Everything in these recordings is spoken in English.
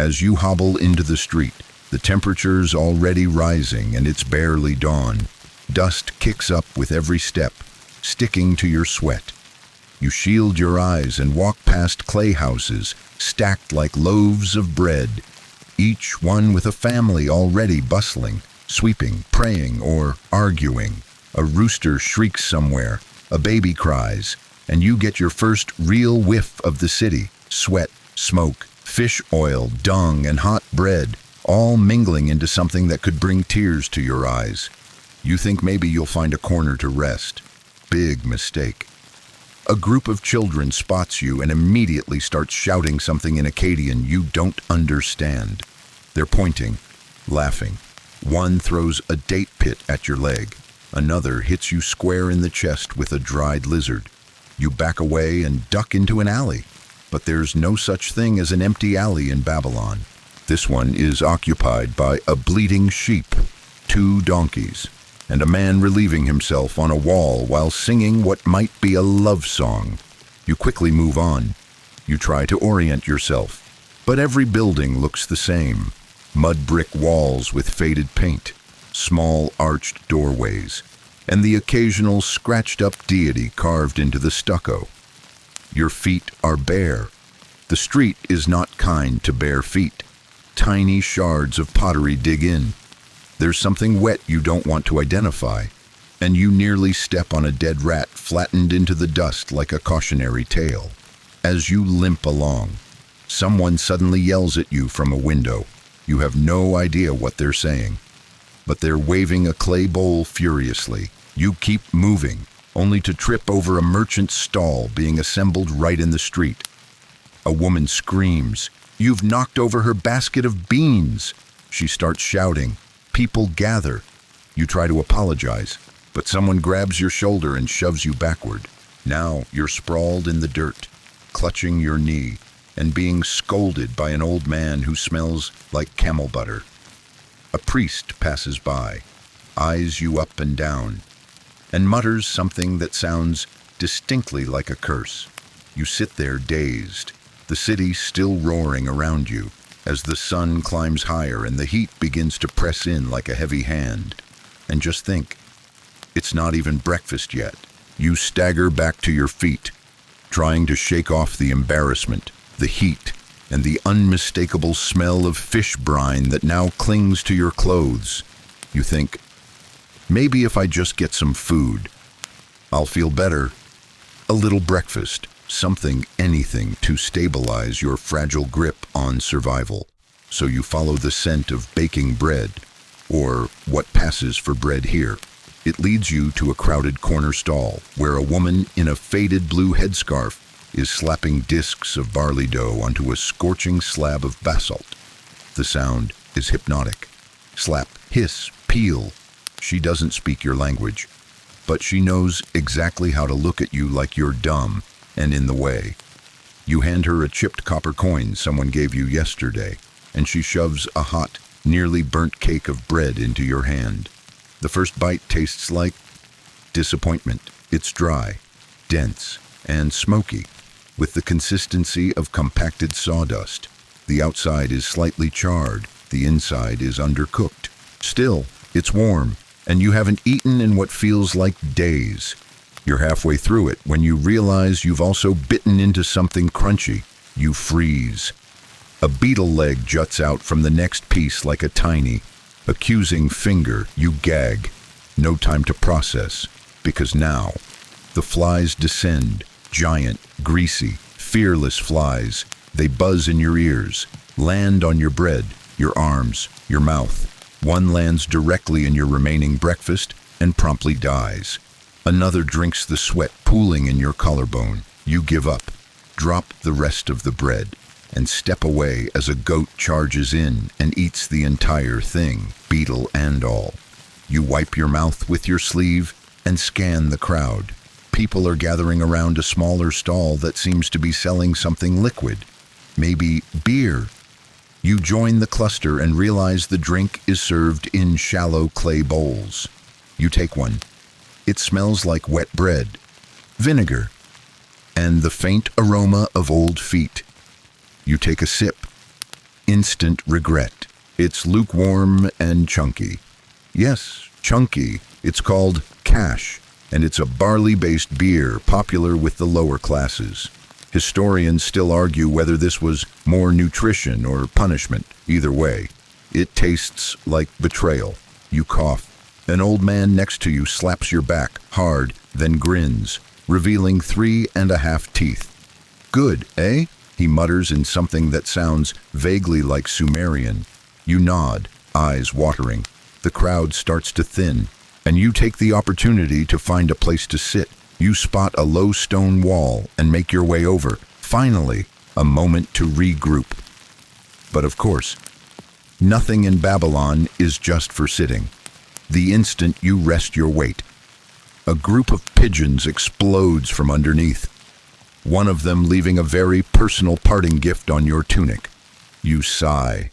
As you hobble into the street, the temperature's already rising and it's barely dawn. Dust kicks up with every step, sticking to your sweat. You shield your eyes and walk past clay houses, stacked like loaves of bread, each one with a family already bustling, sweeping, praying, or arguing. A rooster shrieks somewhere, a baby cries, and you get your first real whiff of the city. Sweat, smoke, fish oil, dung, and hot bread, all mingling into something that could bring tears to your eyes. You think maybe you'll find a corner to rest. Big mistake. A group of children spots you and immediately starts shouting something in Akkadian you don't understand. They're pointing, laughing. One throws a date pit at your leg. Another hits you square in the chest with a dried lizard. You back away and duck into an alley. But there's no such thing as an empty alley in Babylon. This one is occupied by a bleating sheep, 2 donkeys, and a man relieving himself on a wall while singing what might be a love song. You quickly move on. You try to orient yourself. But every building looks the same. Mud brick walls with faded paint, small arched doorways, and the occasional scratched-up deity carved into the stucco. Your feet are bare. The street is not kind to bare feet. Tiny shards of pottery dig in. There's something wet you don't want to identify, and you nearly step on a dead rat flattened into the dust like a cautionary tale. As you limp along, someone suddenly yells at you from a window. You have no idea what they're saying, but they're waving a clay bowl furiously. You keep moving, only to trip over a merchant's stall being assembled right in the street. A woman screams, "You've knocked over her basket of beans!" She starts shouting. People gather. You try to apologize, but someone grabs your shoulder and shoves you backward. Now you're sprawled in the dirt, clutching your knee, and being scolded by an old man who smells like camel butter. A priest passes by, eyes you up and down, and mutters something that sounds distinctly like a curse. You sit there dazed, the city still roaring around you, as the sun climbs higher and the heat begins to press in like a heavy hand. And just think, it's not even breakfast yet. You stagger back to your feet, trying to shake off the embarrassment, the heat, and the unmistakable smell of fish brine that now clings to your clothes. You think, maybe if I just get some food, I'll feel better. A little breakfast, something, anything to stabilize your fragile grip on survival. So you follow the scent of baking bread, or what passes for bread here. It leads you to a crowded corner stall where a woman in a faded blue headscarf is slapping discs of barley dough onto a scorching slab of basalt. The sound is hypnotic. Slap, hiss, peel. She doesn't speak your language, but she knows exactly how to look at you like you're dumb and in the way. You hand her a chipped copper coin someone gave you yesterday, and she shoves a hot, nearly burnt cake of bread into your hand. The first bite tastes like disappointment. It's dry, dense, and smoky, with the consistency of compacted sawdust. The outside is slightly charred, the inside is undercooked. Still, it's warm, and you haven't eaten in what feels like days. You're halfway through it when you realize you've also bitten into something crunchy. You freeze. A beetle leg juts out from the next piece like a tiny, accusing finger. You gag. No time to process, because now the flies descend, giant, greasy, fearless flies. They buzz in your ears, land on your bread, your arms, your mouth. One lands directly in your remaining breakfast and promptly dies. Another drinks the sweat pooling in your collarbone. You give up, drop the rest of the bread, and step away as a goat charges in and eats the entire thing, beetle and all. You wipe your mouth with your sleeve and scan the crowd. People are gathering around a smaller stall that seems to be selling something liquid, maybe beer. You join the cluster and realize the drink is served in shallow clay bowls. You take one. It smells like wet bread, vinegar, and the faint aroma of old feet. You take a sip. instant regret. It's lukewarm and chunky. Yes, chunky. It's called Cash, and it's a barley-based beer popular with the lower classes. Historians still argue whether this was more nutrition or punishment. Either way, it tastes like betrayal. You cough. An old man next to you slaps your back hard, then grins, revealing 3.5 teeth. Good, eh? He mutters in something that sounds vaguely like Sumerian. You nod, eyes watering. The crowd starts to thin, and you take the opportunity to find a place to sit. You spot a low stone wall and make your way over. Finally, a moment to regroup. But of course, nothing in Babylon is just for sitting. The instant you rest your weight, a group of pigeons explodes from underneath, one of them leaving a very personal parting gift on your tunic. You sigh.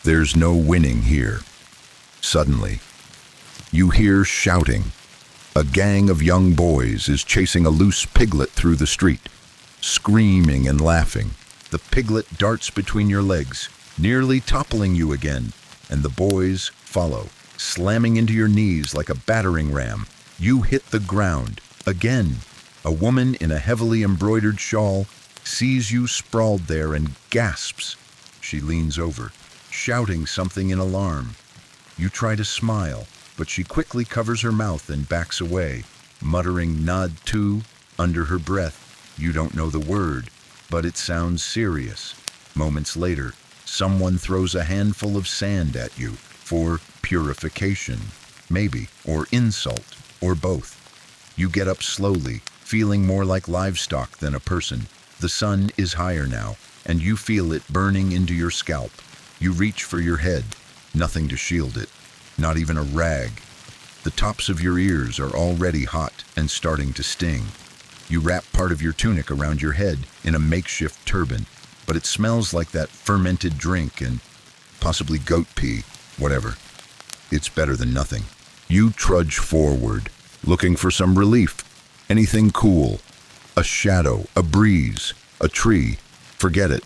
There's no winning here. Suddenly, you hear shouting. A gang of young boys is chasing a loose piglet through the street, screaming and laughing. The piglet darts between your legs, nearly toppling you again, and the boys follow, slamming into your knees like a battering ram. You hit the ground. Again, a woman in a heavily embroidered shawl sees you sprawled there and gasps. She leans over, shouting something in alarm. You try to smile, but she quickly covers her mouth and backs away, muttering "Nod to" under her breath. You don't know the word, but it sounds serious. Moments later, someone throws a handful of sand at you for purification, maybe, or insult, or both. You get up slowly, feeling more like livestock than a person. The sun is higher now, and you feel it burning into your scalp. You reach for your head, nothing to shield it, not even a rag. The tops of your ears are already hot and starting to sting. You wrap part of your tunic around your head in a makeshift turban, but it smells like that fermented drink and possibly goat pee, whatever. It's better than nothing. You trudge forward, looking for some relief. Anything cool. A shadow, a breeze, a tree. Forget it.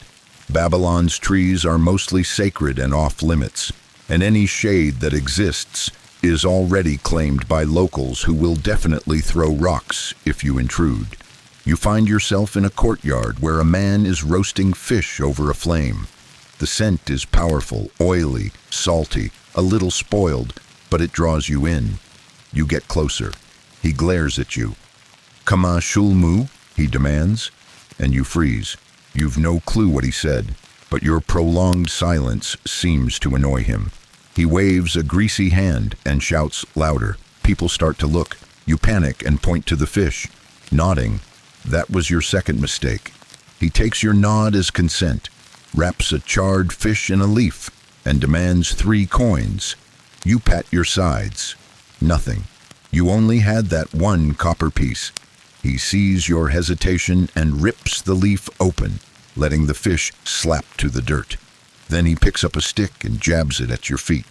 Babylon's trees are mostly sacred and off-limits, and any shade that exists is already claimed by locals who will definitely throw rocks if you intrude. You find yourself in a courtyard where a man is roasting fish over a flame. The scent is powerful, oily, salty, a little spoiled, but it draws you in. You get closer. He glares at you. "Kama shulmu?" he demands, and you freeze. You've no clue what he said, but your prolonged silence seems to annoy him. He waves a greasy hand and shouts louder. People start to look. You panic and point to the fish, nodding. That was your second mistake. He takes your nod as consent, wraps a charred fish in a leaf, and demands 3 coins. You pat your sides. Nothing. You only had that 1 copper piece. He sees your hesitation and rips the leaf open, letting the fish slap to the dirt. Then he picks up a stick and jabs it at your feet.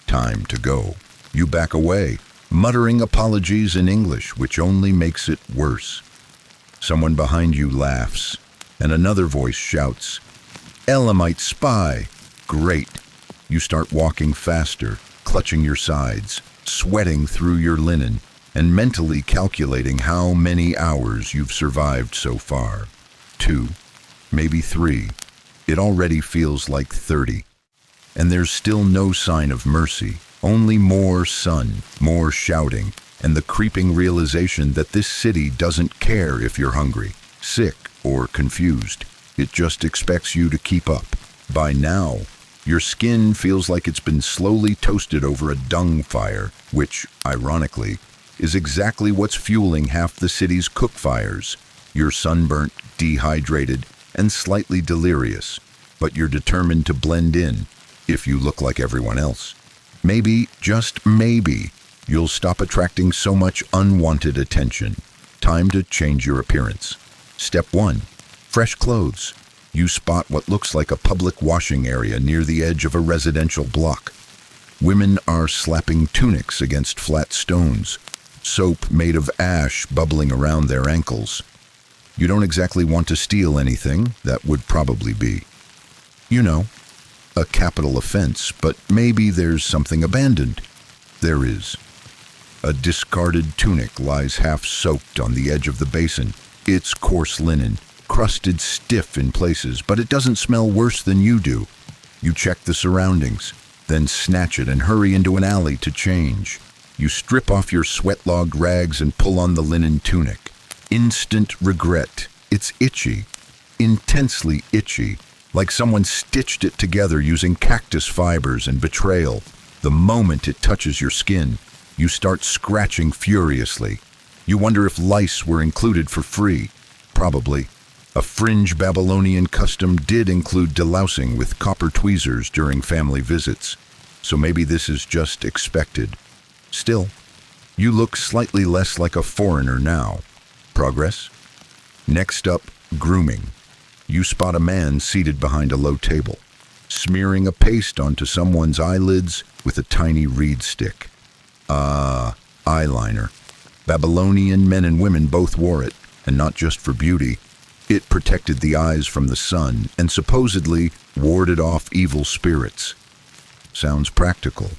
Time to go. You back away, muttering apologies in English, which only makes it worse. Someone behind you laughs, and another voice shouts, "Elamite spy!" Great. You start walking faster, clutching your sides, sweating through your linen, and mentally calculating how many hours you've survived so far. 2, maybe 3. It already feels like 30. And there's still no sign of mercy, only more sun, more shouting, and the creeping realization that this city doesn't care if you're hungry, sick, or confused. It just expects you to keep up. By now, your skin feels like it's been slowly toasted over a dung fire, which, ironically, is exactly what's fueling half the city's cook fires. You're sunburnt, dehydrated, and slightly delirious, but you're determined to blend in if you look like everyone else. Maybe, just maybe, you'll stop attracting so much unwanted attention. Time to change your appearance. Step 1. Fresh clothes. You spot what looks like a public washing area near the edge of a residential block. Women are slapping tunics against flat stones, soap made of ash bubbling around their ankles. You don't exactly want to steal anything, that would probably be, you know, a capital offense, but maybe there's something abandoned. There is. A discarded tunic lies half-soaked on the edge of the basin. It's coarse linen, crusted stiff in places, but it doesn't smell worse than you do. You check the surroundings, then snatch it and hurry into an alley to change. You strip off your sweat-logged rags and pull on the linen tunic. Instant regret. It's itchy. Intensely itchy. Like someone stitched it together using cactus fibers and betrayal. The moment it touches your skin, you start scratching furiously. You wonder if lice were included for free. Probably. A fringe Babylonian custom did include delousing with copper tweezers during family visits, so maybe this is just expected. Still, you look slightly less like a foreigner now. Progress? Next up, grooming. You spot a man seated behind a low table, smearing a paste onto someone's eyelids with a tiny reed stick. Eyeliner. Babylonian men and women both wore it, and not just for beauty. It protected the eyes from the sun and supposedly warded off evil spirits. Sounds practical.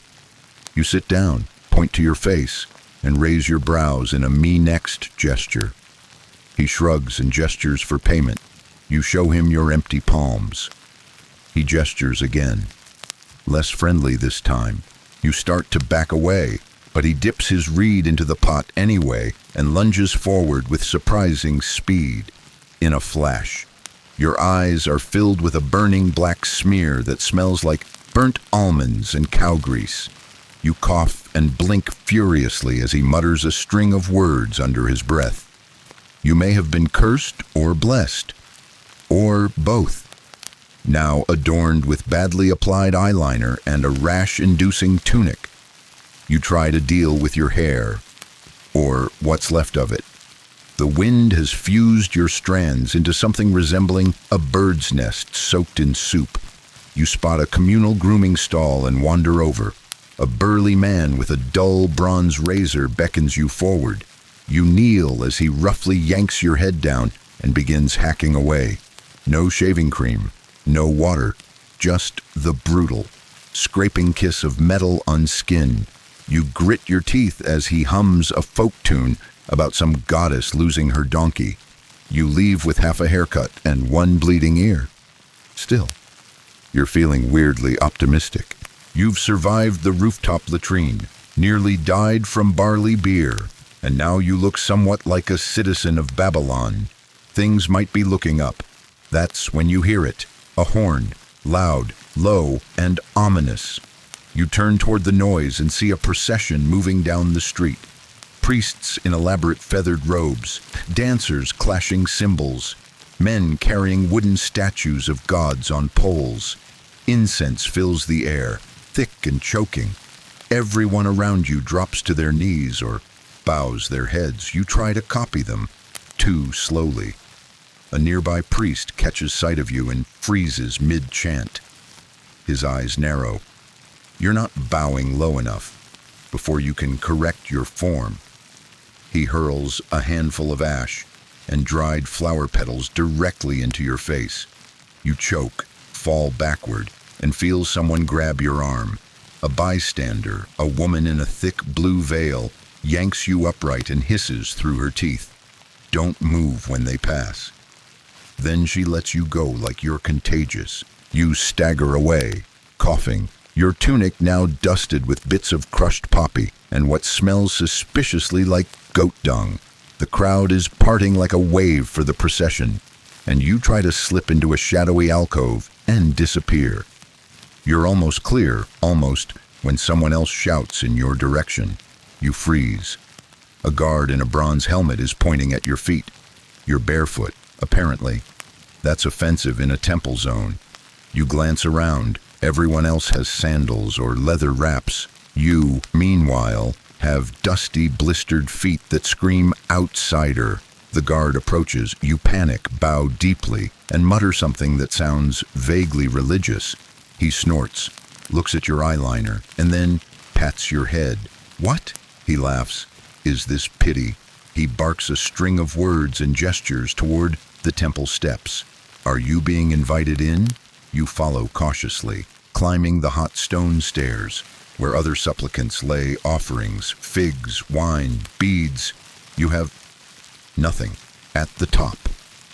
You sit down, point to your face, and raise your brows in a me next gesture. He shrugs and gestures for payment. You show him your empty palms. He gestures again. Less friendly this time. You start to back away, but he dips his reed into the pot anyway and lunges forward with surprising speed. In a flash, your eyes are filled with a burning black smear that smells like burnt almonds and cow grease. You cough and blink furiously as he mutters a string of words under his breath. You may have been cursed or blessed, or both. Now adorned with badly applied eyeliner and a rash-inducing tunic, you try to deal with your hair, or what's left of it. The wind has fused your strands into something resembling a bird's nest soaked in soup. You spot a communal grooming stall and wander over. A burly man with a dull bronze razor beckons you forward. You kneel as he roughly yanks your head down and begins hacking away. No shaving cream, no water, just the brutal, scraping kiss of metal on skin. You grit your teeth as he hums a folk tune about some goddess losing her donkey. You leave with half a haircut and one bleeding ear. Still, you're feeling weirdly optimistic. You've survived the rooftop latrine, nearly died from barley beer, and now you look somewhat like a citizen of Babylon. Things might be looking up. That's when you hear it, a horn, loud, low, and ominous. You turn toward the noise and see a procession moving down the street. Priests in elaborate feathered robes, dancers clashing cymbals, men carrying wooden statues of gods on poles. Incense fills the air, thick and choking. Everyone around you drops to their knees or bows their heads. You try to copy them, too slowly. A nearby priest catches sight of you and freezes mid-chant. His eyes narrow. You're not bowing low enough before you can correct your form. He hurls a handful of ash and dried flower petals directly into your face. You choke, fall backward, and feel someone grab your arm. A bystander, a woman in a thick blue veil, yanks you upright and hisses through her teeth. Don't move when they pass. Then she lets you go like you're contagious. You stagger away, coughing, your tunic now dusted with bits of crushed poppy and what smells suspiciously like goat dung. The crowd is parting like a wave for the procession, and you try to slip into a shadowy alcove and disappear. You're almost clear, when someone else shouts in your direction. You freeze. A guard in a bronze helmet is pointing at your feet. You're barefoot, apparently. That's offensive in a temple zone. You glance around. Everyone else has sandals or leather wraps. You, meanwhile, have dusty, blistered feet that scream outsider. The guard approaches. You panic, bow deeply, and mutter something that sounds vaguely religious. He snorts, looks at your eyeliner, and then pats your head. What? He laughs. Is this pity? He barks a string of words and gestures toward the temple steps. Are you being invited in? You follow cautiously. climbing the hot stone stairs, where other supplicants lay offerings, figs, wine, beads. You have nothing. At the top,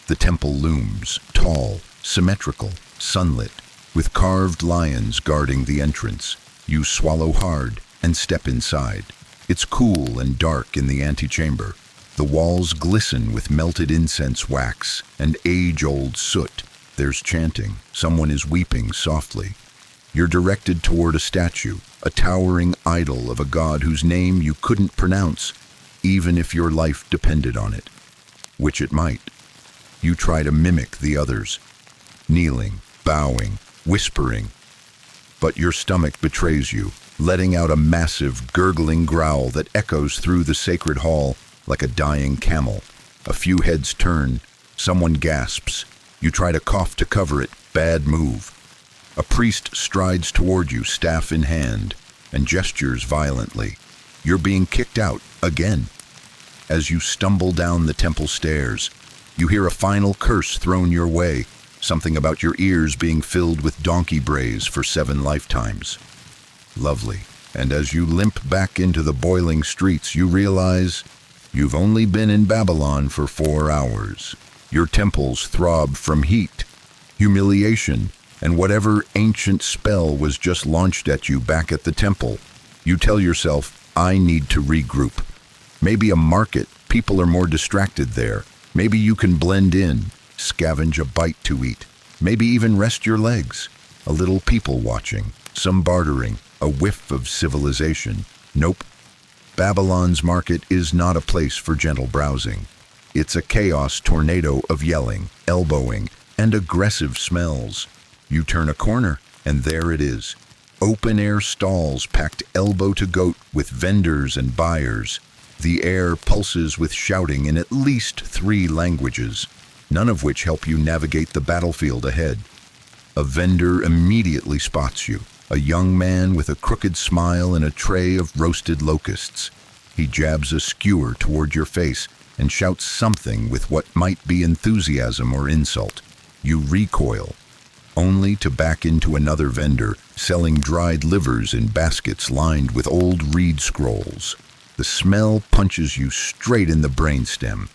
the temple looms, tall, symmetrical, sunlit, with carved lions guarding the entrance. You swallow hard and step inside. It's cool and dark in the antechamber. The walls glisten with melted incense wax and age-old soot. There's chanting. Someone is weeping softly. You're directed toward a statue, a towering idol of a god whose name you couldn't pronounce, even if your life depended on it, which it might. You try to mimic the others, kneeling, bowing, whispering, but your stomach betrays you, letting out a massive, gurgling growl that echoes through the sacred hall like a dying camel. A few heads turn, someone gasps. You try to cough to cover it, bad move. A priest strides toward you, staff in hand, and gestures violently. You're being kicked out, again. As you stumble down the temple stairs, you hear a final curse thrown your way, something about your ears being filled with donkey brays for 7 lifetimes. Lovely. And as you limp back into the boiling streets, you realize you've only been in Babylon for 4 hours. Your temples throb from heat, humiliation, and whatever ancient spell was just launched at you back at the temple. You tell yourself, I need to regroup. Maybe a market, people are more distracted there. Maybe you can blend in, scavenge a bite to eat. Maybe even rest your legs. A little people watching, some bartering, a whiff of civilization. Nope. Babylon's market is not a place for gentle browsing. It's a chaos tornado of yelling, elbowing, and aggressive smells. You turn a corner, and there it is. Open-air stalls packed elbow to goat with vendors and buyers. The air pulses with shouting in at least 3 languages, none of which help you navigate the battlefield ahead. A vendor immediately spots you, a young man with a crooked smile and a tray of roasted locusts. He jabs a skewer toward your face and shouts something with what might be enthusiasm or insult. You recoil, only to back into another vendor selling dried livers in baskets lined with old reed scrolls. The smell punches you straight in the brainstem.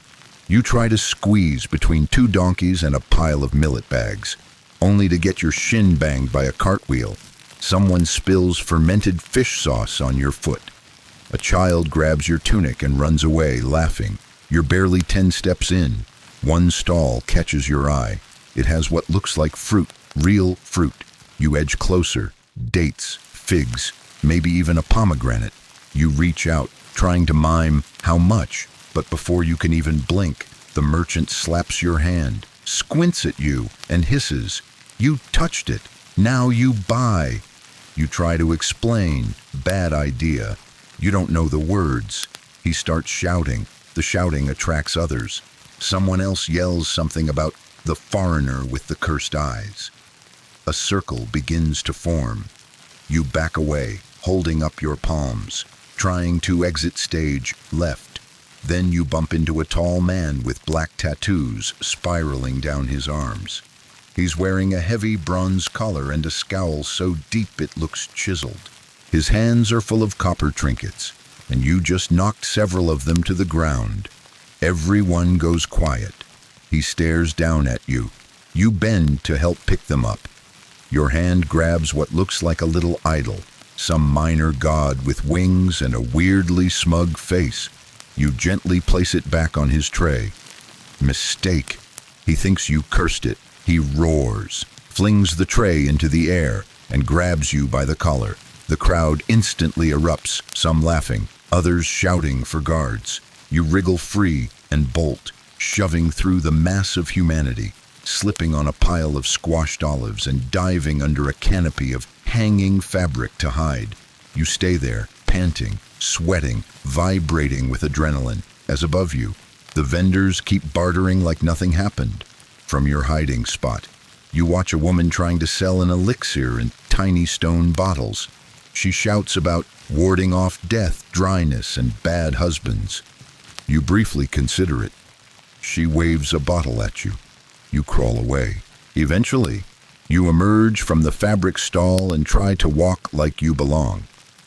You try to squeeze between 2 donkeys and a pile of millet bags, only to get your shin banged by a cartwheel. Someone spills fermented fish sauce on your foot. A child grabs your tunic and runs away, laughing. You're barely 10 steps in. One stall catches your eye. It has what looks like fruit, real fruit. You edge closer. Dates, figs, maybe even a pomegranate. You reach out, trying to mime how much, but before you can even blink, the merchant slaps your hand, squints at you, and hisses, "You touched it. Now you buy." You try to explain. Bad idea. You don't know the words. He starts shouting. The shouting attracts others. Someone else yells something about the foreigner with the cursed eyes. A circle begins to form. You back away, holding up your palms, trying to exit stage left. Then you bump into a tall man with black tattoos spiraling down his arms. He's wearing a heavy bronze collar and a scowl so deep it looks chiseled. His hands are full of copper trinkets, and you just knocked several of them to the ground. Everyone goes quiet. He stares down at you. You bend to help pick them up. Your hand grabs what looks like a little idol, some minor god with wings and a weirdly smug face. You gently place it back on his tray. Mistake. He thinks you cursed it. He roars, flings the tray into the air, and grabs you by the collar. The crowd instantly erupts, some laughing, others shouting for guards. You wriggle free and bolt, shoving through the mass of humanity, slipping on a pile of squashed olives and diving under a canopy of hanging fabric to hide. You stay there, panting, sweating, vibrating with adrenaline, as above you, the vendors keep bartering like nothing happened. From your hiding spot, you watch a woman trying to sell an elixir in tiny stone bottles. She shouts about warding off death, dryness, and bad husbands. You briefly consider it. She waves a bottle at you. You crawl away. Eventually, You emerge from the fabric stall and try to walk like you belong.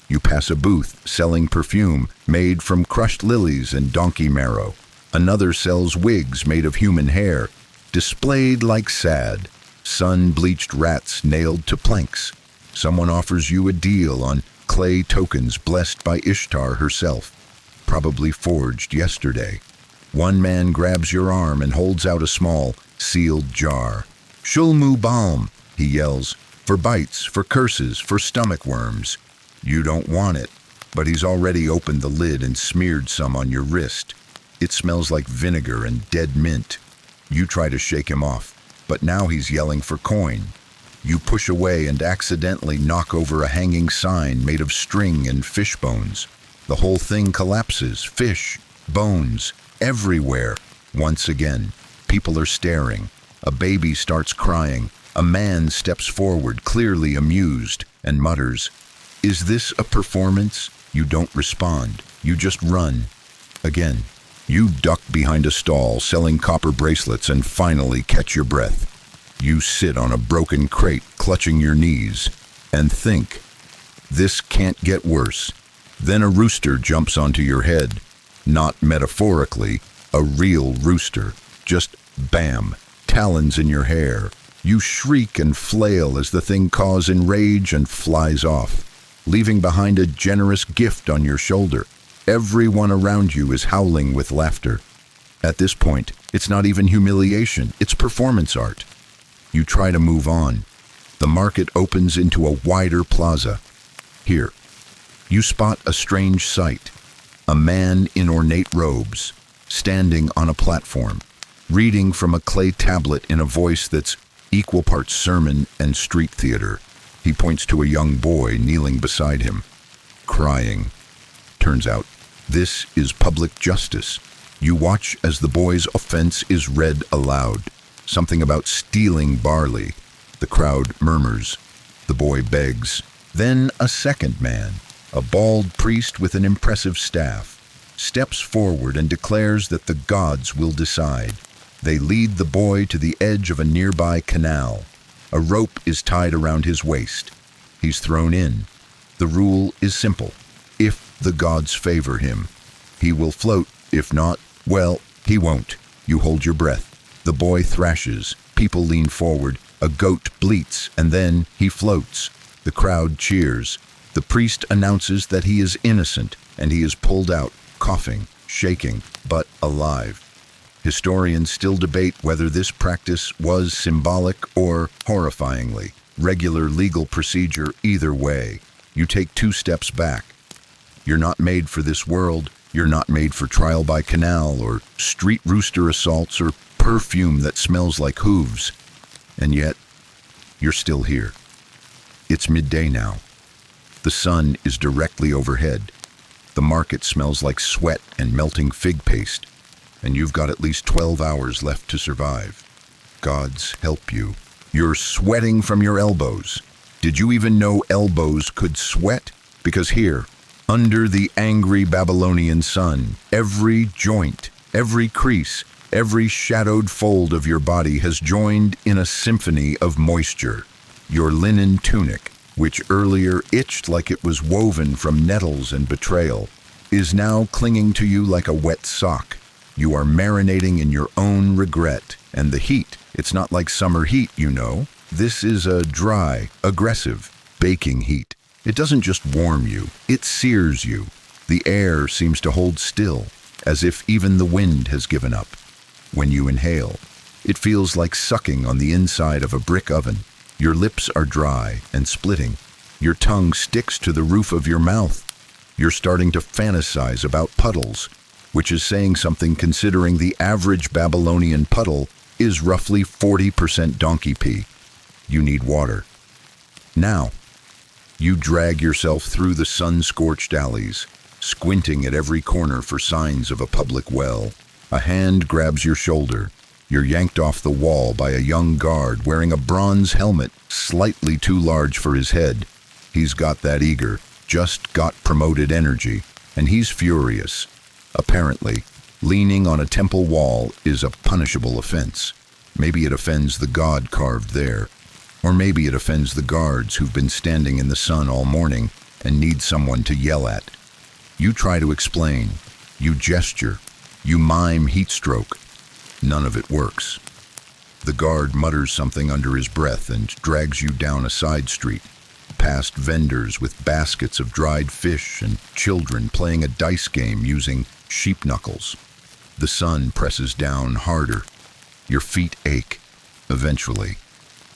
You pass a booth selling perfume made from crushed lilies and donkey marrow. Another sells wigs made of human hair, displayed like sad, sun-bleached rats nailed to planks. Someone offers you a deal on clay tokens blessed by Ishtar herself, probably forged yesterday. One man grabs your arm and holds out a small, sealed jar. Shulmu balm, he yells, for bites, for curses, for stomach worms. You don't want it, but he's already opened the lid and smeared some on your wrist. It smells like vinegar and dead mint. You try to shake him off, but now he's yelling for coin. You push away and accidentally knock over a hanging sign made of string and fish bones. The whole thing collapses, fish, bones, everywhere. Once again, people are staring. A baby starts crying. A man steps forward, clearly amused, and mutters, "Is this a performance?" You don't respond. You just run. Again, you duck behind a stall selling copper bracelets and finally catch your breath. You sit on a broken crate, clutching your knees, and think, this can't get worse. Then a rooster jumps onto your head. Not metaphorically, a real rooster. Just bam, talons in your hair. You shriek and flail as the thing caws in rage and flies off, leaving behind a generous gift on your shoulder. Everyone around you is howling with laughter. At this point, it's not even humiliation, it's performance art. You try to move on. The market opens into a wider plaza. Here, you spot a strange sight. A man in ornate robes, standing on a platform, reading from a clay tablet in a voice that's equal parts sermon and street theater. He points to a young boy kneeling beside him, crying. Turns out, this is public justice. You watch as the boy's offense is read aloud. Something about stealing barley. The crowd murmurs. The boy begs. Then a second man, a bald priest with an impressive staff, steps forward and declares that the gods will decide. They lead the boy to the edge of a nearby canal. A rope is tied around his waist. He's thrown in. The rule is simple. If the gods favor him, he will float. If not, well, he won't. You hold your breath. The boy thrashes. People lean forward. A goat bleats, and then he floats. The crowd cheers. The priest announces that he is innocent, and he is pulled out, coughing, shaking, but alive. Historians still debate whether this practice was symbolic or, horrifyingly, regular legal procedure. Either way, you take 2 steps back. You're not made for this world. You're not made for trial by canal or street rooster assaults or perfume that smells like hooves. And yet, you're still here. It's midday now. The sun is directly overhead. The market smells like sweat and melting fig paste, and you've got at least 12 hours left to survive. Gods help you. You're sweating from your elbows. Did you even know elbows could sweat? Because here, under the angry Babylonian sun, every joint, every crease, every shadowed fold of your body has joined in a symphony of moisture. Your linen tunic, which earlier itched like it was woven from nettles and betrayal, is now clinging to you like a wet sock. You are marinating in your own regret. And the heat, it's not like summer heat, you know. This is a dry, aggressive, baking heat. It doesn't just warm you, it sears you. The air seems to hold still, as if even the wind has given up. When you inhale, it feels like sucking on the inside of a brick oven. Your lips are dry and splitting. Your tongue sticks to the roof of your mouth. You're starting to fantasize about puddles, which is saying something considering the average Babylonian puddle is roughly 40% donkey pee. You need water. Now, you drag yourself through the sun-scorched alleys, squinting at every corner for signs of a public well. A hand grabs your shoulder. You're yanked off the wall by a young guard wearing a bronze helmet slightly too large for his head. He's got that eager, just got promoted energy, and he's furious. Apparently, leaning on a temple wall is a punishable offense. Maybe it offends the god carved there. Or maybe it offends the guards who've been standing in the sun all morning and need someone to yell at. You try to explain. You gesture. You mime heat stroke. None of it works. The guard mutters something under his breath and drags you down a side street, past vendors with baskets of dried fish and children playing a dice game using sheep knuckles. The sun presses down harder. Your feet ache. Eventually,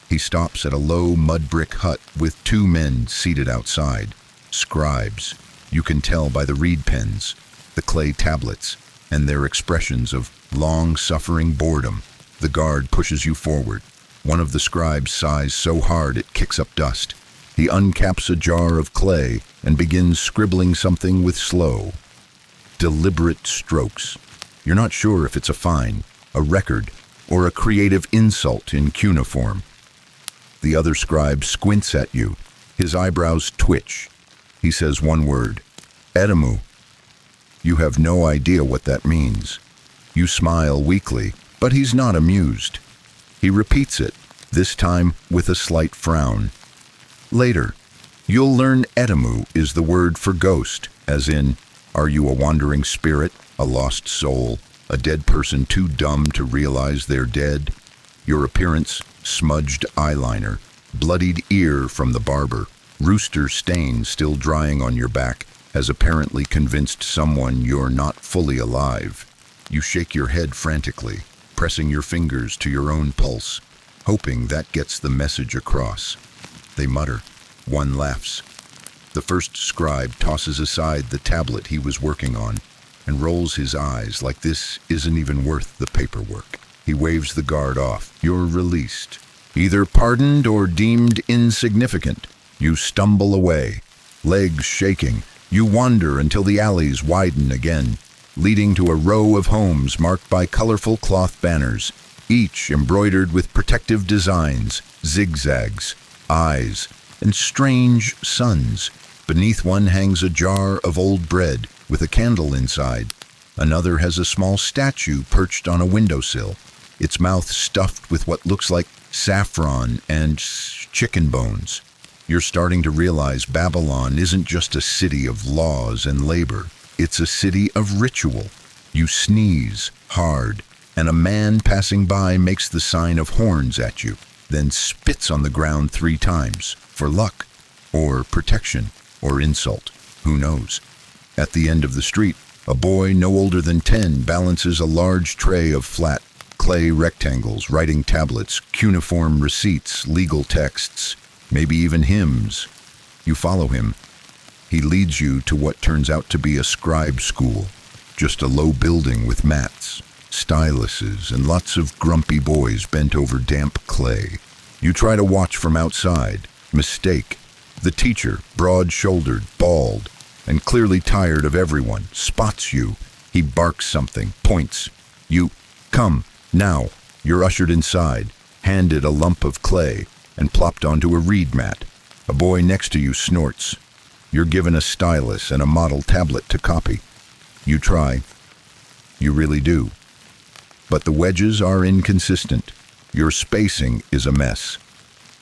he stops at a low mud brick hut with two men seated outside. Scribes. You can tell by the reed pens, the clay tablets, and their expressions of long-suffering boredom. The guard pushes you forward. One of the scribes sighs so hard it kicks up dust. He uncaps a jar of clay and begins scribbling something with slow, deliberate strokes. You're not sure if it's a fine, a record, or a creative insult in cuneiform. The other scribe squints at you. His eyebrows twitch. He says one word, "Edemu." You have no idea what that means. You smile weakly, but he's not amused. He repeats it, this time with a slight frown. Later, you'll learn Edemu is the word for ghost, as in, are you a wandering spirit, a lost soul, a dead person too dumb to realize they're dead? Your appearance, smudged eyeliner, bloodied ear from the barber, rooster stain still drying on your back, has apparently convinced someone you're not fully alive. You shake your head frantically, pressing your fingers to your own pulse, hoping that gets the message across. They mutter. One laughs. The first scribe tosses aside the tablet he was working on and rolls his eyes like this isn't even worth the paperwork. He waves the guard off. You're released. Either pardoned or deemed insignificant. You stumble away, legs shaking. You wander until the alleys widen again, leading to a row of homes marked by colorful cloth banners, each embroidered with protective designs, zigzags, eyes, and strange suns. Beneath one hangs a jar of old bread with a candle inside. Another has a small statue perched on a windowsill, its mouth stuffed with what looks like saffron and chicken bones. You're starting to realize Babylon isn't just a city of laws and labor. It's a city of ritual. You sneeze hard, and a man passing by makes the sign of horns at you, then spits on the ground 3 times, for luck, or protection, or insult. Who knows? At the end of the street, a boy no older than 10 balances a large tray of flat clay rectangles, writing tablets, cuneiform receipts, legal texts, maybe even hymns. You follow him. He leads you to what turns out to be a scribe school, just a low building with mats, styluses, and lots of grumpy boys bent over damp clay. You try to watch from outside. Mistake. The teacher, broad-shouldered, bald, and clearly tired of everyone, spots you. He barks something, points. You, come, now. You're ushered inside, handed a lump of clay, and plopped onto a reed mat. A boy next to you snorts. You're given a stylus and a model tablet to copy. You try. You really do. But the wedges are inconsistent. Your spacing is a mess.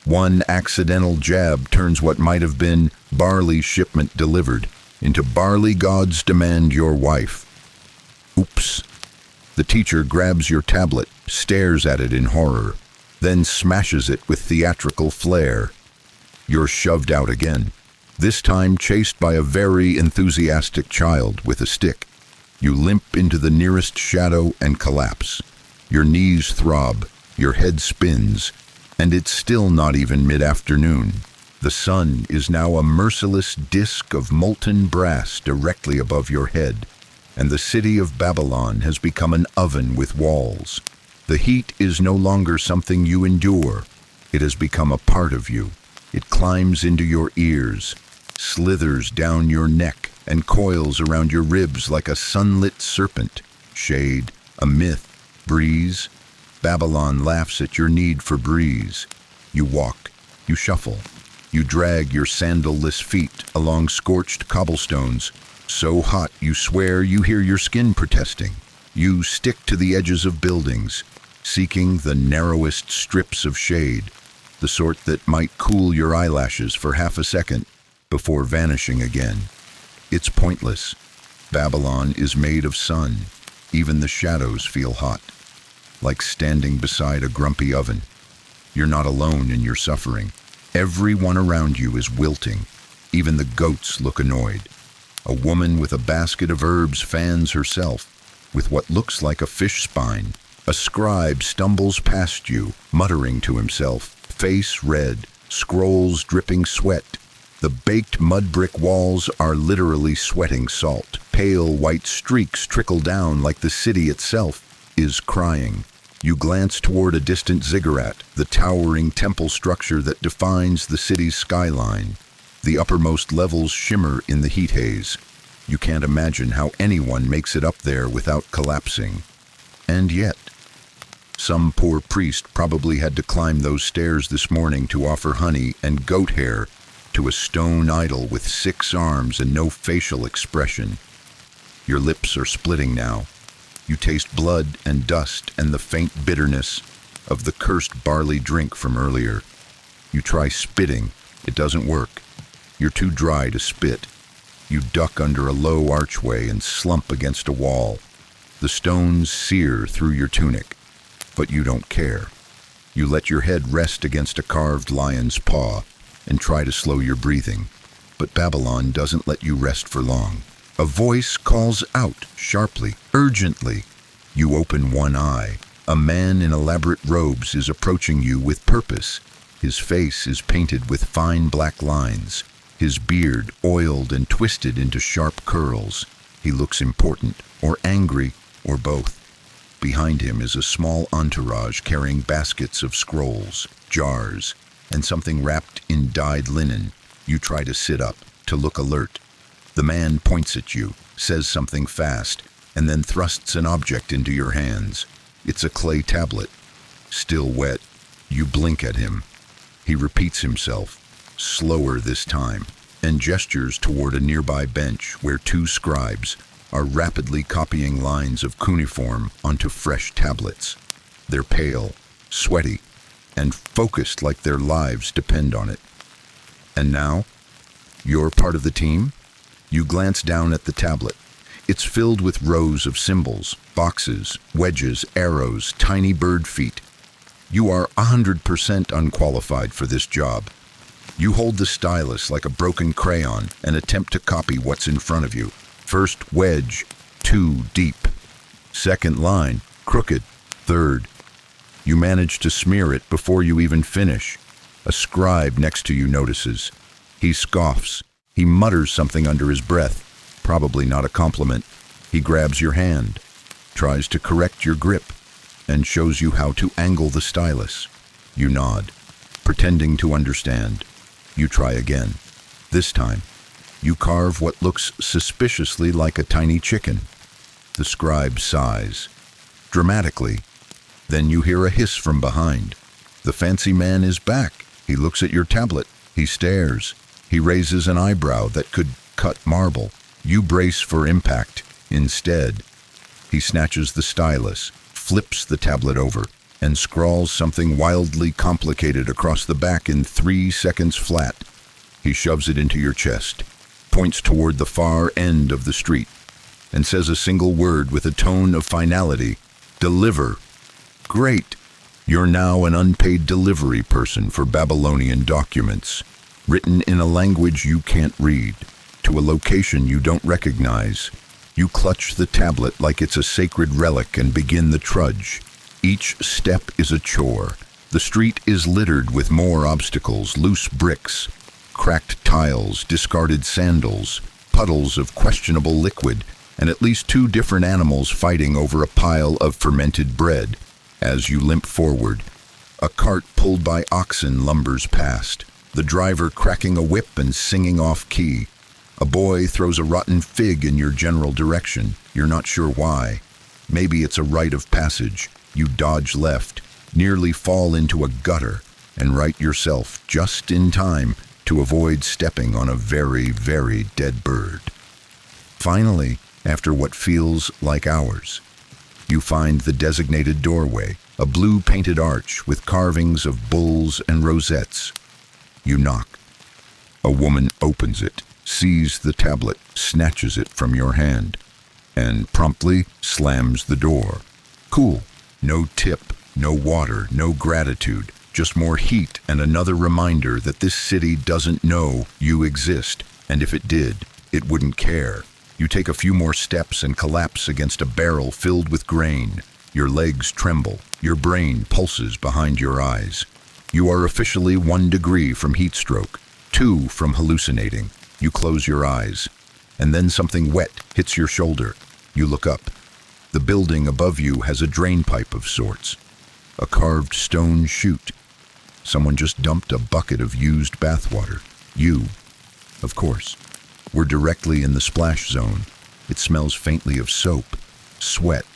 One accidental jab turns what might have been barley shipment delivered into barley gods demand your wife. Oops. The teacher grabs your tablet, stares at it in horror, then smashes it with theatrical flair. You're shoved out again, this time chased by a very enthusiastic child with a stick. You limp into the nearest shadow and collapse. Your knees throb, your head spins, and it's still not even mid-afternoon. The sun is now a merciless disk of molten brass directly above your head, and the city of Babylon has become an oven with walls. The heat is no longer something you endure. It has become a part of you. It climbs into your ears, slithers down your neck, and coils around your ribs like a sunlit serpent. Shade, a myth, breeze. Babylon laughs at your need for breeze. You walk, you shuffle, you drag your sandal-less feet along scorched cobblestones, so hot you swear you hear your skin protesting. You stick to the edges of buildings, seeking the narrowest strips of shade. the sort that might cool your eyelashes for half a second before vanishing again. It's pointless. Babylon is made of sun. Even the shadows feel hot, like standing beside a grumpy oven. You're not alone in your suffering. Everyone around you is wilting. Even the goats look annoyed. A woman with a basket of herbs fans herself with what looks like a fish spine. A scribe stumbles past you, muttering to himself, face red, scrolls dripping sweat. The baked mud brick walls are literally sweating salt. Pale white streaks trickle down like the city itself is crying. You glance toward a distant ziggurat, the towering temple structure that defines the city's skyline. The uppermost levels shimmer in the heat haze. You can't imagine how anyone makes it up there without collapsing. And yet, some poor priest probably had to climb those stairs this morning to offer honey and goat hair to a stone idol with 6 arms and no facial expression. Your lips are splitting now. You taste blood and dust and the faint bitterness of the cursed barley drink from earlier. You try spitting. It doesn't work. You're too dry to spit. You duck under a low archway and slump against a wall. The stones sear through your tunic, but you don't care. You let your head rest against a carved lion's paw and try to slow your breathing. But Babylon doesn't let you rest for long. A voice calls out sharply, urgently. You open one eye. A man in elaborate robes is approaching you with purpose. His face is painted with fine black lines, his beard oiled and twisted into sharp curls. He looks important, or angry, or both. Behind him is a small entourage carrying baskets of scrolls, jars, and something wrapped in dyed linen. You try to sit up, to look alert. The man points at you, says something fast, and then thrusts an object into your hands. It's a clay tablet, still wet. You blink at him. He repeats himself, slower this time, and gestures toward a nearby bench where 2 scribes are rapidly copying lines of cuneiform onto fresh tablets. They're pale, sweaty, and focused like their lives depend on it. And now, you're part of the team? You glance down at the tablet. It's filled with rows of symbols, boxes, wedges, arrows, tiny bird feet. You are 100% unqualified for this job. You hold the stylus like a broken crayon and attempt to copy what's in front of you. First wedge, too deep. Second line, crooked. Third, you manage to smear it before you even finish. A scribe next to you notices. He scoffs. He mutters something under his breath, probably not a compliment. He grabs your hand, tries to correct your grip, and shows you how to angle the stylus. You nod, pretending to understand. You try again. This time, you carve what looks suspiciously like a tiny chicken. The scribe sighs, dramatically. Then you hear a hiss from behind. The fancy man is back. He looks at your tablet. He stares. He raises an eyebrow that could cut marble. You brace for impact. Instead, he snatches the stylus, flips the tablet over, and scrawls something wildly complicated across the back in 3 seconds flat. He shoves it into your chest, points toward the far end of the street, and says a single word with a tone of finality. Deliver. Great. You're now an unpaid delivery person for Babylonian documents, written in a language you can't read, to a location you don't recognize. You clutch the tablet like it's a sacred relic and begin the trudge. Each step is a chore. The street is littered with more obstacles, loose bricks, cracked tiles, discarded sandals, puddles of questionable liquid, and at least 2 different animals fighting over a pile of fermented bread. As you limp forward, a cart pulled by oxen lumbers past, the driver cracking a whip and singing off-key. A boy throws a rotten fig in your general direction. You're not sure why. Maybe it's a rite of passage. You dodge left, nearly fall into a gutter, and right yourself just in time to avoid stepping on a very, very dead bird. Finally, after what feels like hours, You find the designated doorway, a blue painted arch with carvings of bulls and rosettes. You knock. A woman opens it, sees the tablet, snatches it from your hand, and promptly slams the door. Cool. No tip, no water, no gratitude, just more heat and another reminder that this city doesn't know you exist, and if it did, it wouldn't care. You take a few more steps and collapse against a barrel filled with grain. Your legs tremble, your brain pulses behind your eyes. You are officially 1 degree from heat stroke, 2 from hallucinating. You close your eyes, and then something wet hits your shoulder. You look up. The building above you has a drain pipe of sorts, a carved stone chute. Someone just dumped a bucket of used bathwater. You, of course, were directly in the splash zone. It smells faintly of soap, sweat,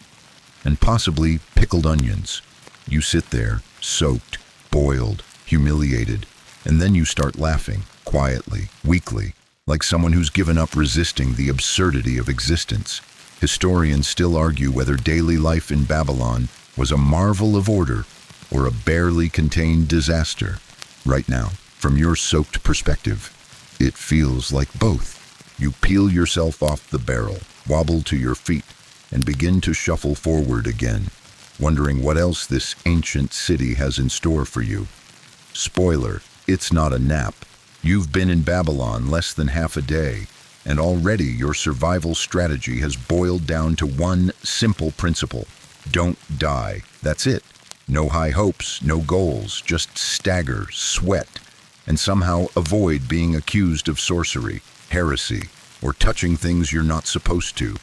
and possibly pickled onions. You sit there, soaked, boiled, humiliated, and then you start laughing, quietly, weakly, like someone who's given up resisting the absurdity of existence. Historians still argue whether daily life in Babylon was a marvel of order or a barely contained disaster. Right now, from your soaked perspective, it feels like both. You peel yourself off the barrel, wobble to your feet, and begin to shuffle forward again, wondering what else this ancient city has in store for you. Spoiler, it's not a nap. You've been in Babylon less than half a day, and already your survival strategy has boiled down to one simple principle. Don't die. That's it. No high hopes, no goals, just stagger, sweat, and somehow avoid being accused of sorcery, heresy, or touching things you're not supposed to.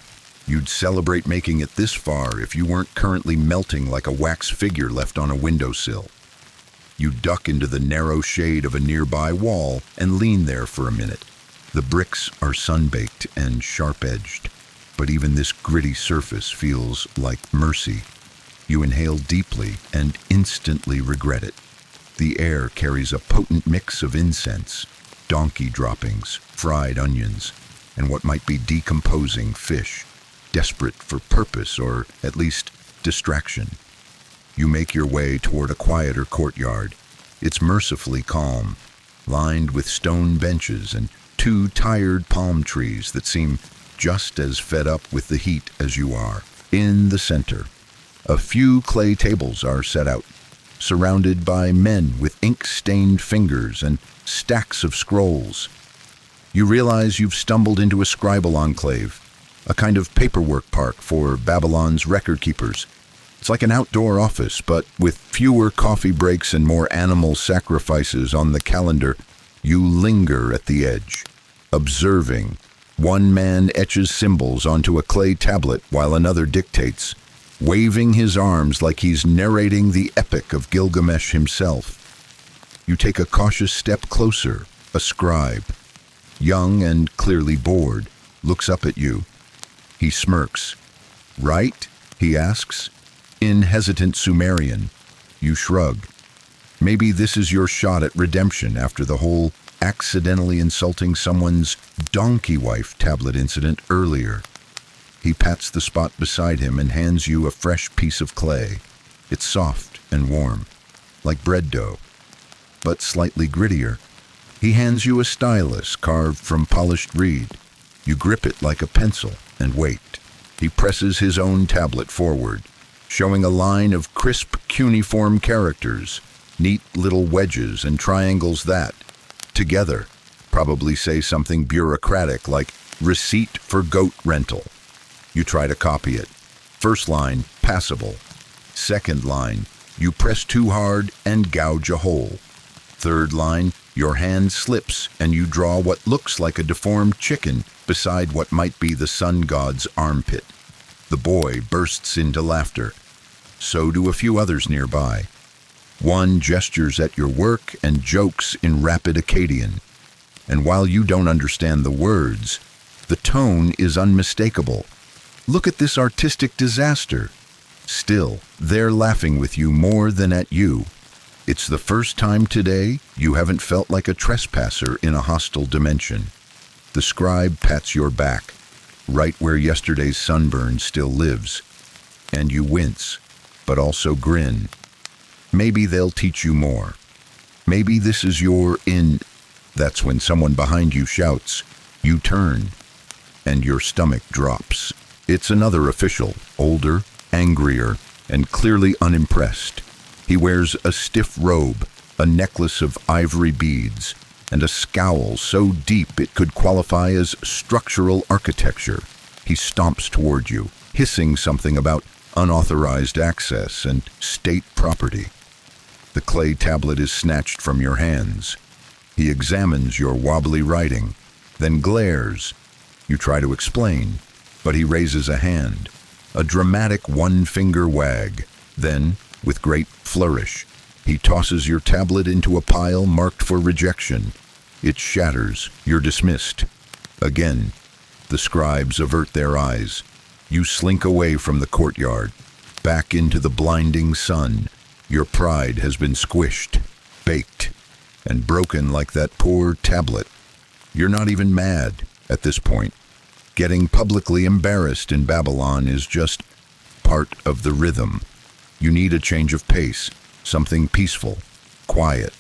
You'd celebrate making it this far if you weren't currently melting like a wax figure left on a windowsill. You duck into the narrow shade of a nearby wall and lean there for a minute. The bricks are sun-baked and sharp-edged, but even this gritty surface feels like mercy. You inhale deeply and instantly regret it. The air carries a potent mix of incense, donkey droppings, fried onions, and what might be decomposing fish, desperate for purpose or at least distraction. You make your way toward a quieter courtyard. It's mercifully calm, lined with stone benches and 2 tired palm trees that seem just as fed up with the heat as you are. In the center, a few clay tables are set out, surrounded by men with ink-stained fingers and stacks of scrolls. You realize you've stumbled into a scribal enclave, a kind of paperwork park for Babylon's record keepers. It's like an outdoor office, but with fewer coffee breaks and more animal sacrifices on the calendar. You linger at the edge, observing. One man etches symbols onto a clay tablet while another dictates, waving his arms like he's narrating the epic of Gilgamesh himself. You take a cautious step closer. A scribe, young and clearly bored, looks up at you. He smirks. "Right?" he asks. In hesitant Sumerian. You shrug. Maybe this is your shot at redemption after the whole accidentally insulting someone's donkey wife tablet incident earlier. He pats the spot beside him and hands you a fresh piece of clay. It's soft and warm, like bread dough, but slightly grittier. He hands you a stylus carved from polished reed. You grip it like a pencil and wait. He presses his own tablet forward, showing a line of crisp, cuneiform characters, neat little wedges and triangles that, together, probably say something bureaucratic like receipt for goat rental. You try to copy it. First line, passable. Second line, you press too hard and gouge a hole. Third line, your hand slips and you draw what looks like a deformed chicken beside what might be the sun god's armpit. The boy bursts into laughter. So do a few others nearby. One gestures at your work and jokes in rapid Akkadian. And while you don't understand the words, the tone is unmistakable. Look at this artistic disaster. Still, they're laughing with you more than at you. It's the first time today you haven't felt like a trespasser in a hostile dimension. The scribe pats your back, right where yesterday's sunburn still lives. and you wince, but also grin. Maybe they'll teach you more. Maybe this is your in. That's when someone behind you shouts. You turn, and your stomach drops. It's another official, older, angrier, and clearly unimpressed. He wears a stiff robe, a necklace of ivory beads, and a scowl so deep it could qualify as structural architecture. He stomps toward you, hissing something about unauthorized access and state property. The clay tablet is snatched from your hands. He examines your wobbly writing, then glares. You try to explain, but he raises a hand, a dramatic one-finger wag. Then, with great flourish, he tosses your tablet into a pile marked for rejection. It shatters. You're dismissed. Again, the scribes avert their eyes. You slink away from the courtyard, back into the blinding sun. Your pride has been squished, baked, and broken like that poor tablet. You're not even mad at this point. Getting publicly embarrassed in Babylon is just part of the rhythm. You need a change of pace, something peaceful, quiet.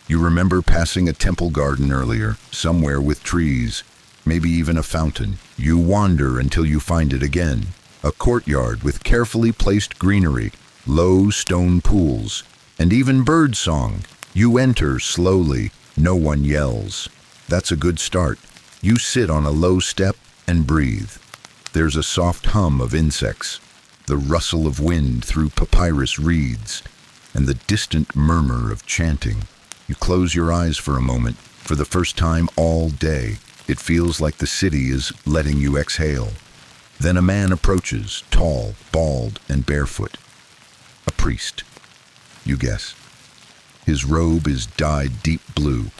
You remember passing a temple garden earlier, somewhere with trees, maybe even a fountain. You wander until you find it again. A courtyard with carefully placed greenery, low stone pools, and even bird song. You enter slowly. No one yells. That's a good start. You sit on a low step and breathe. There's a soft hum of insects, the rustle of wind through papyrus reeds, and the distant murmur of chanting. You close your eyes for a moment. For the first time all day, it feels like the city is letting you exhale. Then a man approaches, tall, bald, and barefoot. A priest, you guess. His robe is dyed deep blue,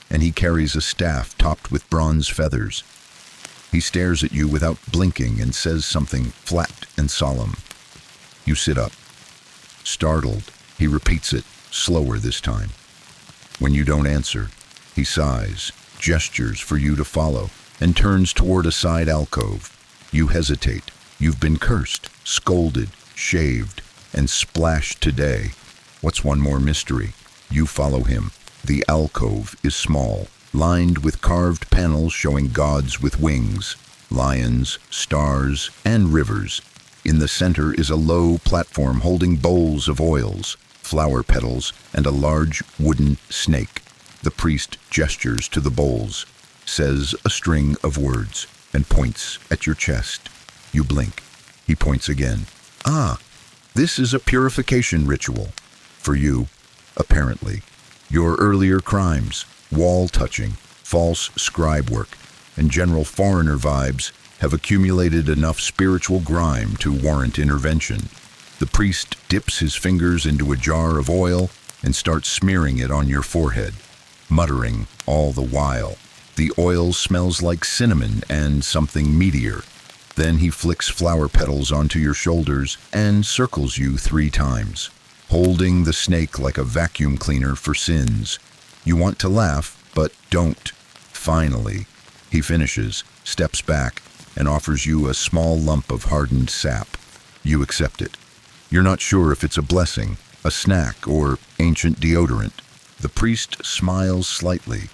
and he carries a staff topped with bronze feathers. He stares at you without blinking and says something flat and solemn. You sit up. Startled, he repeats it, slower this time. When you don't answer, he sighs, gestures for you to follow, and turns toward a side alcove. You hesitate. You've been cursed, scolded, shaved, and splashed today. What's one more mystery? You follow him. The alcove is small, lined with carved panels showing gods with wings, lions, stars, and rivers. In the center is a low platform holding bowls of oils, flower petals, and a large wooden snake. The priest gestures to the bowls, says a string of words, and points at your chest. You blink. He points again. Ah, this is a purification ritual. For you, apparently. Your earlier crimes, wall-touching, false scribe work, and general foreigner vibes have accumulated enough spiritual grime to warrant intervention. The priest dips his fingers into a jar of oil and starts smearing it on your forehead, muttering all the while. The oil smells like cinnamon and something meatier. Then he flicks flower petals onto your shoulders and circles you 3 times, holding the snake like a vacuum cleaner for sins. You want to laugh, but don't. Finally, he finishes, steps back, and offers you a small lump of hardened sap. You accept it. You're not sure if it's a blessing, a snack, or ancient deodorant. The priest smiles slightly.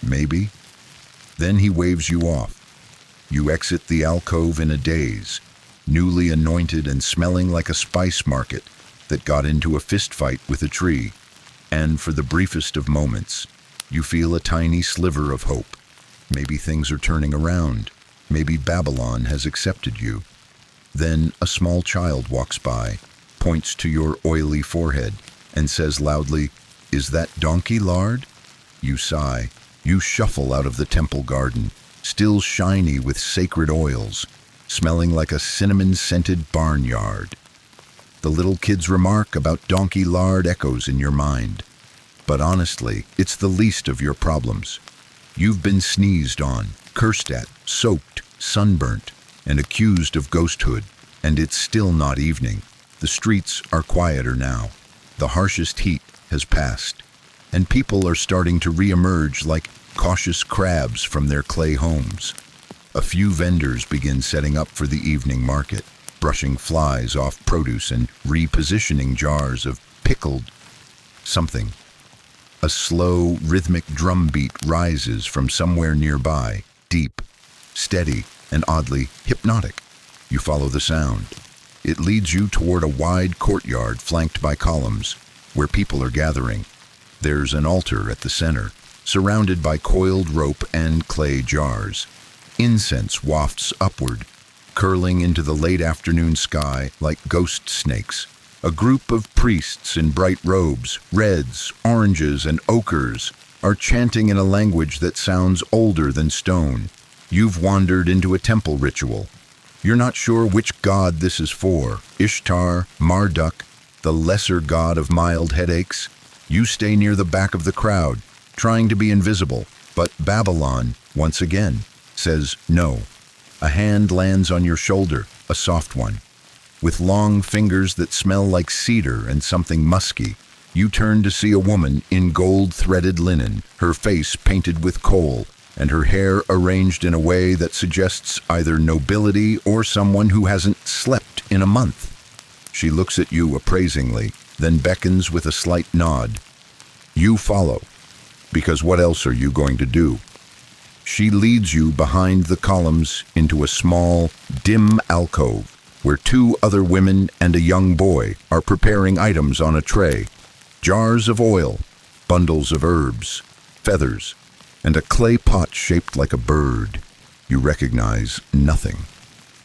Maybe. Then he waves you off. You exit the alcove in a daze, newly anointed and smelling like a spice market that got into a fistfight with a tree. And for the briefest of moments, you feel a tiny sliver of hope. Maybe things are turning around. Maybe Babylon has accepted you. Then a small child walks by, points to your oily forehead, and says loudly, "Is that donkey lard?" You sigh. You shuffle out of the temple garden, still shiny with sacred oils, smelling like a cinnamon-scented barnyard. The little kid's remark about donkey lard echoes in your mind. But honestly, it's the least of your problems. You've been sneezed on, cursed at, soaked, sunburnt, and accused of ghosthood, and it's still not evening. The streets are quieter now. The harshest heat has passed, and people are starting to re-emerge like cautious crabs from their clay homes. A few vendors begin setting up for the evening market. brushing flies off produce and repositioning jars of pickled something. A slow, rhythmic drum beat rises from somewhere nearby, deep, steady, and oddly hypnotic. You follow the sound. It leads you toward a wide courtyard flanked by columns, where people are gathering. There's an altar at the center, surrounded by coiled rope and clay jars. Incense wafts upward, curling into the late afternoon sky like ghost snakes. A group of priests in bright robes, reds, oranges, and ochres, are chanting in a language that sounds older than stone. You've wandered into a temple ritual. You're not sure which god this is for, Ishtar, Marduk, the lesser god of mild headaches. You stay near the back of the crowd, trying to be invisible, but Babylon, once again, says no. A hand lands on your shoulder, a soft one. With long fingers that smell like cedar and something musky, you turn to see a woman in gold-threaded linen, her face painted with kohl, and her hair arranged in a way that suggests either nobility or someone who hasn't slept in a month. She looks at you appraisingly, then beckons with a slight nod. You follow, because what else are you going to do? She leads you behind the columns into a small, dim alcove, where two other women and a young boy are preparing items on a tray. Jars of oil, bundles of herbs, feathers, and a clay pot shaped like a bird. You recognize nothing.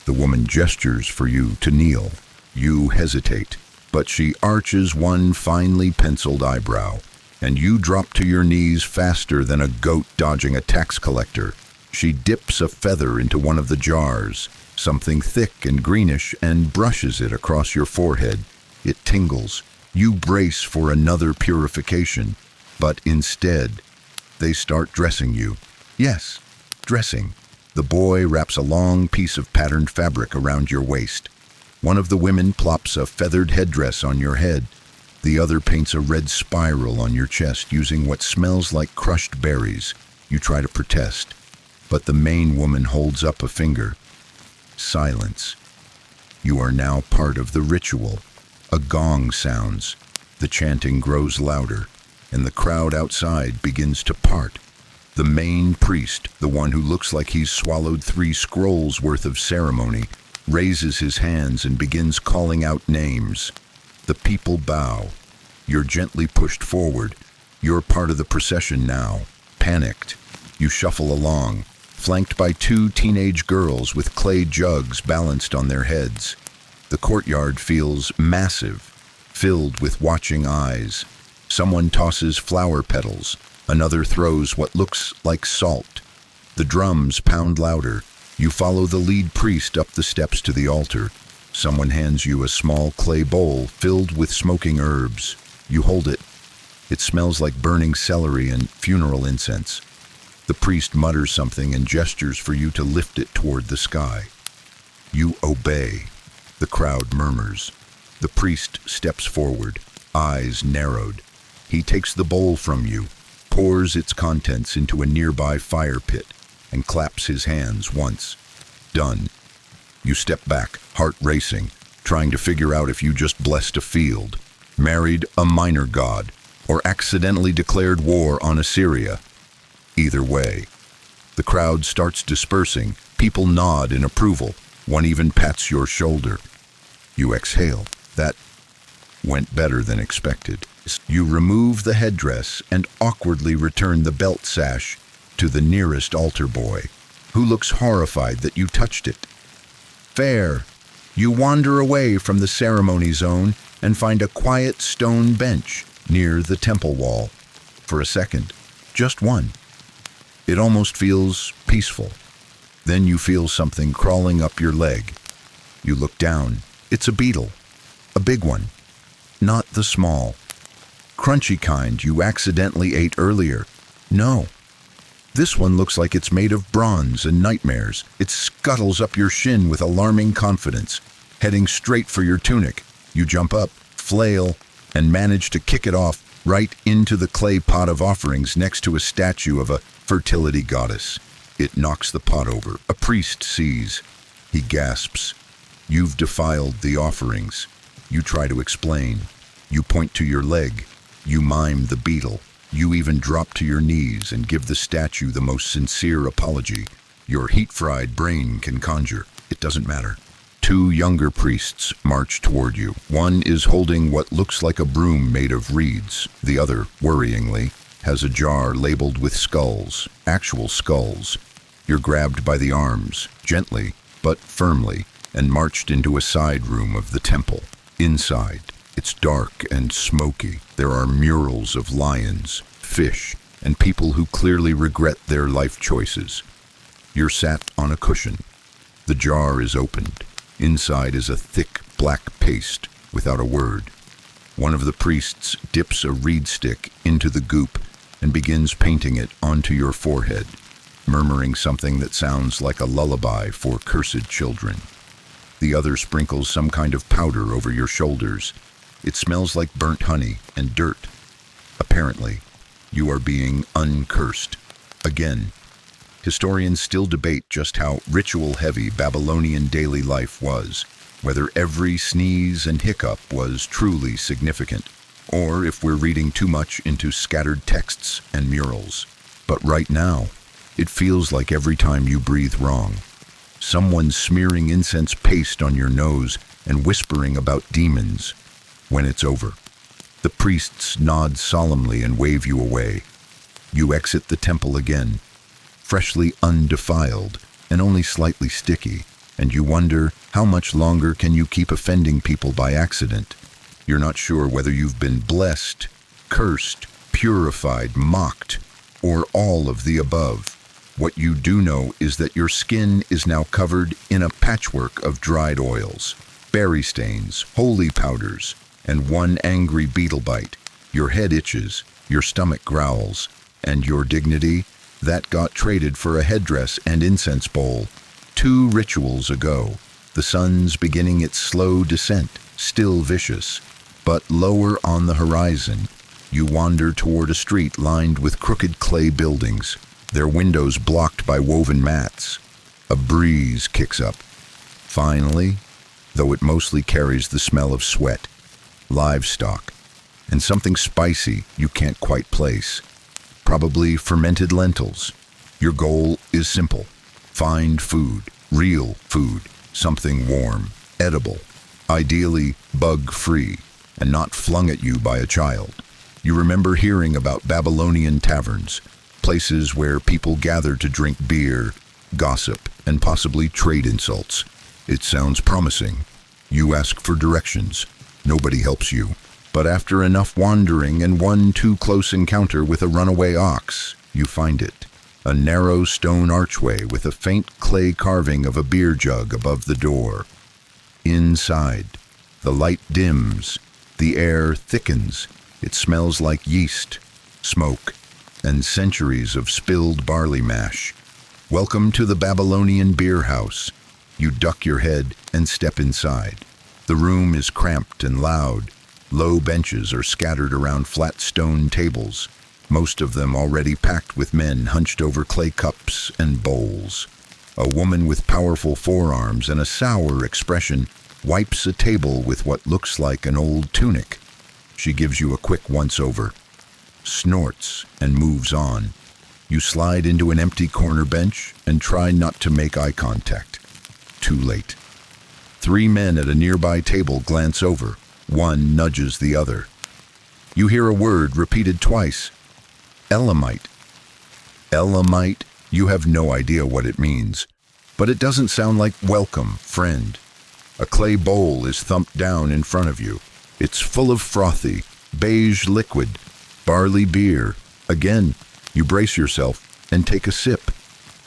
The woman gestures for you to kneel. You hesitate, but she arches one finely penciled eyebrow, and you drop to your knees faster than a goat dodging a tax collector. She dips a feather into one of the jars, something thick and greenish, and brushes it across your forehead. It tingles. You brace for another purification, but instead, they start dressing you. Yes, dressing. The boy wraps a long piece of patterned fabric around your waist. One of the women plops a feathered headdress on your head. The other paints a red spiral on your chest using what smells like crushed berries. You try to protest, but the main woman holds up a finger. Silence. You are now part of the ritual. A gong sounds. The chanting grows louder, and the crowd outside begins to part. The main priest, the one who looks like he's swallowed 3 scrolls worth of ceremony, raises his hands and begins calling out names. The people bow. You're gently pushed forward. You're part of the procession now. Panicked, you shuffle along, flanked by 2 teenage girls with clay jugs balanced on their heads. The courtyard feels massive, filled with watching eyes. Someone tosses flower petals. Another throws what looks like salt. The drums pound louder. You follow the lead priest up the steps to the altar. Someone hands you a small clay bowl filled with smoking herbs. You hold it. It smells like burning celery and funeral incense. The priest mutters something and gestures for you to lift it toward the sky. You obey. The crowd murmurs. The priest steps forward, eyes narrowed. He takes the bowl from you, pours its contents into a nearby fire pit, and claps his hands once. Done. You step back, heart racing, trying to figure out if you just blessed a field, married a minor god, or accidentally declared war on Assyria. Either way. The crowd starts dispersing. People nod in approval. One even pats your shoulder. You exhale. That went better than expected. You remove the headdress and awkwardly return the belt sash to the nearest altar boy, who looks horrified that you touched it. Fair. You wander away from the ceremony zone and find a quiet stone bench near the temple wall. For a second, just one. It almost feels peaceful. Then you feel something crawling up your leg. You look down. It's a beetle. A big one. Not the small, crunchy kind you accidentally ate earlier. No. This one looks like it's made of bronze and nightmares. It scuttles up your shin with alarming confidence, heading straight for your tunic. You jump up, flail, and manage to kick it off right into the clay pot of offerings next to a statue of a fertility goddess. It knocks the pot over. A priest sees. He gasps. You've defiled the offerings. You try to explain. You point to your leg. You mime the beetle. You even drop to your knees and give the statue the most sincere apology your heat-fried brain can conjure. It doesn't matter. Two younger priests march toward you. One is holding what looks like a broom made of reeds. The other, worryingly, has a jar labeled with skulls, actual skulls. You're grabbed by the arms, gently but firmly, and marched into a side room of the temple. Inside, it's dark and smoky. There are murals of lions, fish, and people who clearly regret their life choices. You're sat on a cushion. The jar is opened. Inside is a thick black paste without a word. One of the priests dips a reed stick into the goop and begins painting it onto your forehead, murmuring something that sounds like a lullaby for cursed children. The other sprinkles some kind of powder over your shoulders. It smells like burnt honey and dirt. Apparently, you are being uncursed. Again, historians still debate just how ritual-heavy Babylonian daily life was, whether every sneeze and hiccup was truly significant, or if we're reading too much into scattered texts and murals. But right now, it feels like every time you breathe wrong, someone's smearing incense paste on your nose and whispering about demons. When it's over, the priests nod solemnly and wave you away. You exit the temple again, freshly undefiled and only slightly sticky, and you wonder how much longer can you keep offending people by accident. You're not sure whether you've been blessed, cursed, purified, mocked, or all of the above. What you do know is that your skin is now covered in a patchwork of dried oils, berry stains, holy powders, and one angry beetle bite. Your head itches, your stomach growls, and your dignity, that got traded for a headdress and incense bowl. 2 rituals ago, the sun's beginning its slow descent, still vicious, but lower on the horizon. You wander toward a street lined with crooked clay buildings, their windows blocked by woven mats. A breeze kicks up. Finally, though it mostly carries the smell of sweat, livestock, and something spicy you can't quite place. Probably fermented lentils. Your goal is simple. Find food, real food, something warm, edible, ideally bug-free, and not flung at you by a child. You remember hearing about Babylonian taverns, places where people gather to drink beer, gossip, and possibly trade insults. It sounds promising. You ask for directions. Nobody helps you. But after enough wandering and one too close encounter with a runaway ox, you find it. A narrow stone archway with a faint clay carving of a beer jug above the door. Inside, the light dims, the air thickens. It smells like yeast, smoke, and centuries of spilled barley mash. Welcome to the Babylonian beer house. You duck your head and step inside. The room is cramped and loud. Low benches are scattered around flat stone tables, most of them already packed with men hunched over clay cups and bowls. A woman with powerful forearms and a sour expression wipes a table with what looks like an old tunic. She gives you a quick once-over, snorts, and moves on. You slide into an empty corner bench and try not to make eye contact. Too late. 3 men at a nearby table glance over. One nudges the other. You hear a word repeated twice. Elamite. Elamite, you have no idea what it means, but it doesn't sound like welcome, friend. A clay bowl is thumped down in front of you. It's full of frothy, beige liquid, barley beer. Again, you brace yourself and take a sip.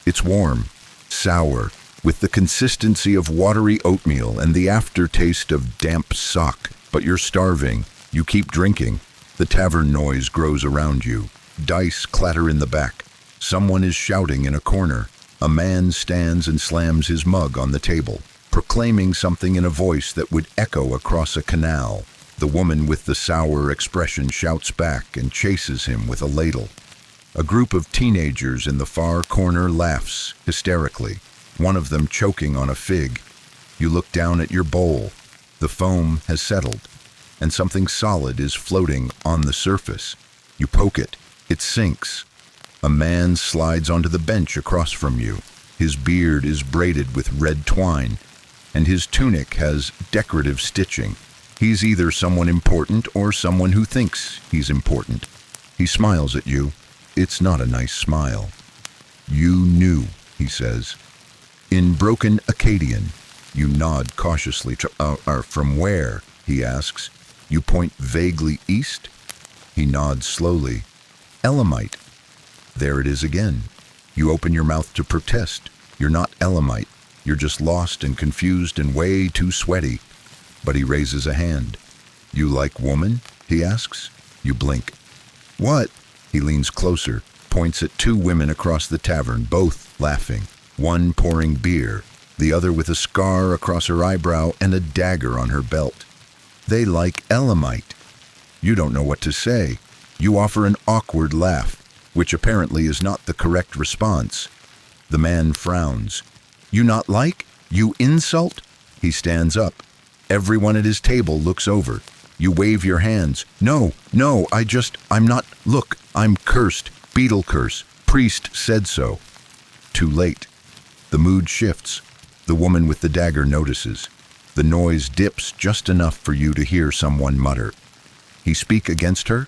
It's warm, sour, with the consistency of watery oatmeal and the aftertaste of damp sock. But you're starving. You keep drinking. The tavern noise grows around you. Dice clatter in the back. Someone is shouting in a corner. A man stands and slams his mug on the table, proclaiming something in a voice that would echo across a canal. The woman with the sour expression shouts back and chases him with a ladle. A group of teenagers in the far corner laughs hysterically, one of them choking on a fig. You look down at your bowl. The foam has settled, and something solid is floating on the surface. You poke it. It sinks. A man slides onto the bench across from you. His beard is braided with red twine, and his tunic has decorative stitching. He's either someone important or someone who thinks he's important. He smiles at you. It's not a nice smile. "You knew," he says. In broken Akkadian, you nod cautiously. From where?" he asks. You point vaguely east. He nods slowly. "Elamite." There it is again. You open your mouth to protest. You're not Elamite. You're just lost and confused and way too sweaty. But he raises a hand. "You like woman?" he asks. You blink. "What?" He leans closer, points at two women across the tavern, both laughing. One pouring beer, the other with a scar across her eyebrow and a dagger on her belt. "They like Elamite." You don't know what to say. You offer an awkward laugh, which apparently is not the correct response. The man frowns. "You not like? You insult?" He stands up. Everyone at his table looks over. You wave your hands. No, I'm not. Look, I'm cursed. Beetle curse. Priest said so." Too late. The mood shifts. The woman with the dagger notices. The noise dips just enough for you to hear someone mutter. He speak against her?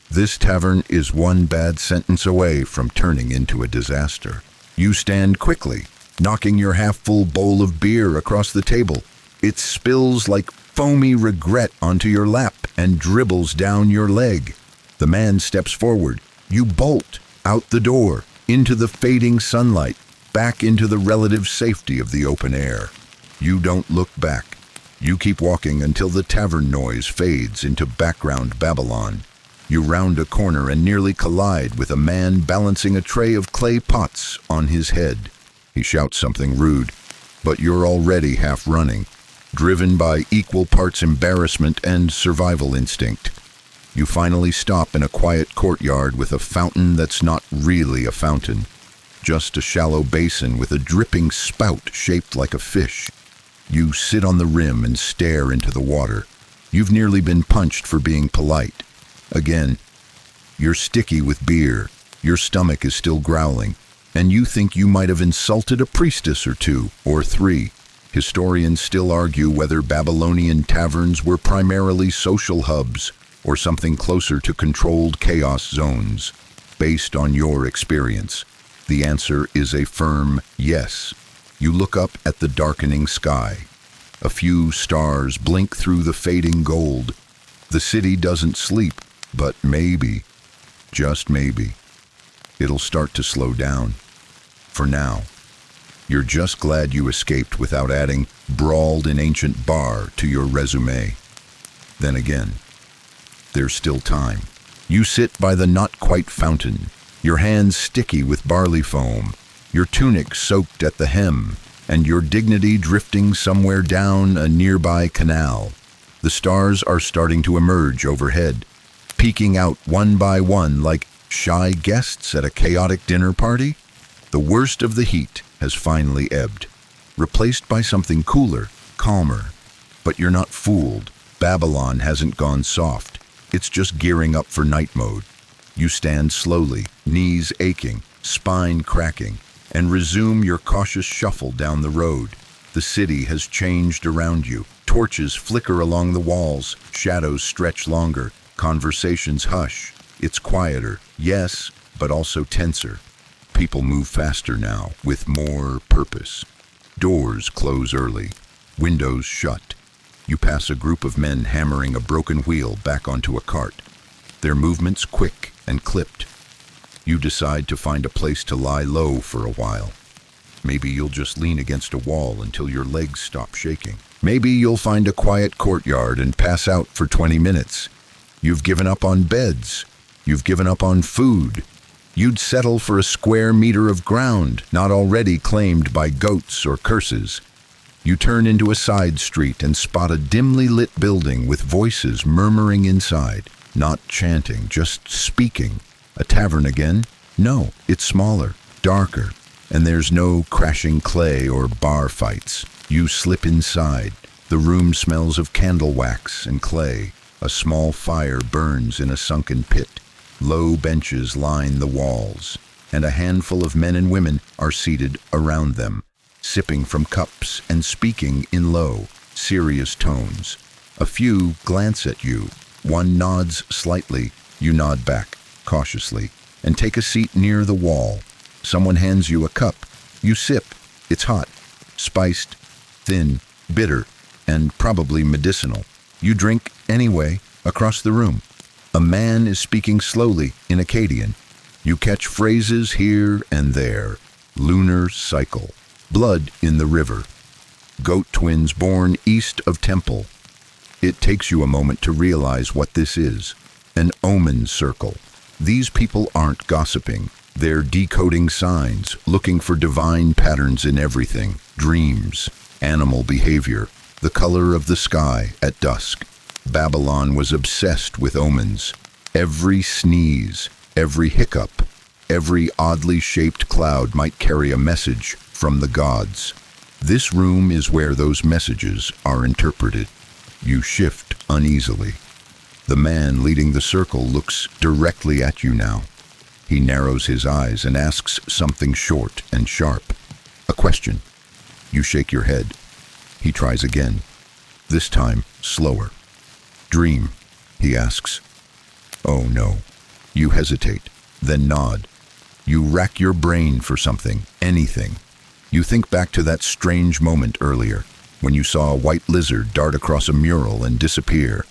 This tavern is one bad sentence away from turning into a disaster. You stand quickly, knocking your half-full bowl of beer across the table. It spills like foamy regret onto your lap and dribbles down your leg. The man steps forward. You bolt out the door, into the fading sunlight, back into the relative safety of the open air. You don't look back. You keep walking until the tavern noise fades into background Babylon. You round a corner and nearly collide with a man balancing a tray of clay pots on his head. He shouts something rude, but you're already half running, driven by equal parts embarrassment and survival instinct. You finally stop in a quiet courtyard with a fountain that's not really a fountain, just a shallow basin with a dripping spout shaped like a fish. You sit on the rim and stare into the water. You've nearly been punched for being polite. Again, you're sticky with beer, your stomach is still growling, and you think you might have insulted a priestess or two, or three. Historians still argue whether Babylonian taverns were primarily social hubs or something closer to controlled chaos zones. Based on your experience, the answer is a firm yes. You look up at the darkening sky. A few stars blink through the fading gold. The city doesn't sleep, but maybe, just maybe, it'll start to slow down. For now, you're just glad you escaped without adding "brawled in ancient bar" to your resume. Then again, there's still time. You sit by the not-quite fountain, your hands sticky with barley foam, your tunic soaked at the hem, and your dignity drifting somewhere down a nearby canal. The stars are starting to emerge overhead, peeking out one by one like shy guests at a chaotic dinner party. The worst of the heat has finally ebbed, replaced by something cooler, calmer. But you're not fooled. Babylon hasn't gone soft. It's just gearing up for night mode. You stand slowly, knees aching, spine cracking, and resume your cautious shuffle down the road. The city has changed around you. Torches flicker along the walls, shadows stretch longer, conversations hush. It's quieter, yes, but also tenser. People move faster now, with more purpose. Doors close early, windows shut. You pass a group of men hammering a broken wheel back onto a cart. Their movements quick and clipped. You decide to find a place to lie low for a while. Maybe you'll just lean against a wall until your legs stop shaking. Maybe you'll find a quiet courtyard and pass out for 20 minutes. You've given up on beds. You've given up on food. You'd settle for a square meter of ground not already claimed by goats or curses. You turn into a side street and spot a dimly lit building with voices murmuring inside, not chanting, just speaking. A tavern again? No, it's smaller, darker, and there's no crashing clay or bar fights. You slip inside. The room smells of candle wax and clay. A small fire burns in a sunken pit. Low benches line the walls, and a handful of men and women are seated around them, sipping from cups and speaking in low, serious tones. A few glance at you. One nods slightly. You nod back, cautiously, and take a seat near the wall. Someone hands you a cup. You sip. It's hot, spiced, thin, bitter, and probably medicinal. You drink anyway, across the room. A man is speaking slowly in Akkadian. You catch phrases here and there. Lunar cycle. Blood in the river. Goat twins born east of Temple. It takes you a moment to realize what this is. An omen circle. These people aren't gossiping. They're decoding signs, looking for divine patterns in everything. Dreams, animal behavior, the color of the sky at dusk. Babylon was obsessed with omens. Every sneeze, every hiccup, every oddly shaped cloud might carry a message from the gods. This room is where those messages are interpreted. You shift uneasily. The man leading the circle looks directly at you now. He narrows his eyes and asks something short and sharp. A question. You shake your head. He tries again. This time, slower. Dream, he asks. Oh no. You hesitate, then nod. You rack your brain for something, anything. You think back to that strange moment earlier, when you saw a white lizard dart across a mural and disappear.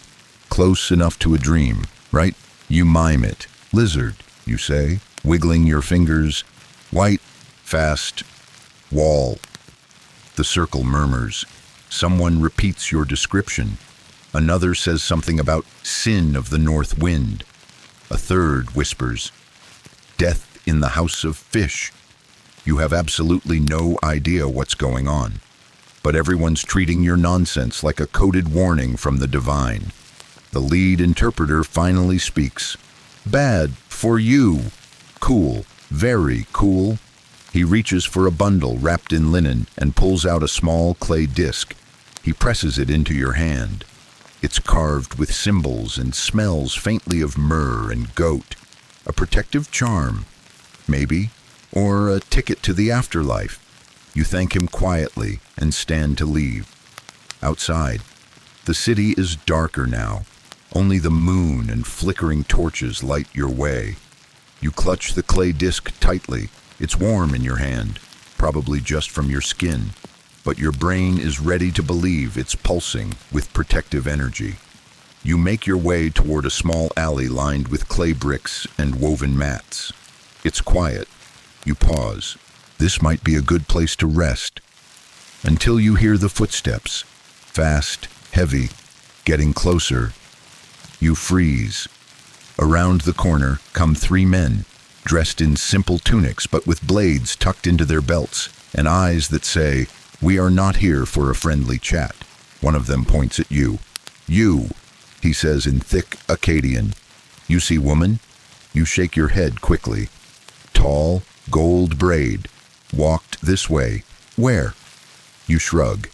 Close enough to a dream, right? You mime it. Lizard, you say, wiggling your fingers. White, fast, wall. The circle murmurs. Someone repeats your description. Another says something about sin of the north wind. A third whispers, death in the house of fish. You have absolutely no idea what's going on, but everyone's treating your nonsense like a coded warning from the divine. The lead interpreter finally speaks. Bad for you. Cool, very cool. He reaches for a bundle wrapped in linen and pulls out a small clay disc. He presses it into your hand. It's carved with symbols and smells faintly of myrrh and goat. A protective charm, maybe, or a ticket to the afterlife. You thank him quietly and stand to leave. Outside, the city is darker now. Only the moon and flickering torches light your way. You clutch the clay disc tightly. It's warm in your hand, probably just from your skin, but your brain is ready to believe it's pulsing with protective energy. You make your way toward a small alley lined with clay bricks and woven mats. It's quiet. You pause. This might be a good place to rest. Until you hear the footsteps. Fast, heavy, getting closer. You freeze. Around the corner come 3 men, dressed in simple tunics but with blades tucked into their belts and eyes that say, "We are not here for a friendly chat." One of them points at you. "You," he says in thick Akkadian. "You see woman?" You shake your head quickly. Tall, gold braid. Walked this way. Where? You shrug.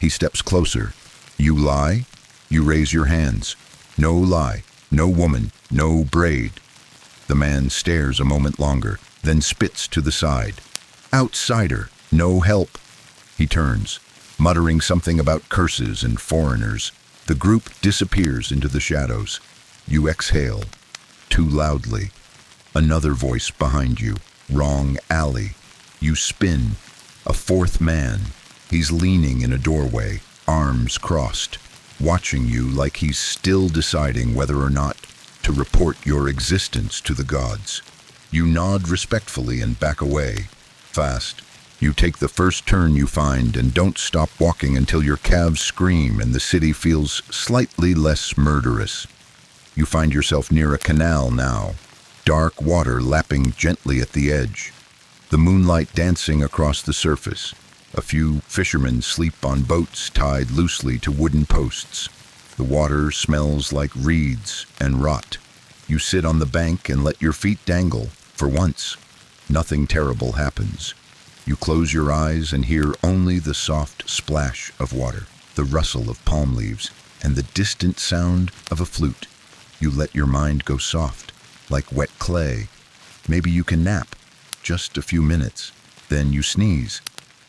He steps closer. You lie? You raise your hands. No lie. No woman. No braid. The man stares a moment longer, then spits to the side. Outsider. No help. He turns, muttering something about curses and foreigners. The group disappears into the shadows. You exhale. Too loudly. Another voice behind you. Wrong alley. You spin. A 4th man. He's leaning in a doorway, arms crossed, watching you like he's still deciding whether or not to report your existence to the gods. You nod respectfully and back away. Fast. You take the first turn you find and don't stop walking until your calves scream and the city feels slightly less murderous. You find yourself near a canal now, dark water lapping gently at the edge, the moonlight dancing across the surface. A few fishermen sleep on boats tied loosely to wooden posts. The water smells like reeds and rot. You sit on the bank and let your feet dangle. For once, nothing terrible happens. You close your eyes and hear only the soft splash of water, the rustle of palm leaves, and the distant sound of a flute. You let your mind go soft, like wet clay. Maybe you can nap, just a few minutes. Then you sneeze,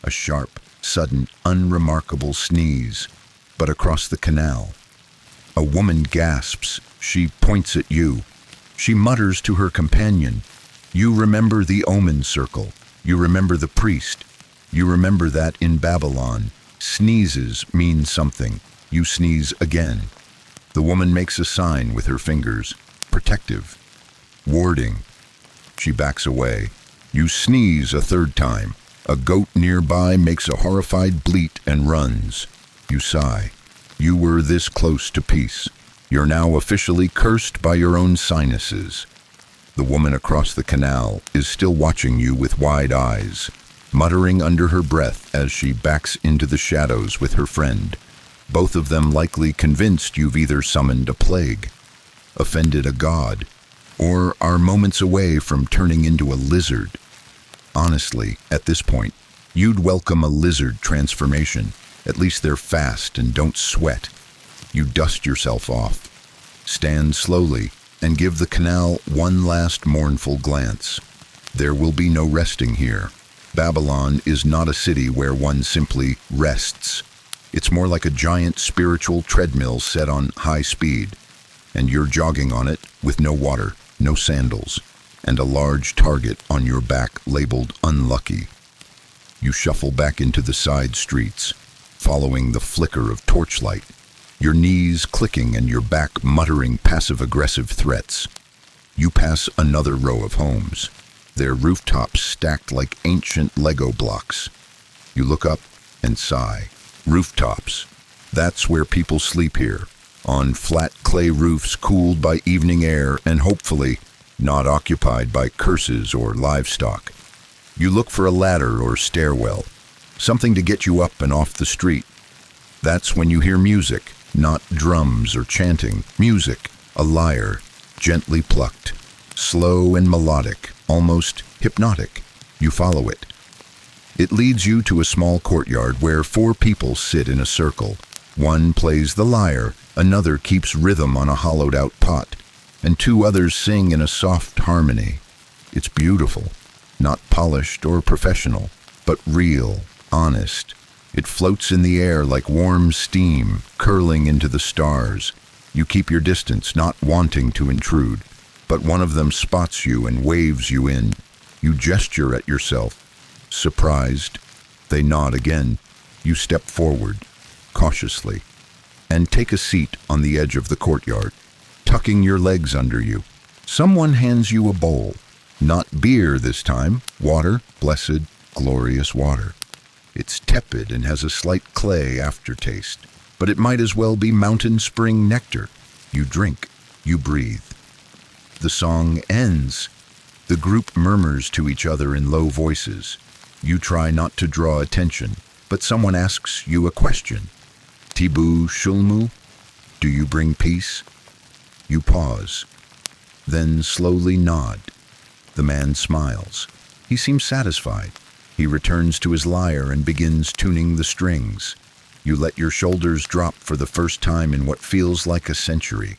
a sharp, sudden, unremarkable sneeze. But across the canal, a woman gasps. She points at you. She mutters to her companion. You remember the omen circle. You remember the priest. You remember that in Babylon, sneezes mean something. You sneeze again. The woman makes a sign with her fingers. Protective. Warding. She backs away. You sneeze a third time. A goat nearby makes a horrified bleat and runs. You sigh. You were this close to peace. You're now officially cursed by your own sinuses. The woman across the canal is still watching you with wide eyes, muttering under her breath as she backs into the shadows with her friend. Both of them likely convinced you've either summoned a plague, offended a god, or are moments away from turning into a lizard. Honestly, at this point, you'd welcome a lizard transformation. At least they're fast and don't sweat. You dust yourself off, stand slowly, and give the canal one last mournful glance. There will be no resting here. Babylon is not a city where one simply rests. It's more like a giant spiritual treadmill set on high speed, and you're jogging on it with no water, no sandals, and a large target on your back labeled unlucky. You shuffle back into the side streets, following the flicker of torchlight, your knees clicking and your back muttering passive-aggressive threats. You pass another row of homes, their rooftops stacked like ancient Lego blocks. You look up and sigh. Rooftops. That's where people sleep here, on flat clay roofs cooled by evening air and hopefully not occupied by curses or livestock. You look for a ladder or stairwell, something to get you up and off the street. That's when you hear music, not drums or chanting. Music, a lyre, gently plucked, slow and melodic, almost hypnotic. You follow it. It leads you to a small courtyard where 4 people sit in a circle. One plays the lyre, another keeps rhythm on a hollowed-out pot, and 2 others sing in a soft harmony. It's beautiful, not polished or professional, but real, honest. It floats in the air like warm steam, curling into the stars. You keep your distance, not wanting to intrude, but one of them spots you and waves you in. You gesture at yourself. Surprised, they nod again. You step forward, cautiously, and take a seat on the edge of the courtyard, tucking your legs under you. Someone hands you a bowl. Not beer this time, water, blessed, glorious water. It's tepid and has a slight clay aftertaste, but it might as well be mountain spring nectar. You drink, you breathe. The song ends. The group murmurs to each other in low voices. You try not to draw attention, but someone asks you a question. Tibu Shulmu, do you bring peace? You pause, then slowly nod. The man smiles. He seems satisfied. He returns to his lyre and begins tuning the strings. You let your shoulders drop for the first time in what feels like a century.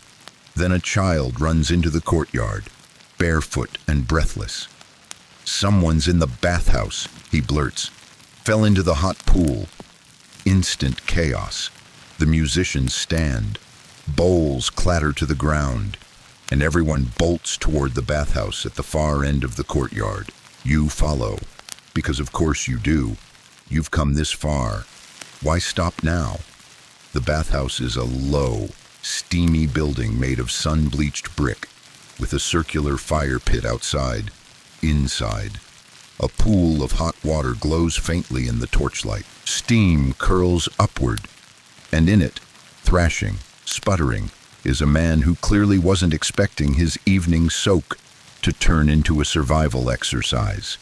Then a child runs into the courtyard, barefoot and breathless. Someone's in the bathhouse, he blurts. Fell into the hot pool. Instant chaos. The musicians stand. Bowls clatter to the ground, and everyone bolts toward the bathhouse at the far end of the courtyard. You follow, because of course you do. You've come this far. Why stop now? The bathhouse is a low, steamy building made of sun-bleached brick, with a circular fire pit outside. Inside, a pool of hot water glows faintly in the torchlight. Steam curls upward, and in it, thrashing, sputtering, is a man who clearly wasn't expecting his evening soak to turn into a survival exercise.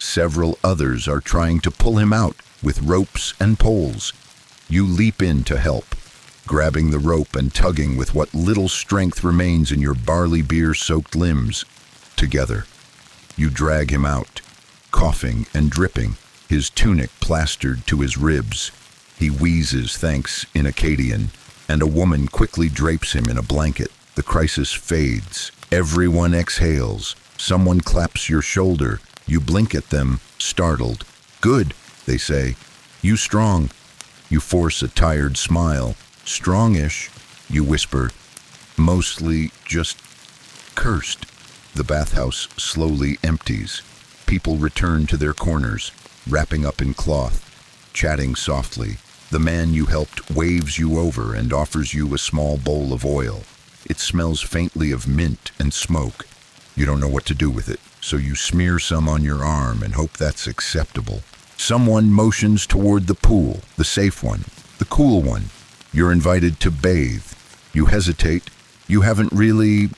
Several others are trying to pull him out with ropes and poles. You leap in to help, grabbing the rope and tugging with what little strength remains in your barley beer-soaked limbs. Together, you drag him out, coughing and dripping, his tunic plastered to his ribs. He wheezes thanks in Akkadian, and a woman quickly drapes him in a blanket. The crisis fades. Everyone exhales. Someone claps your shoulder. You blink at them, startled. "Good," they say. "You strong." You force a tired smile. "Strongish," you whisper. "Mostly just cursed." The bathhouse slowly empties. People return to their corners, wrapping up in cloth, chatting softly. The man you helped waves you over and offers you a small bowl of oil. It smells faintly of mint and smoke. You don't know what to do with it, so you smear some on your arm and hope that's acceptable. Someone motions toward the pool, the safe one, the cool one. You're invited to bathe. You hesitate. You haven't really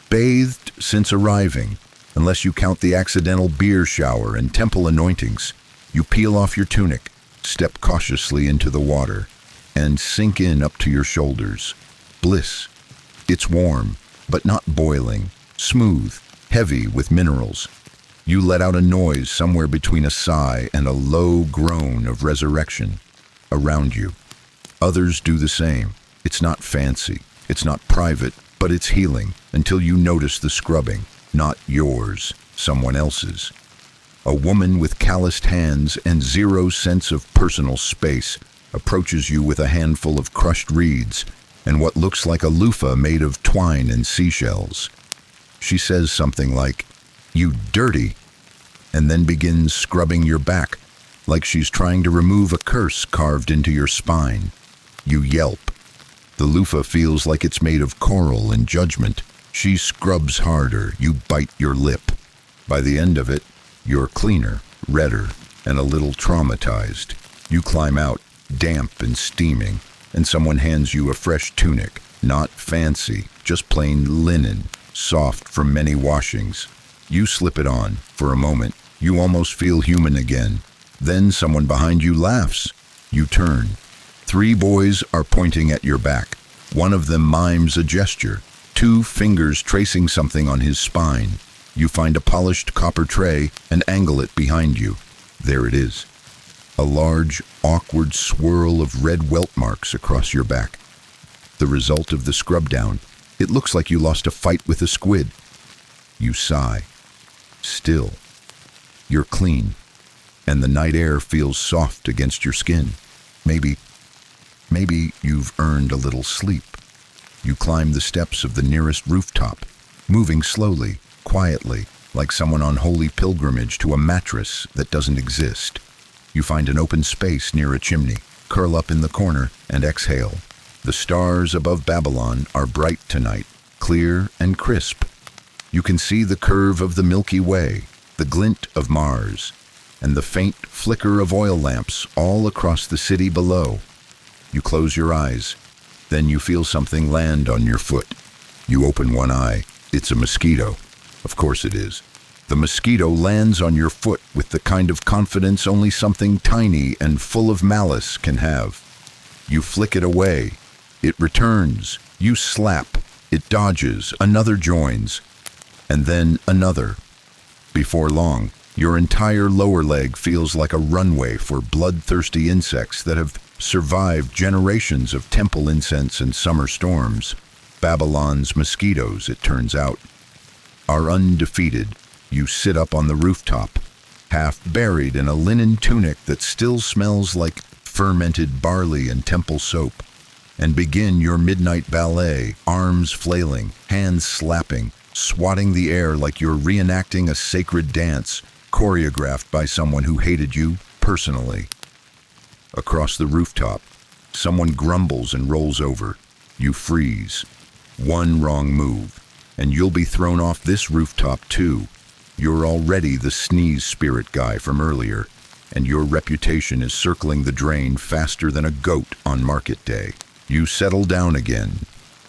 bathed since arriving, unless you count the accidental beer shower and temple anointings. You peel off your tunic, step cautiously into the water, and sink in up to your shoulders. Bliss. It's warm, but not boiling, smooth, heavy with minerals. You let out a noise somewhere between a sigh and a low groan of resurrection. Around you, others do the same. It's not fancy, it's not private, but it's healing until you notice the scrubbing, not yours, someone else's. A woman with calloused hands and zero sense of personal space approaches you with a handful of crushed reeds and what looks like a loofah made of twine and seashells. She says something like, "You dirty," and then begins scrubbing your back, like she's trying to remove a curse carved into your spine. You yelp. The loofah feels like it's made of coral and judgment. She scrubs harder. You bite your lip. By the end of it, you're cleaner, redder, and a little traumatized. You climb out, damp and steaming, and someone hands you a fresh tunic. Not fancy, just plain linen, soft from many washings. You slip it on. For a moment, you almost feel human again. Then someone behind you laughs. You turn. 3 boys are pointing at your back. One of them mimes a gesture, 2 fingers tracing something on his spine. You find a polished copper tray and angle it behind you. There it is. A large, awkward swirl of red welt marks across your back. The result of the scrub down. It looks like you lost a fight with a squid. You sigh. Still. You're clean, and the night air feels soft against your skin. Maybe you've earned a little sleep. You climb the steps of the nearest rooftop, moving slowly, quietly, like someone on holy pilgrimage to a mattress that doesn't exist. You find an open space near a chimney, curl up in the corner, and exhale. The stars above Babylon are bright tonight, clear and crisp. You can see the curve of the Milky Way, the glint of Mars, and the faint flicker of oil lamps all across the city below. You close your eyes. Then you feel something land on your foot. You open one eye. It's a mosquito. Of course it is. The mosquito lands on your foot with the kind of confidence only something tiny and full of malice can have. You flick it away. It returns. You slap. It dodges. Another joins. And then another. Before long, your entire lower leg feels like a runway for bloodthirsty insects that have survived generations of temple incense and summer storms. Babylon's mosquitoes, it turns out, are undefeated. You sit up on the rooftop, half buried in a linen tunic that still smells like fermented barley and temple soap, and begin your midnight ballet, arms flailing, hands slapping, swatting the air like you're reenacting a sacred dance, choreographed by someone who hated you personally. Across the rooftop, someone grumbles and rolls over. You freeze. One wrong move, and you'll be thrown off this rooftop too. You're already the sneeze spirit guy from earlier, and your reputation is circling the drain faster than a goat on market day. You settle down again,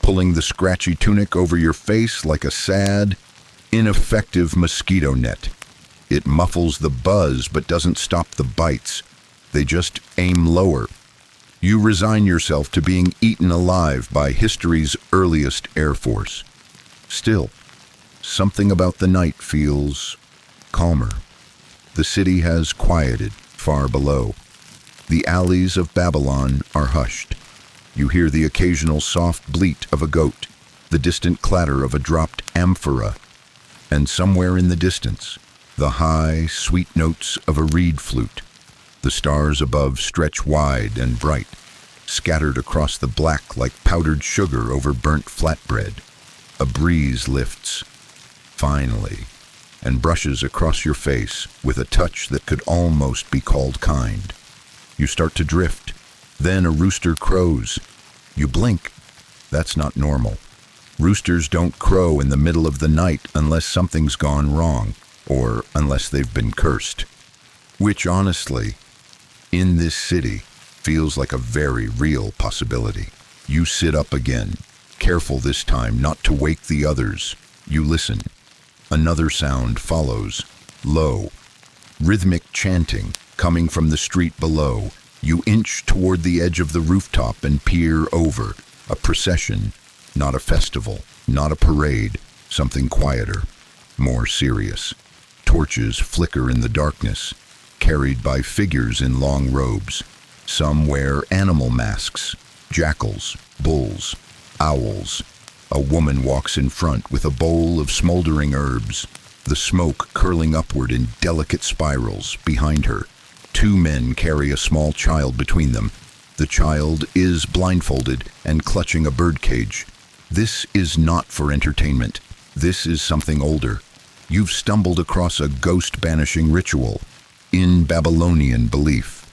pulling the scratchy tunic over your face like a sad, ineffective mosquito net. It muffles the buzz but doesn't stop the bites. They just aim lower. You resign yourself to being eaten alive by history's earliest air force. Still, something about the night feels calmer. The city has quieted, far below. The alleys of Babylon are hushed. You hear the occasional soft bleat of a goat, the distant clatter of a dropped amphora, and somewhere in the distance, the high, sweet notes of a reed flute. The stars above stretch wide and bright, scattered across the black like powdered sugar over burnt flatbread. A breeze lifts, finally, and brushes across your face with a touch that could almost be called kind. You start to drift. Then a rooster crows. You blink. That's not normal. Roosters don't crow in the middle of the night unless something's gone wrong, or unless they've been cursed. Which, honestly, in this city, feels like a very real possibility. You sit up again, careful this time not to wake the others. You listen. Another sound follows, low, rhythmic chanting coming from the street below. You inch toward the edge of the rooftop and peer over. A procession, not a festival, not a parade, something quieter, more serious. Torches flicker in the darkness, carried by figures in long robes. Some wear animal masks, jackals, bulls, owls. A woman walks in front with a bowl of smoldering herbs, the smoke curling upward in delicate spirals behind her. Two men carry a small child between them. The child is blindfolded and clutching a birdcage. This is not for entertainment. This is something older. You've stumbled across a ghost-banishing ritual in Babylonian belief.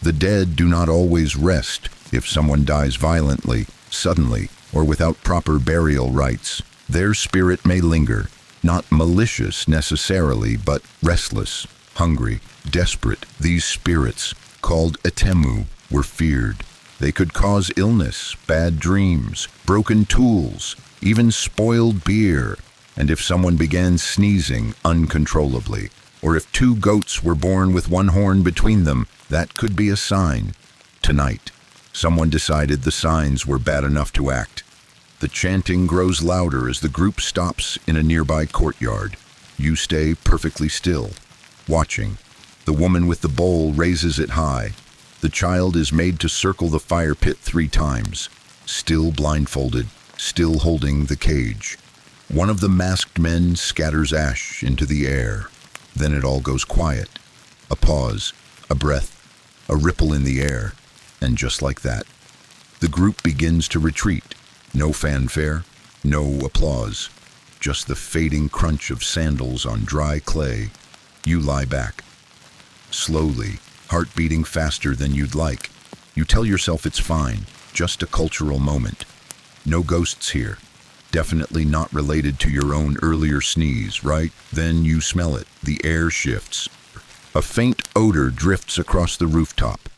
The dead do not always rest if someone dies violently, suddenly, or without proper burial rites. Their spirit may linger, not malicious necessarily, but restless, hungry, desperate. These spirits, called Atemu, were feared. They could cause illness, bad dreams, broken tools, even spoiled beer, and if someone began sneezing uncontrollably, or if two goats were born with one horn between them, that could be a sign. Tonight, someone decided the signs were bad enough to act. The chanting grows louder as the group stops in a nearby courtyard. You stay perfectly still, watching. The woman with the bowl raises it high. The child is made to circle the fire pit 3 times, still blindfolded, still holding the cage. One of the masked men scatters ash into the air. Then it all goes quiet. A pause, a breath, a ripple in the air, and just like that, the group begins to retreat. No fanfare, no applause, just the fading crunch of sandals on dry clay. You lie back. Slowly, heart beating faster than you'd like. You tell yourself it's fine, just a cultural moment. No ghosts here. Definitely not related to your own earlier sneeze, right? Then you smell it. The air shifts. A faint odor drifts across the rooftop.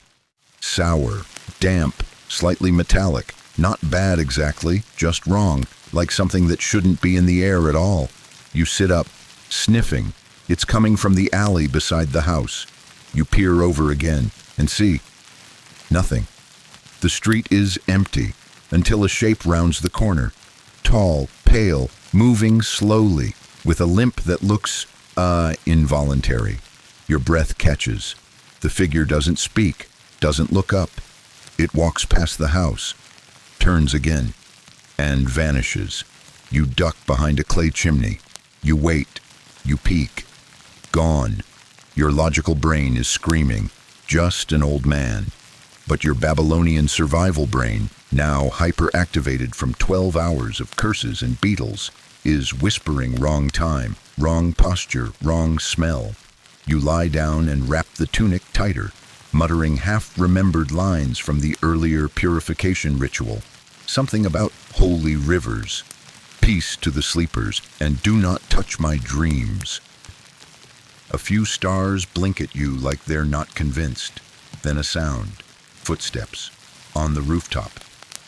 Sour, damp, slightly metallic. Not bad exactly, just wrong, like something that shouldn't be in the air at all. You sit up, sniffing. It's coming from the alley beside the house. You peer over again and see nothing. The street is empty until a shape rounds the corner. Tall, pale, moving slowly, with a limp that looks, involuntary. Your breath catches. The figure doesn't speak, doesn't look up. It walks past the house, turns again, and vanishes. You duck behind a clay chimney. You wait. You peek. Gone. Your logical brain is screaming, just an old man. But your Babylonian survival brain, now hyperactivated from 12 hours of curses and beetles, is whispering wrong time, wrong posture, wrong smell. You lie down and wrap the tunic tighter, muttering half-remembered lines from the earlier purification ritual. Something about holy rivers, peace to the sleepers, and do not touch my dreams. A few stars blink at you like they're not convinced. Then a sound. Footsteps. On the rooftop.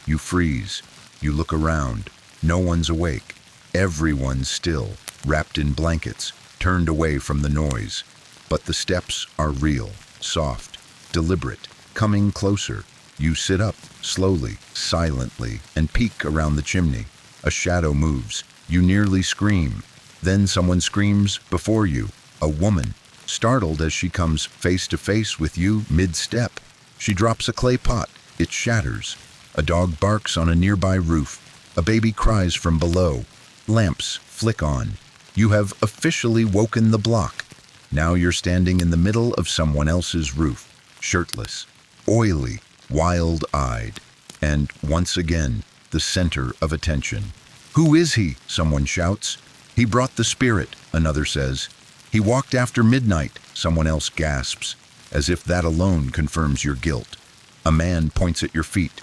You freeze. You look around. No one's awake. Everyone's still, wrapped in blankets, turned away from the noise. But the steps are real, soft, deliberate, coming closer. You sit up, slowly, silently, and peek around the chimney. A shadow moves. You nearly scream. Then someone screams before you. A woman. startled as she comes face to face with you mid-step. She drops a clay pot. It shatters. A dog barks on a nearby roof. A baby cries from below. Lamps flick on. You have officially woken the block. Now you're standing in the middle of someone else's roof, shirtless, oily, wild-eyed, and once again, the center of attention. "Who is he?" someone shouts. "He brought the spirit," another says. "He walked after midnight," someone else gasps, as if that alone confirms your guilt. A man points at your feet.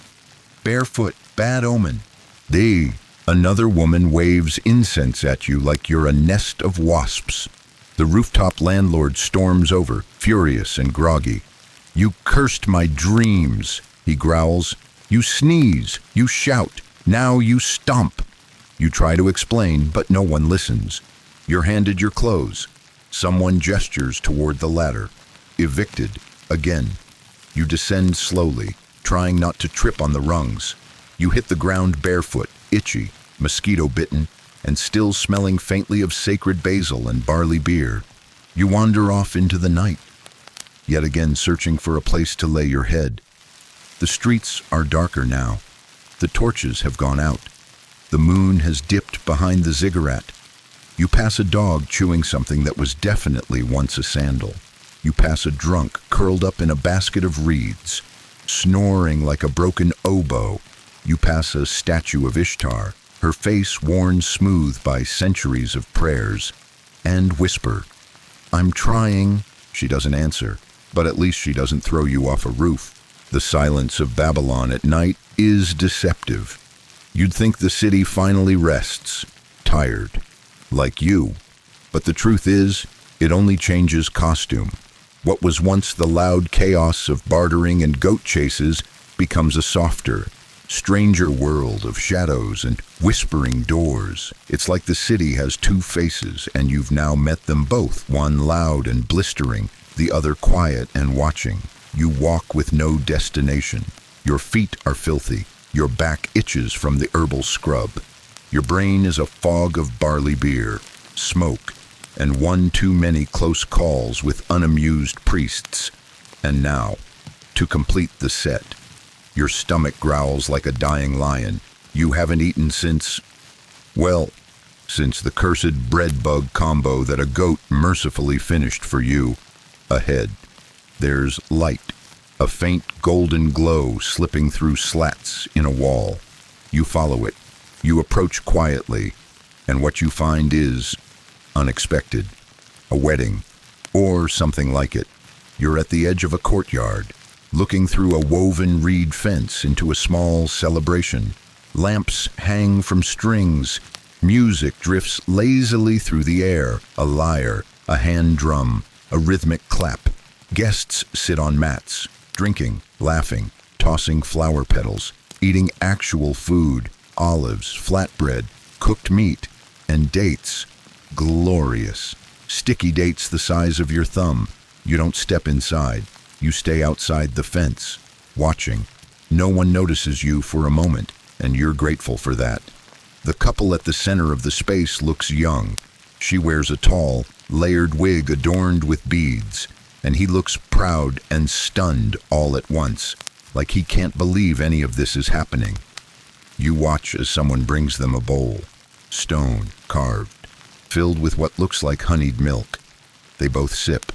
"Barefoot, bad omen." Another woman waves incense at you like you're a nest of wasps. The rooftop landlord storms over, furious and groggy. "You cursed my dreams," he growls. "You sneeze, you shout, now you stomp." You try to explain, but no one listens. You're handed your clothes. Someone gestures toward the ladder. Evicted, again. You descend slowly, trying not to trip on the rungs. You hit the ground barefoot, itchy, mosquito-bitten, and still smelling faintly of sacred basil and barley beer. You wander off into the night, yet again searching for a place to lay your head. The streets are darker now. The torches have gone out. The moon has dipped behind the ziggurat. You pass a dog chewing something that was definitely once a sandal. You pass a drunk curled up in a basket of reeds, snoring like a broken oboe. You pass a statue of Ishtar, her face worn smooth by centuries of prayers, and whisper, "I'm trying." She doesn't answer, but at least she doesn't throw you off a roof. The silence of Babylon at night is deceptive. You'd think the city finally rests, tired, like you. But the truth is, it only changes costume. What was once the loud chaos of bartering and goat chases becomes a softer, stranger world of shadows and whispering doors. It's like the city has two faces, and you've now met them both, one loud and blistering, the other quiet and watching. You walk with no destination. Your feet are filthy. Your back itches from the herbal scrub. Your brain is a fog of barley beer, smoke, and one too many close calls with unamused priests. And now, to complete the set, your stomach growls like a dying lion. You haven't eaten since the cursed bread bug combo that a goat mercifully finished for you. Ahead, there's light, a faint golden glow slipping through slats in a wall. You follow it. You approach quietly, and what you find is unexpected. A wedding, or something like it. You're at the edge of a courtyard, looking through a woven reed fence into a small celebration. Lamps hang from strings. Music drifts lazily through the air. A lyre, a hand drum, a rhythmic clap. Guests sit on mats, drinking, laughing, tossing flower petals, eating actual food, olives, flatbread, cooked meat, and dates. Glorious. Sticky dates the size of your thumb. You don't step inside. You stay outside the fence, watching. No one notices you for a moment, and you're grateful for that. The couple at the center of the space looks young. She wears a tall, layered wig adorned with beads, and he looks proud and stunned all at once, like he can't believe any of this is happening. You watch as someone brings them a bowl, stone, carved, filled with what looks like honeyed milk. They both sip.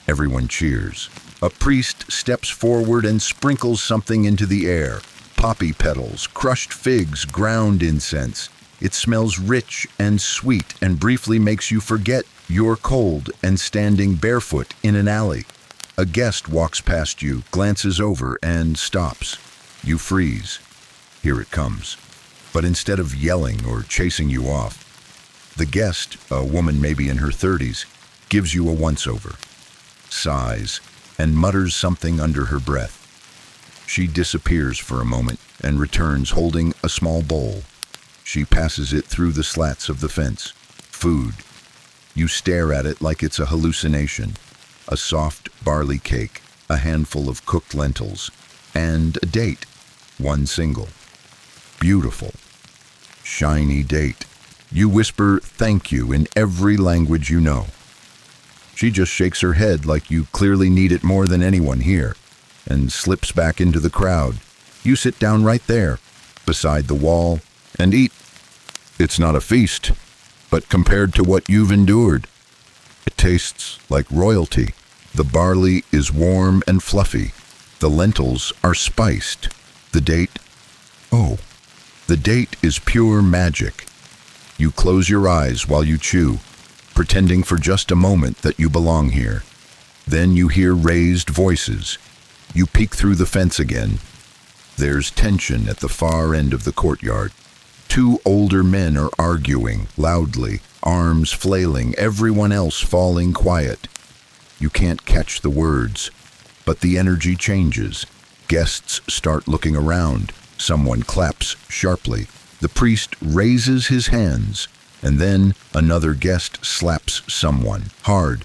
Everyone cheers. A priest steps forward and sprinkles something into the air. Poppy petals, crushed figs, ground incense. It smells rich and sweet and briefly makes you forget you're cold and standing barefoot in an alley. A guest walks past you, glances over, and stops. You freeze. Here it comes. But instead of yelling or chasing you off, the guest, a woman maybe in her 30s, gives you a once-over, sighs, and mutters something under her breath. She disappears for a moment and returns holding a small bowl. She passes it through the slats of the fence. Food. You stare at it like it's a hallucination. A soft barley cake, a handful of cooked lentils, and a date. One single. Beautiful. Shiny date. You whisper thank you in every language you know. She just shakes her head like you clearly need it more than anyone here, and slips back into the crowd. You sit down right there, beside the wall, and eat. It's not a feast, but compared to what you've endured, it tastes like royalty. The barley is warm and fluffy. The lentils are spiced. The date? Oh, the date is pure magic. You close your eyes while you chew, pretending for just a moment that you belong here. Then you hear raised voices. You peek through the fence again. There's tension at the far end of the courtyard. Two older men are arguing loudly, arms flailing, everyone else falling quiet. You can't catch the words, but the energy changes. Guests start looking around. Someone claps sharply. The priest raises his hands, and then another guest slaps someone hard.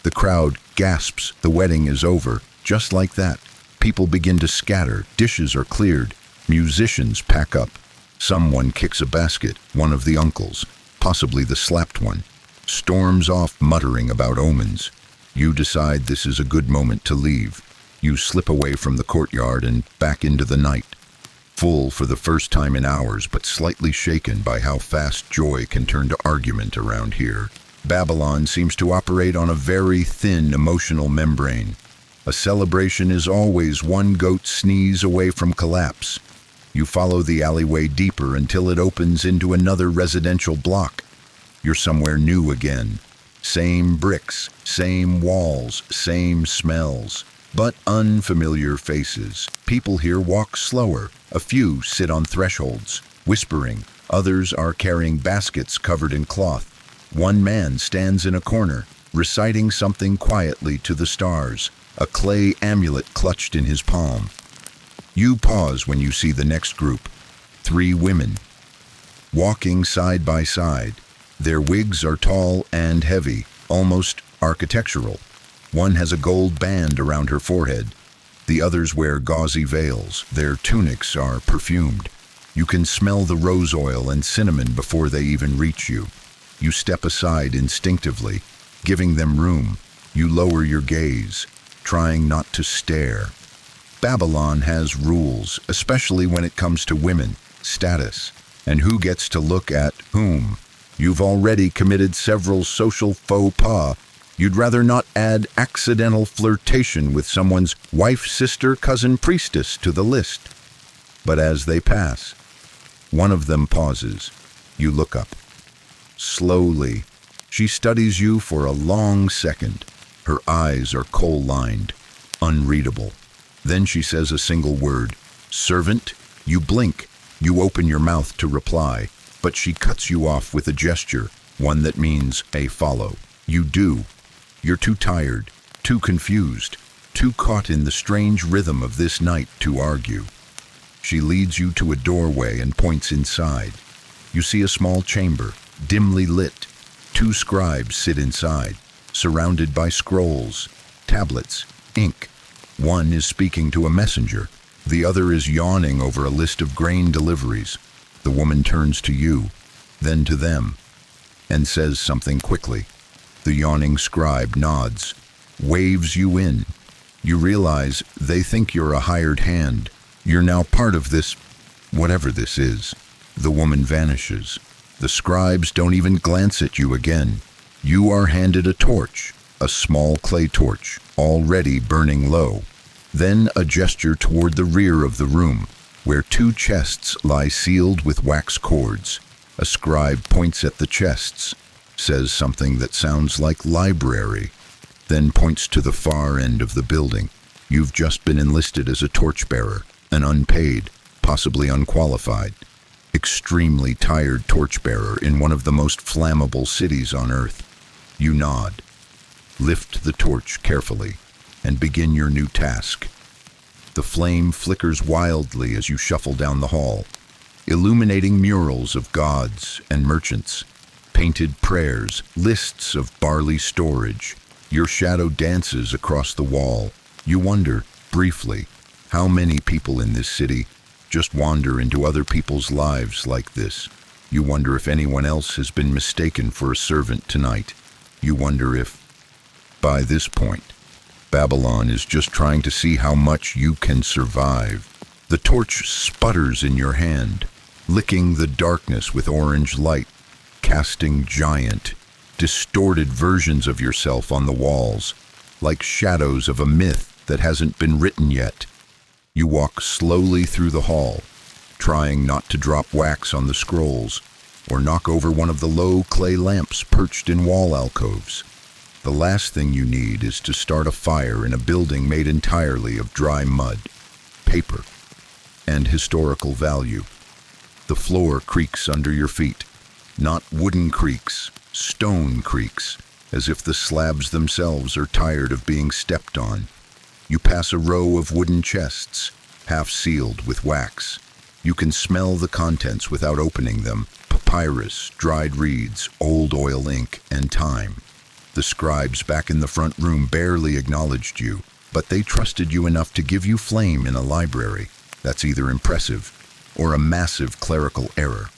The crowd gasps. The wedding is over. Just like that, people begin to scatter. Dishes are cleared. Musicians pack up. Someone kicks a basket. One of the uncles, possibly the slapped one, storms off muttering about omens. You decide this is a good moment to leave. You slip away from the courtyard and back into the night. Full for the first time in hours, but slightly shaken by how fast joy can turn to argument around here. Babylon seems to operate on a very thin emotional membrane. A celebration is always one goat sneeze away from collapse. You follow the alleyway deeper until it opens into another residential block. You're somewhere new again. Same bricks, same walls, same smells, but unfamiliar faces. People here walk slower. A few sit on thresholds, whispering. Others are carrying baskets covered in cloth. One man stands in a corner, reciting something quietly to the stars, a clay amulet clutched in his palm. You pause when you see the next group. 3 women, walking side by side. Their wigs are tall and heavy, almost architectural. One has a gold band around her forehead. The others wear gauzy veils. Their tunics are perfumed. You can smell the rose oil and cinnamon before they even reach you. You step aside instinctively, giving them room. You lower your gaze, trying not to stare. Babylon has rules, especially when it comes to women, status, and who gets to look at whom. You've already committed several social faux pas. You'd rather not add accidental flirtation with someone's wife, sister, cousin, priestess to the list. But as they pass, one of them pauses. You look up. Slowly, she studies you for a long second. Her eyes are coal-lined, unreadable. Then she says a single word, "Servant." You blink. You open your mouth to reply, but she cuts you off with a gesture, one that means a follow. You do. You're too tired, too confused, too caught in the strange rhythm of this night to argue. She leads you to a doorway and points inside. You see a small chamber, dimly lit. 2 scribes sit inside, surrounded by scrolls, tablets, ink. One is speaking to a messenger. The other is yawning over a list of grain deliveries. The woman turns to you, then to them, and says something quickly. The yawning scribe nods, waves you in. You realize they think you're a hired hand. You're now part of this, whatever this is. The woman vanishes. The scribes don't even glance at you again. You are handed a torch, a small clay torch, already burning low. Then a gesture toward the rear of the room, where 2 chests lie sealed with wax cords. A scribe points at the chests, says something that sounds like library, then points to the far end of the building. You've just been enlisted as a torchbearer, an unpaid, possibly unqualified, extremely tired torchbearer in one of the most flammable cities on Earth. You nod, lift the torch carefully, and begin your new task. The flame flickers wildly as you shuffle down the hall, illuminating murals of gods and merchants, painted prayers, lists of barley storage. Your shadow dances across the wall. You wonder, briefly, how many people in this city just wander into other people's lives like this. You wonder if anyone else has been mistaken for a servant tonight. You wonder if By this point, Babylon is just trying to see how much you can survive. The torch sputters in your hand, licking the darkness with orange light, casting giant, distorted versions of yourself on the walls, like shadows of a myth that hasn't been written yet. You walk slowly through the hall, trying not to drop wax on the scrolls or knock over one of the low clay lamps perched in wall alcoves. The last thing you need is to start a fire in a building made entirely of dry mud, paper, and historical value. The floor creaks under your feet, not wooden creaks, stone creaks, as if the slabs themselves are tired of being stepped on. You pass a row of wooden chests, half sealed with wax. You can smell the contents without opening them: papyrus, dried reeds, old oil ink, and time. The scribes back in the front room barely acknowledged you, but they trusted you enough to give you flame in a library. That's either impressive or a massive clerical error.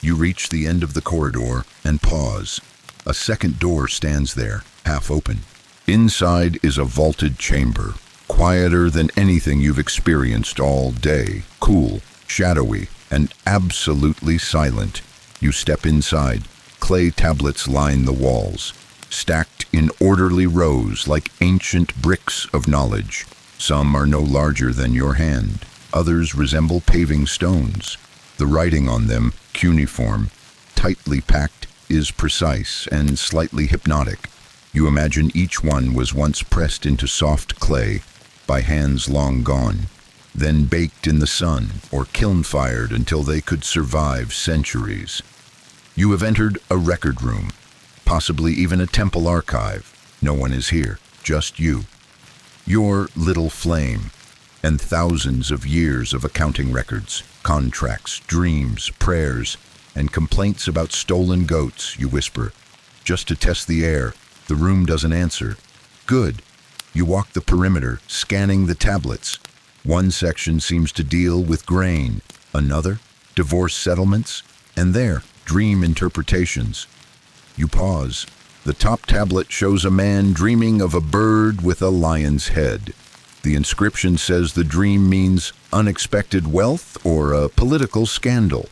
You reach the end of the corridor and pause. A second door stands there, half open. Inside is a vaulted chamber, quieter than anything you've experienced all day, cool, shadowy, and absolutely silent. You step inside. Clay tablets line the walls, stacked in orderly rows like ancient bricks of knowledge. Some are no larger than your hand. Others resemble paving stones. The writing on them, cuneiform, tightly packed, is precise and slightly hypnotic. You imagine each one was once pressed into soft clay by hands long gone, then baked in the sun or kiln-fired until they could survive centuries. You have entered a record room, possibly even a temple archive. No one is here, just you, your little flame, and thousands of years of accounting records, contracts, dreams, prayers, and complaints about stolen goats. You whisper, just to test the air. The room doesn't answer. Good. You walk the perimeter, scanning the tablets. One section seems to deal with grain, another, divorce settlements, and there, dream interpretations. You pause. The top tablet shows a man dreaming of a bird with a lion's head. The inscription says the dream means unexpected wealth or a political scandal.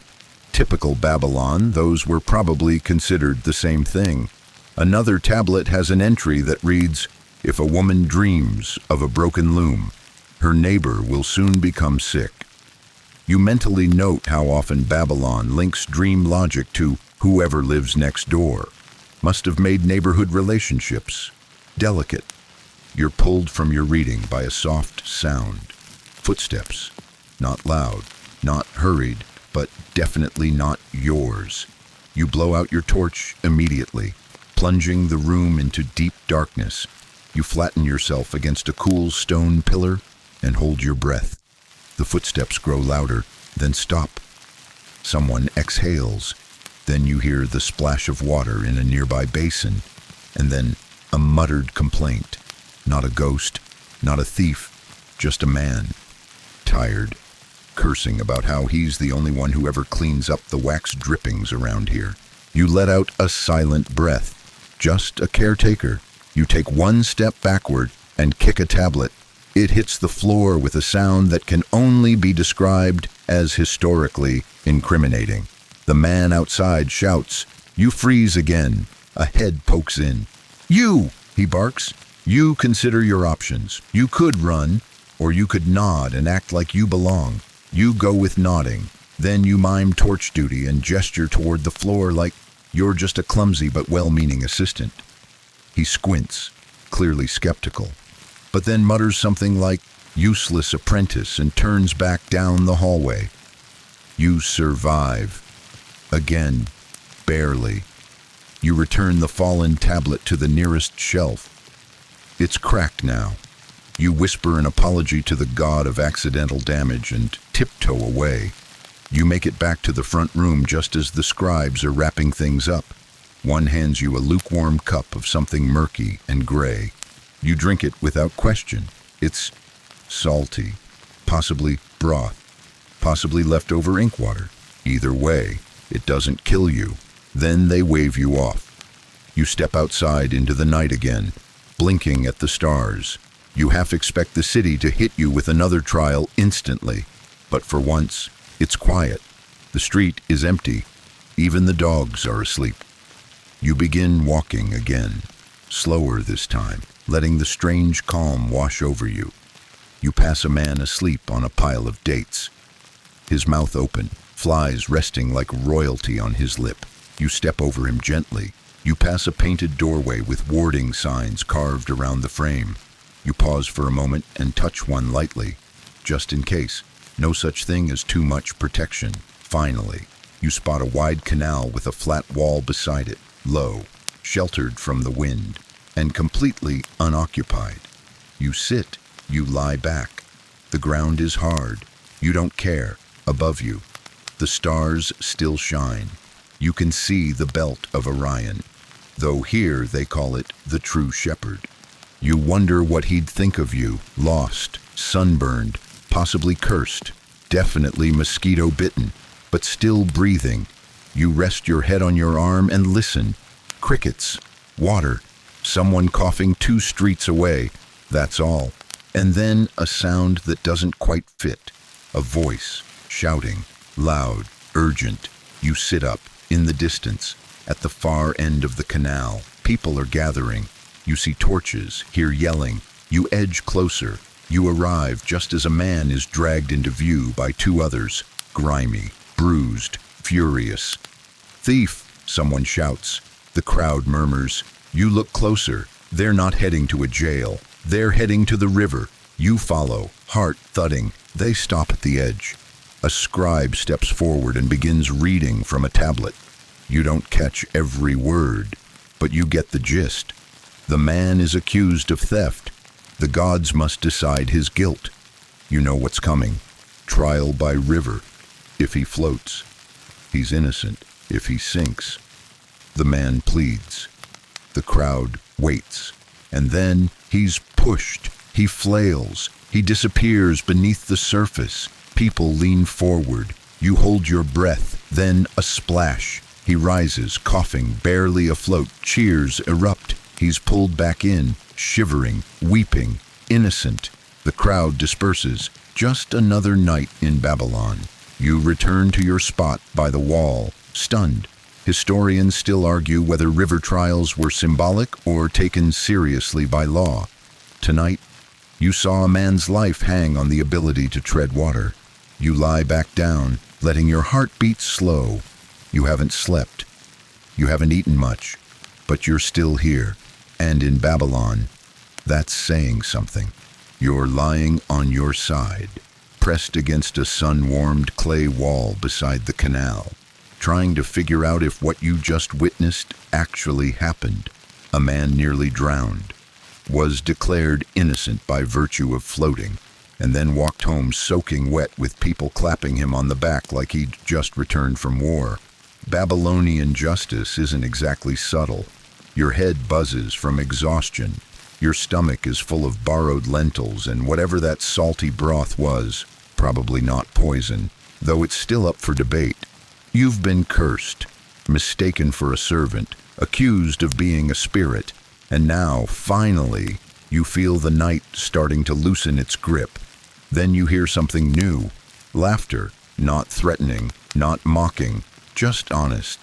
Typical Babylon, those were probably considered the same thing. Another tablet has an entry that reads, "If a woman dreams of a broken loom, her neighbor will soon become sick." You mentally note how often Babylon links dream logic to whoever lives next door. Must have made neighborhood relationships delicate. You're pulled from your reading by a soft sound. Footsteps. Not loud, not hurried, but definitely not yours. You blow out your torch immediately, plunging the room into deep darkness. You flatten yourself against a cool stone pillar and hold your breath. The footsteps grow louder, then stop. Someone exhales. Then you hear the splash of water in a nearby basin, and then a muttered complaint. Not a ghost, not a thief, just a man, tired, cursing about how he's the only one who ever cleans up the wax drippings around here. You let out a silent breath. Just a caretaker. You take one step backward and kick a tablet. It hits the floor with a sound that can only be described as historically incriminating. The man outside shouts. You freeze again. A head pokes in. "You!" he barks. You consider your options. You could run, or you could nod and act like you belong. You go with nodding. Then you mime torch duty and gesture toward the floor like you're just a clumsy but well-meaning assistant. He squints, clearly skeptical, but then mutters something like useless apprentice and turns back down the hallway. You survive. Again, barely. You return the fallen tablet to the nearest shelf. It's cracked now. You whisper an apology to the god of accidental damage and tiptoe away. You make it back to the front room just as the scribes are wrapping things up. One hands you a lukewarm cup of something murky and gray. You drink it without question. It's salty, possibly broth, possibly leftover ink water. Either way, it doesn't kill you. Then they wave you off. You step outside into the night again, blinking at the stars. You half expect the city to hit you with another trial instantly. But for once, it's quiet. The street is empty. Even the dogs are asleep. You begin walking again, slower this time, letting the strange calm wash over you. You pass a man asleep on a pile of dates. His mouth open, flies resting like royalty on his lip. You step over him gently. You pass a painted doorway with warding signs carved around the frame. You pause for a moment and touch one lightly, just in case. No such thing as too much protection. Finally, you spot a wide canal with a flat wall beside it, low, sheltered from the wind, and completely unoccupied. You sit, you lie back. The ground is hard. You don't care. Above you, the stars still shine. You can see the belt of Orion, though here they call it the True Shepherd. You wonder what he'd think of you, lost, sunburned, possibly cursed, definitely mosquito-bitten, but still breathing. You rest your head on your arm and listen. Crickets, water, someone coughing 2 streets away, that's all. And then a sound that doesn't quite fit. A voice, shouting, loud, urgent. You sit up, in the distance, at the far end of the canal. People are gathering. You see torches, hear yelling. You edge closer. You arrive just as a man is dragged into view by 2 others, grimy, bruised, furious. Thief, someone shouts. The crowd murmurs. You look closer. They're not heading to a jail. They're heading to the river. You follow, heart thudding. They stop at the edge. A scribe steps forward and begins reading from a tablet. You don't catch every word, but you get the gist. The man is accused of theft. The gods must decide his guilt. You know what's coming. Trial by river. If he floats, he's innocent. If he sinks, the man pleads. The crowd waits. And then he's pushed. He flails. He disappears beneath the surface. People lean forward. You hold your breath. Then a splash. He rises, coughing, barely afloat. Cheers erupt. He's pulled back in, shivering, weeping, innocent. The crowd disperses. Just another night in Babylon. You return to your spot by the wall, stunned. Historians still argue whether river trials were symbolic or taken seriously by law. Tonight, you saw a man's life hang on the ability to tread water. You lie back down, letting your heart beat slow. You haven't slept. You haven't eaten much, but you're still here. And in Babylon, that's saying something. You're lying on your side, pressed against a sun-warmed clay wall beside the canal, trying to figure out if what you just witnessed actually happened. A man nearly drowned, was declared innocent by virtue of floating, and then walked home soaking wet with people clapping him on the back like he'd just returned from war. Babylonian justice isn't exactly subtle. Your head buzzes from exhaustion. Your stomach is full of borrowed lentils, and whatever that salty broth was, probably not poison, though it's still up for debate. You've been cursed, mistaken for a servant, accused of being a spirit, and now, finally, you feel the night starting to loosen its grip. Then you hear something new. Laughter, not threatening, not mocking, just honest.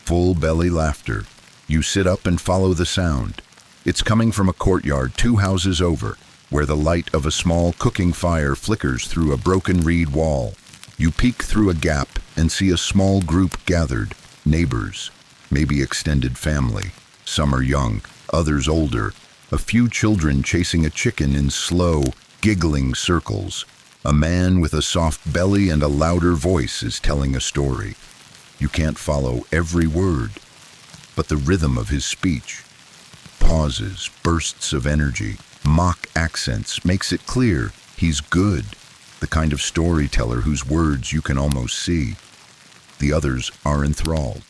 Full belly laughter. You sit up and follow the sound. It's coming from a courtyard 2 houses over, where the light of a small cooking fire flickers through a broken reed wall. You peek through a gap and see a small group gathered, neighbors, maybe extended family. Some are young, others older. A few children chasing a chicken in slow, giggling circles. A man with a soft belly and a louder voice is telling a story. You can't follow every word, but the rhythm of his speech, pauses, bursts of energy, mock accents, makes it clear he's good, the kind of storyteller whose words you can almost see. The others are enthralled.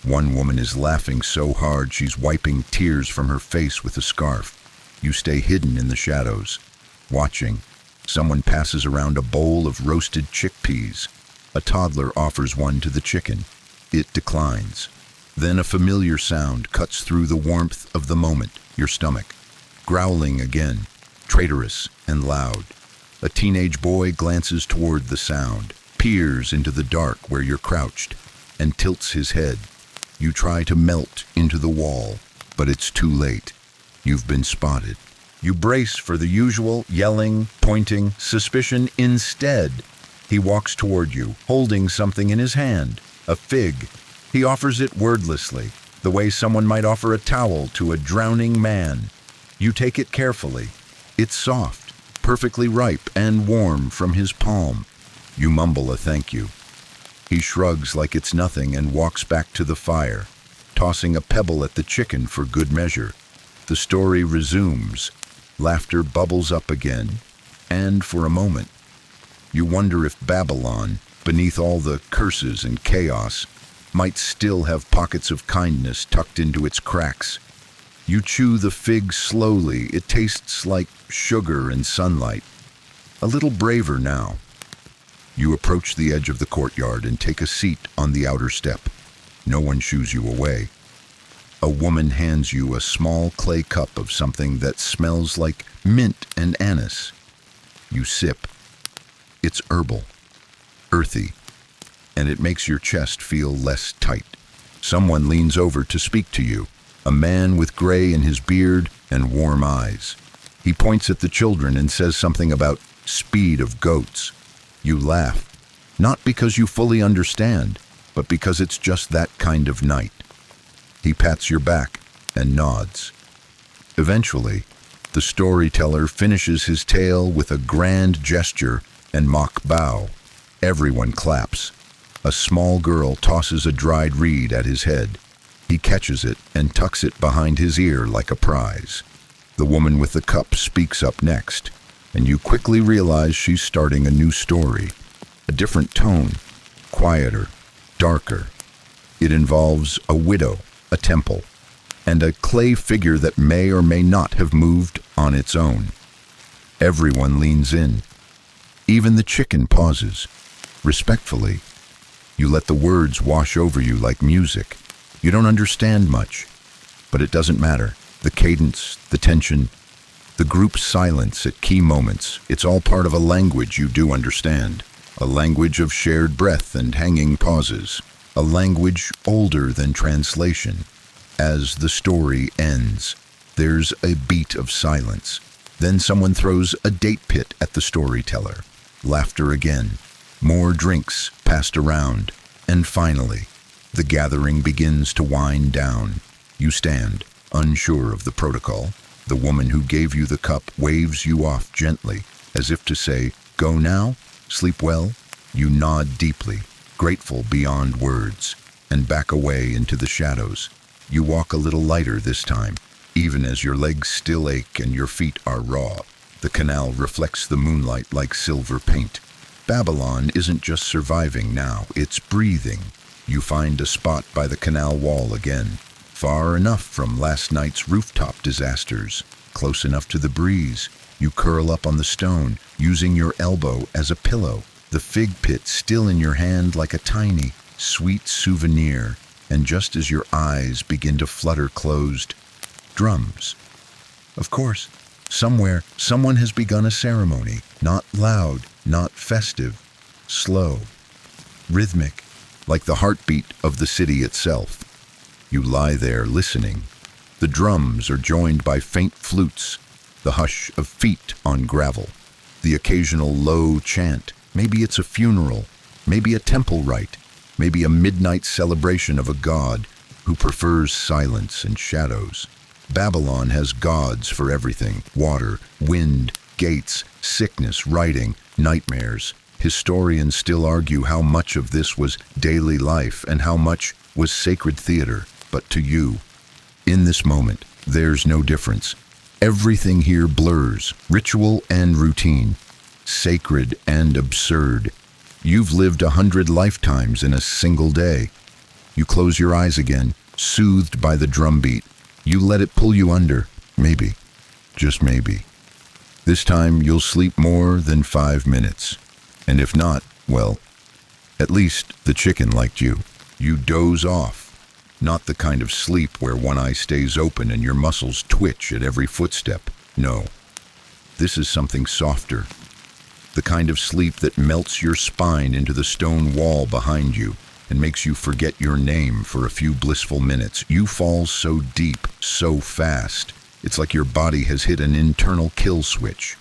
One woman is laughing so hard she's wiping tears from her face with a scarf. You stay hidden in the shadows, watching. Someone passes around a bowl of roasted chickpeas. A toddler offers one to the chicken. It declines. Then a familiar sound cuts through the warmth of the moment, your stomach. growling again, traitorous and loud. A teenage boy glances toward the sound, peers into the dark where you're crouched, and tilts his head. You try to melt into the wall, but it's too late. You've been spotted. You brace for the usual yelling, pointing, suspicion. Instead, he walks toward you, holding something in his hand, a fig. He offers it wordlessly, the way someone might offer a towel to a drowning man. You take it carefully. It's soft, perfectly ripe and warm from his palm. You mumble a thank you. He shrugs like it's nothing and walks back to the fire, tossing a pebble at the chicken for good measure. The story resumes. Laughter bubbles up again, and for a moment, you wonder if Babylon, beneath all the curses and chaos, might still have pockets of kindness tucked into its cracks. You chew the fig slowly. It tastes like sugar and sunlight. A little braver now. You approach the edge of the courtyard and take a seat on the outer step. No one shoos you away. A woman hands you a small clay cup of something that smells like mint and anise. You sip. It's herbal, earthy, and it makes your chest feel less tight. Someone leans over to speak to you, a man with gray in his beard and warm eyes. He points at the children and says something about speed of goats. You laugh, not because you fully understand, but because it's just that kind of night. He pats your back and nods. Eventually, the storyteller finishes his tale with a grand gesture and mock bow. Everyone claps. A small girl tosses a dried reed at his head. He catches it and tucks it behind his ear like a prize. The woman with the cup speaks up next, and you quickly realize she's starting a new story. A different tone, quieter, darker. It involves a widow, a temple, and a clay figure that may or may not have moved on its own. Everyone leans in. Even the chicken pauses. Respectfully, you let the words wash over you like music. You don't understand much, but it doesn't matter. The cadence, the tension, the group's silence at key moments, it's all part of a language you do understand. A language of shared breath and hanging pauses. A language older than translation. As the story ends, there's a beat of silence. Then someone throws a date pit at the storyteller. Laughter again. More drinks passed around. And finally, the gathering begins to wind down. You stand, unsure of the protocol. The woman who gave you the cup waves you off gently, as if to say, "Go now? Sleep well?" You nod deeply, grateful beyond words, and back away into the shadows. You walk a little lighter this time, even as your legs still ache and your feet are raw. The canal reflects the moonlight like silver paint. Babylon isn't just surviving now, it's breathing. You find a spot by the canal wall again, far enough from last night's rooftop disasters, close enough to the breeze. You curl up on the stone, using your elbow as a pillow, the fig pit still in your hand like a tiny, sweet souvenir. And just as your eyes begin to flutter closed, drums. Of course, somewhere, someone has begun a ceremony, not loud, not festive, slow, rhythmic, like the heartbeat of the city itself. You lie there listening. The drums are joined by faint flutes, the hush of feet on gravel, the occasional low chant. Maybe it's a funeral, maybe a temple rite, maybe a midnight celebration of a god who prefers silence and shadows. Babylon has gods for everything: water, wind, gates, sickness, writing, nightmares. Historians still argue how much of this was daily life and how much was sacred theater. But to you, in this moment, there's no difference. Everything here blurs, ritual and routine, sacred and absurd. You've lived 100 lifetimes in a single day. You close your eyes again, soothed by the drumbeat. You let it pull you under, maybe, just maybe. This time you'll sleep more than 5 minutes. And if not, well, at least the chicken liked you. You doze off. Not the kind of sleep where one eye stays open and your muscles twitch at every footstep. No, this is something softer. The kind of sleep that melts your spine into the stone wall behind you and makes you forget your name for a few blissful minutes. You fall so deep, so fast. It's like your body has hit an internal kill switch.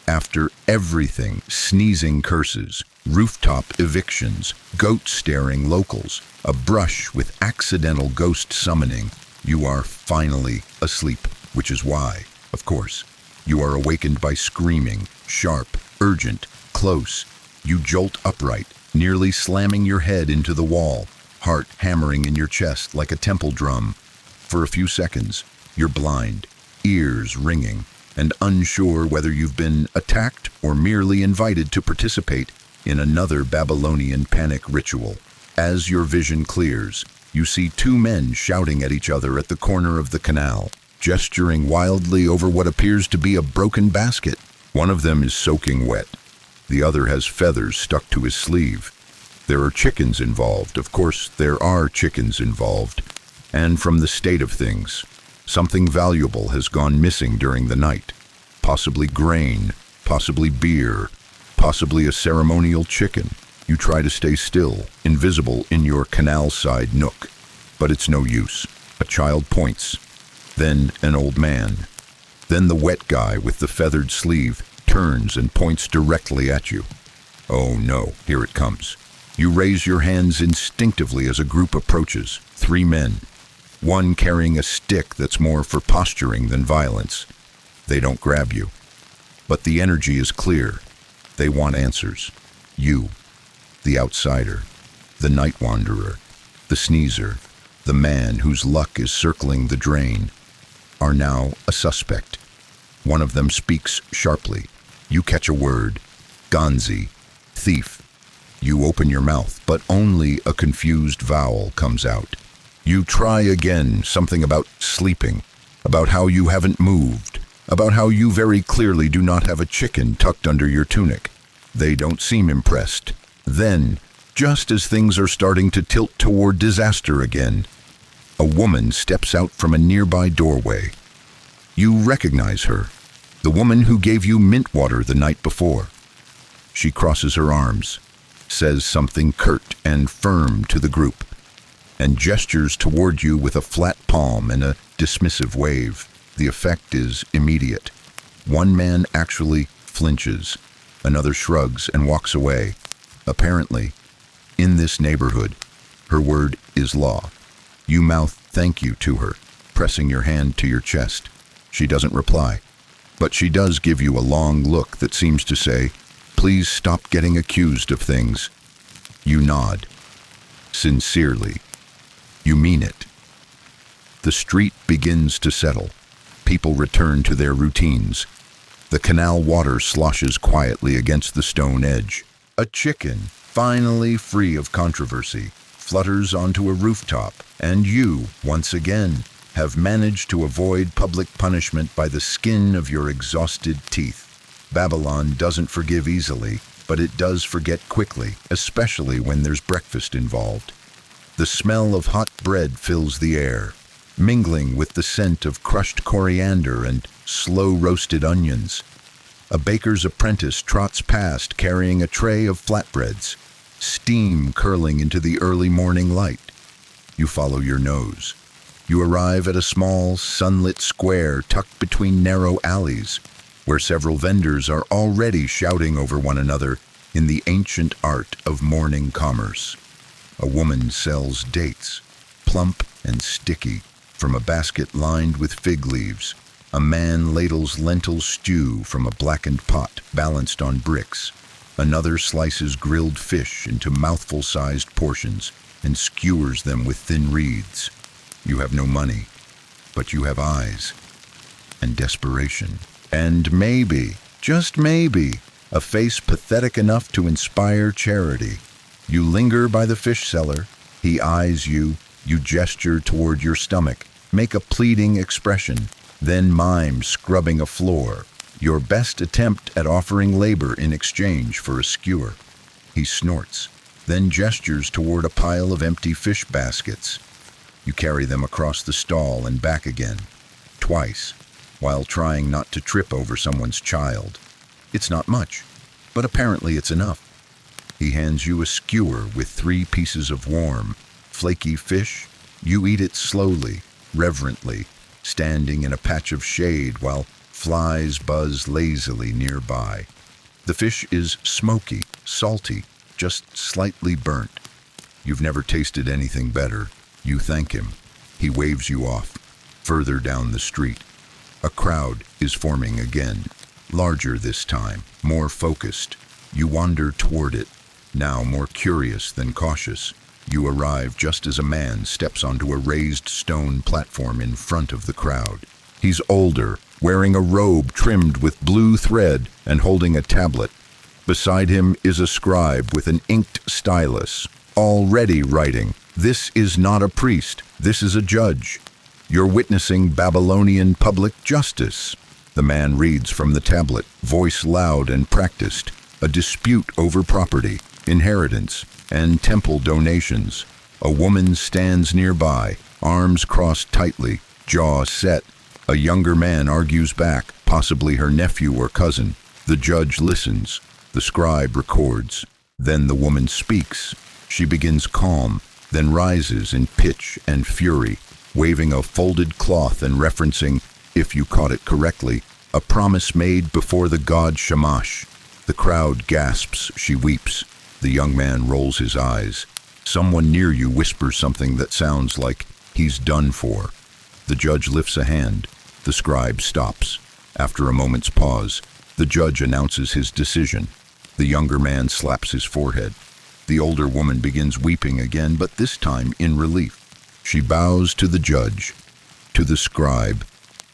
After everything, sneezing curses, rooftop evictions, goat-staring locals, a brush with accidental ghost summoning, you are finally asleep, which is why, of course, you are awakened by screaming, sharp, urgent, close. You jolt upright, nearly slamming your head into the wall, heart hammering in your chest like a temple drum. For a few seconds, you're blind, ears ringing, and unsure whether you've been attacked or merely invited to participate in another Babylonian panic ritual. As your vision clears, you see two men shouting at each other at the corner of the canal, gesturing wildly over what appears to be a broken basket. One of them is soaking wet. The other has feathers stuck to his sleeve. There are chickens involved. Of course, there are chickens involved. And from the state of things, something valuable has gone missing during the night. Possibly grain, possibly beer, possibly a ceremonial chicken. You try to stay still, invisible in your canal-side nook. But it's no use. A child points. Then an old man. Then the wet guy with the feathered sleeve turns and points directly at you. Oh no, here it comes. You raise your hands instinctively as a group approaches. 3 men. One carrying a stick that's more for posturing than violence. They don't grab you. But the energy is clear. They want answers. You, the outsider, the night wanderer, the sneezer, the man whose luck is circling the drain, are now a suspect. One of them speaks sharply. You catch a word. Ganzi, thief. You open your mouth, but only a confused vowel comes out. You try again, something about sleeping, about how you haven't moved, about how you very clearly do not have a chicken tucked under your tunic. They don't seem impressed. Then, just as things are starting to tilt toward disaster again, a woman steps out from a nearby doorway. You recognize her, the woman who gave you mint water the night before. She crosses her arms, says something curt and firm to the group, and gestures toward you with a flat palm and a dismissive wave. The effect is immediate. One man actually flinches, another shrugs and walks away. Apparently, in this neighborhood, her word is law. You mouth thank you to her, pressing your hand to your chest. She doesn't reply, but she does give you a long look that seems to say, please stop getting accused of things. You nod. Sincerely. You mean it. The street begins to settle. People return to their routines. The canal water sloshes quietly against the stone edge. A chicken, finally free of controversy, flutters onto a rooftop, and you, once again, have managed to avoid public punishment by the skin of your exhausted teeth. Babylon doesn't forgive easily, but it does forget quickly, especially when there's breakfast involved. The smell of hot bread fills the air, mingling with the scent of crushed coriander and slow-roasted onions. A baker's apprentice trots past carrying a tray of flatbreads, steam curling into the early morning light. You follow your nose. You arrive at a small, sunlit square tucked between narrow alleys, where several vendors are already shouting over one another in the ancient art of morning commerce. A woman sells dates, plump and sticky, from a basket lined with fig leaves. A man ladles lentil stew from a blackened pot balanced on bricks. Another slices grilled fish into mouthful-sized portions and skewers them with thin reeds. You have no money, but you have eyes and desperation. And maybe, just maybe, a face pathetic enough to inspire charity. You linger by the fish seller. He eyes you. You gesture toward your stomach, make a pleading expression, then mime scrubbing a floor, your best attempt at offering labor in exchange for a skewer. He snorts, then gestures toward a pile of empty fish baskets. You carry them across the stall and back again, twice, while trying not to trip over someone's child. It's not much, but apparently it's enough. He hands you a skewer with 3 pieces of warm, flaky fish. You eat it slowly, reverently, standing in a patch of shade while flies buzz lazily nearby. The fish is smoky, salty, just slightly burnt. You've never tasted anything better. You thank him. He waves you off. Further down the street, a crowd is forming again, larger this time, more focused. You wander toward it, now more curious than cautious. You arrive just as a man steps onto a raised stone platform in front of the crowd. He's older, wearing a robe trimmed with blue thread and holding a tablet. Beside him is a scribe with an inked stylus, already writing. This is not a priest, this is a judge. You're witnessing Babylonian public justice. The man reads from the tablet, voice loud and practiced, a dispute over property, inheritance, and temple donations. A woman stands nearby, arms crossed tightly, jaw set. A younger man argues back, possibly her nephew or cousin. The judge listens. The scribe records. Then the woman speaks. She begins calm, then rises in pitch and fury, waving a folded cloth and referencing, if you caught it correctly, a promise made before the god Shamash. The crowd gasps, she weeps. The young man rolls his eyes. Someone near you whispers something that sounds like he's done for. The judge lifts a hand. The scribe stops. After a moment's pause, the judge announces his decision. The younger man slaps his forehead. The older woman begins weeping again, but this time in relief. She bows to the judge, to the scribe,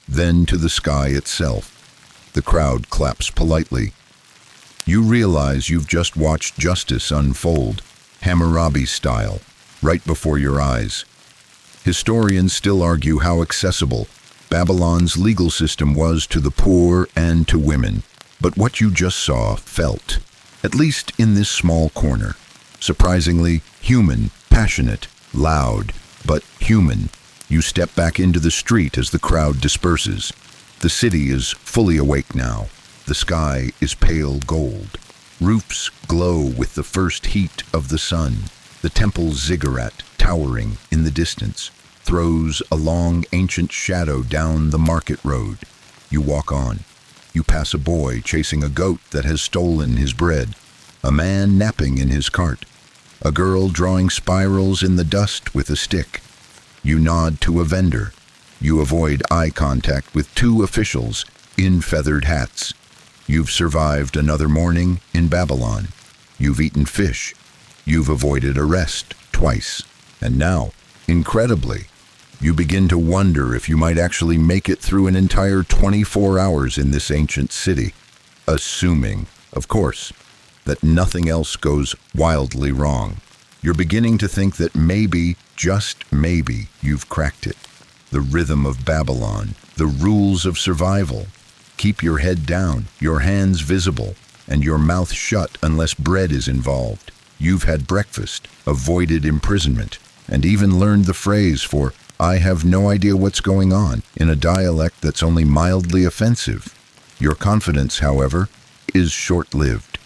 then to the sky itself. The crowd claps politely. You realize you've just watched justice unfold, Hammurabi style, right before your eyes. Historians still argue how accessible Babylon's legal system was to the poor and to women, but what you just saw felt, at least in this small corner, surprisingly human, passionate, loud, but human. You step back into the street as the crowd disperses. The city is fully awake now. The sky is pale gold. Roofs glow with the first heat of the sun. The temple ziggurat, towering in the distance, throws a long ancient shadow down the market road. You walk on. You pass a boy chasing a goat that has stolen his bread, a man napping in his cart, a girl drawing spirals in the dust with a stick. You nod to a vendor. You avoid eye contact with 2 officials in feathered hats. You've survived another morning in Babylon. You've eaten fish. You've avoided arrest twice. And now, incredibly, you begin to wonder if you might actually make it through an entire 24 hours in this ancient city, assuming, of course, that nothing else goes wildly wrong. You're beginning to think that maybe, just maybe, you've cracked it. The rhythm of Babylon, the rules of survival. Keep your head down, your hands visible, and your mouth shut unless bread is involved. You've had breakfast, avoided imprisonment, and even learned the phrase for "I have no idea what's going on" in a dialect that's only mildly offensive. Your confidence, however, is short-lived,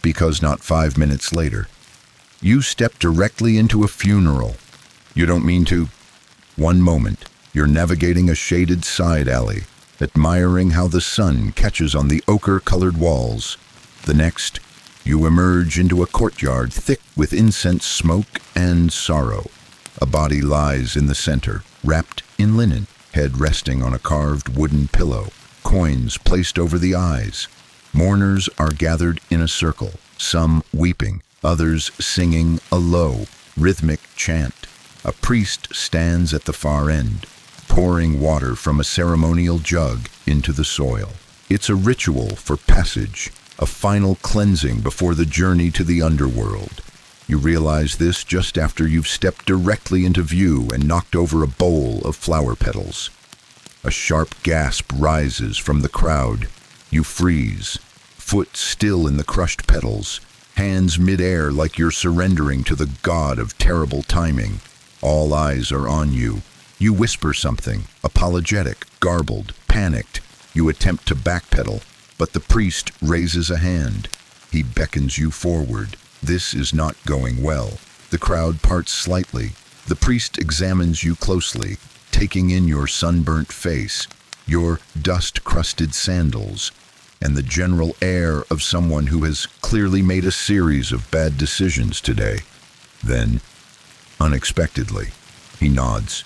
because not 5 minutes later, you step directly into a funeral. You don't mean to. One moment, you're navigating a shaded side alley, admiring how the sun catches on the ochre-colored walls. The next, you emerge into a courtyard thick with incense smoke and sorrow. A body lies in the center, wrapped in linen, head resting on a carved wooden pillow, coins placed over the eyes. Mourners are gathered in a circle, some weeping, others singing a low, rhythmic chant. A priest stands at the far end, pouring water from a ceremonial jug into the soil. It's a ritual for passage, a final cleansing before the journey to the underworld. You realize this just after you've stepped directly into view and knocked over a bowl of flower petals. A sharp gasp rises from the crowd. You freeze, foot still in the crushed petals, hands mid-air like you're surrendering to the god of terrible timing. All eyes are on you. You whisper something, apologetic, garbled, Panicked, you attempt to backpedal, but the priest raises a hand. He beckons you forward. This is not going well. The crowd parts slightly. The priest examines you closely, taking in your sunburnt face, your dust-crusted sandals, and the general air of someone who has clearly made a series of bad decisions today. Then, unexpectedly, he nods.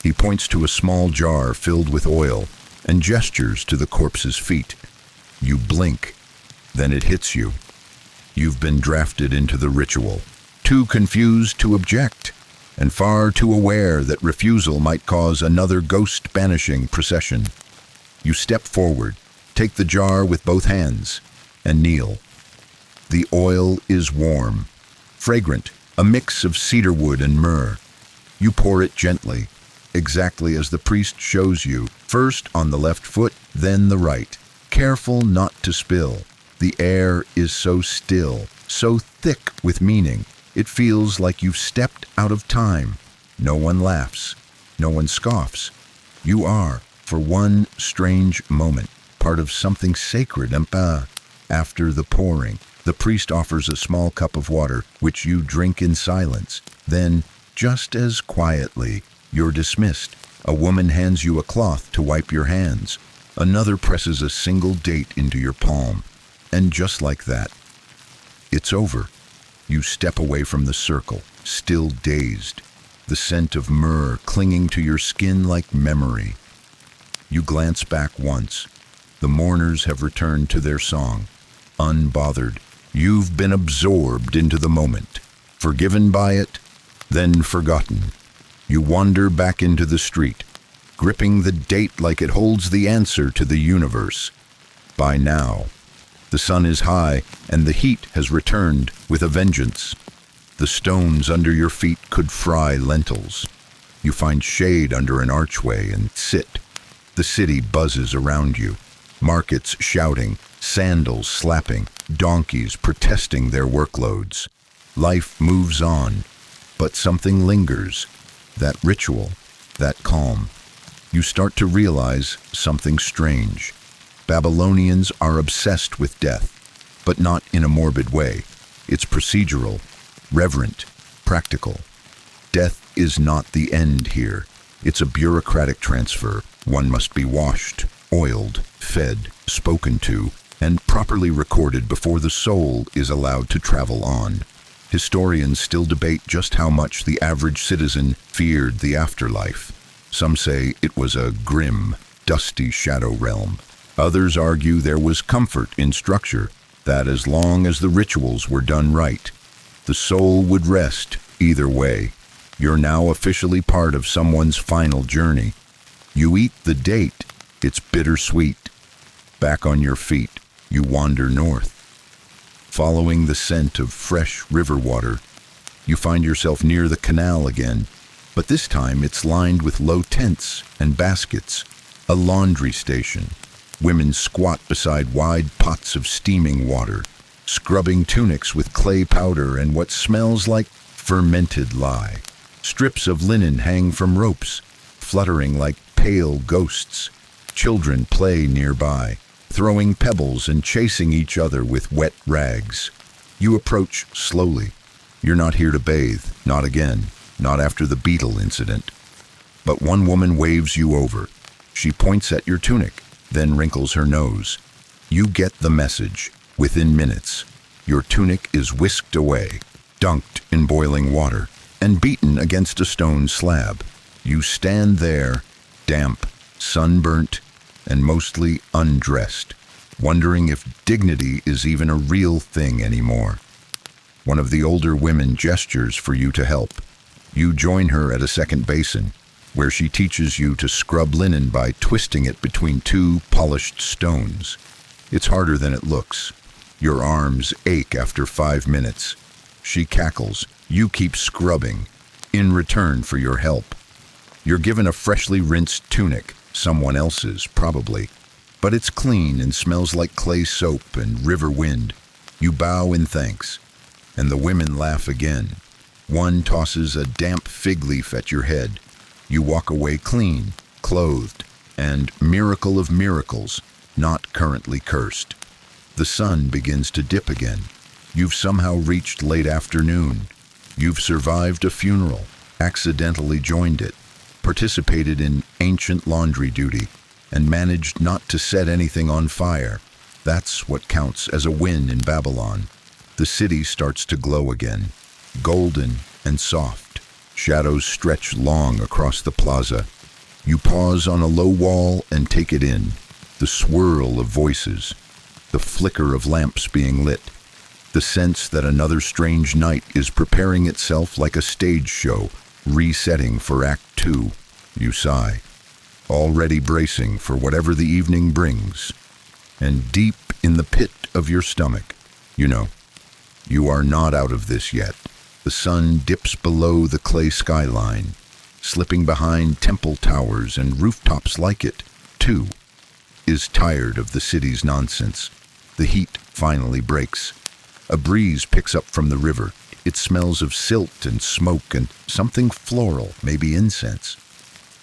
He points to a small jar filled with oil and gestures to the corpse's feet. You blink, then it hits you. You've been drafted into the ritual, too confused to object, and far too aware that refusal might cause another ghost-banishing procession. You step forward, take the jar with both hands, and kneel. The oil is warm, fragrant, a mix of cedarwood and myrrh. You pour it gently, exactly as the priest shows you, first on the left foot, then the right, careful not to spill. The air is so still, so thick with meaning, it feels like you've stepped out of time. No one laughs, no one scoffs. You are, for one strange moment, part of something sacred. After the pouring, the priest offers a small cup of water, which you drink in silence. Then, just as quietly, you're dismissed. A woman hands you a cloth to wipe your hands. Another presses a single date into your palm. And just like that, it's over. You step away from the circle, still dazed, the scent of myrrh clinging to your skin like memory. You glance back once. The mourners have returned to their song. Unbothered, you've been absorbed into the moment, forgiven by it, then forgotten. You wander back into the street, gripping the date like it holds the answer to the universe. By now, the sun is high, and the heat has returned with a vengeance. The stones under your feet could fry lentils. You find shade under an archway and sit. The city buzzes around you. Markets shouting, sandals slapping, donkeys protesting their workloads. Life moves on, but something lingers. That ritual, that calm. You start to realize something strange. Babylonians are obsessed with death, but not in a morbid way. It's procedural, reverent, practical. Death is not the end here. It's a bureaucratic transfer. One must be washed, oiled, fed, spoken to, and properly recorded before the soul is allowed to travel on. Historians still debate just how much the average citizen feared the afterlife. Some say it was a grim, dusty shadow realm. Others argue there was comfort in structure, that as long as the rituals were done right, the soul would rest either way. You're now officially part of someone's final journey. You eat the date, it's bittersweet. Back on your feet, you wander north. Following the scent of fresh river water, you find yourself near the canal again, but this time it's lined with low tents and baskets, a laundry station. Women squat beside wide pots of steaming water, scrubbing tunics with clay powder and what smells like fermented lye. Strips of linen hang from ropes, fluttering like pale ghosts. Children play nearby, throwing pebbles and chasing each other with wet rags. You approach slowly. You're not here to bathe, not again, not after the beetle incident. But one woman waves you over. She points at your tunic, then wrinkles her nose. You get the message. Within minutes, your tunic is whisked away, dunked in boiling water, and beaten against a stone slab. You stand there, damp, sunburnt, and mostly undressed, wondering if dignity is even a real thing anymore. One of the older women gestures for you to help. You join her at a second basin, where she teaches you to scrub linen by twisting it between two polished stones. It's harder than it looks. Your arms ache after 5 minutes. She cackles. You keep scrubbing, in return for your help. You're given a freshly rinsed tunic, someone else's, probably, but it's clean and smells like clay soap and river wind. You bow in thanks, and the women laugh again. One tosses a damp fig leaf at your head. You walk away clean, clothed, and miracle of miracles, not currently cursed. The sun begins to dip again. You've somehow reached late afternoon. You've survived a funeral, accidentally joined it, participated in ancient laundry duty, and managed not to set anything on fire. That's what counts as a win in Babylon. The city starts to glow again, golden and soft. Shadows stretch long across the plaza. You pause on a low wall and take it in. The swirl of voices, the flicker of lamps being lit, the sense that another strange night is preparing itself like a stage show, resetting for Act Two. You sigh, already bracing for whatever the evening brings. And deep in the pit of your stomach, you know, you are not out of this yet. The sun dips below the clay skyline, slipping behind temple towers and rooftops like it, too, is tired of the city's nonsense. The heat finally breaks. A breeze picks up from the river. It smells of silt and smoke and something floral, maybe incense.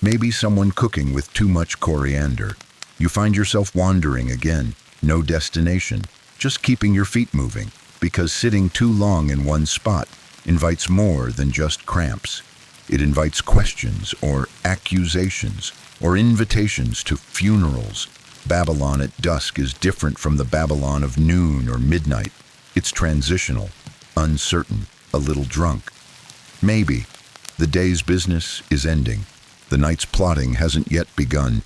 Maybe someone cooking with too much coriander. You find yourself wandering again, no destination, just keeping your feet moving, because sitting too long in one spot invites more than just cramps. It invites questions or accusations or invitations to funerals. Babylon at dusk is different from the Babylon of noon or midnight. It's transitional, uncertain, a little drunk. Maybe the day's business is ending. The night's plotting hasn't yet begun.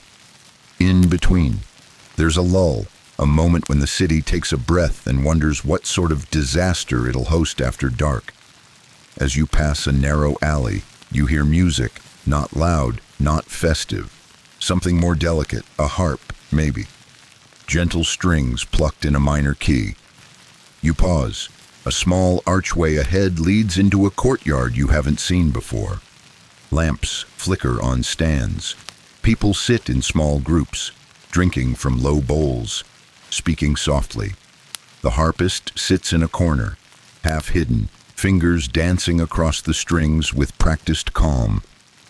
In between, there's a lull, a moment when the city takes a breath and wonders what sort of disaster it'll host after dark. As you pass a narrow alley, you hear music, not loud, not festive. Something more delicate, a harp, maybe. Gentle strings plucked in a minor key. You pause. A small archway ahead leads into a courtyard you haven't seen before. Lamps flicker on stands. People sit in small groups, drinking from low bowls, speaking softly. The harpist sits in a corner, half hidden, fingers dancing across the strings with practiced calm.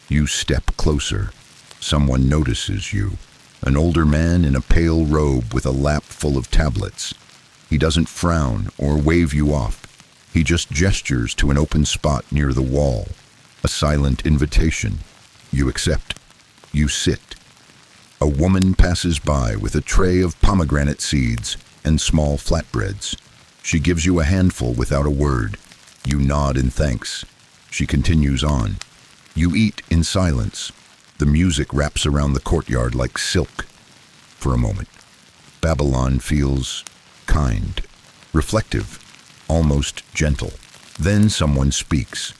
You step closer. Someone notices you. An older man in a pale robe with a lap full of tablets. He doesn't frown or wave you off. He just gestures to an open spot near the wall. A silent invitation. You accept. You sit. A woman passes by with a tray of pomegranate seeds and small flatbreads. She gives you a handful without a word. You nod in thanks. She continues on. You eat in silence. The music wraps around the courtyard like silk. For a moment, Babylon feels kind, reflective, almost gentle. Then someone speaks.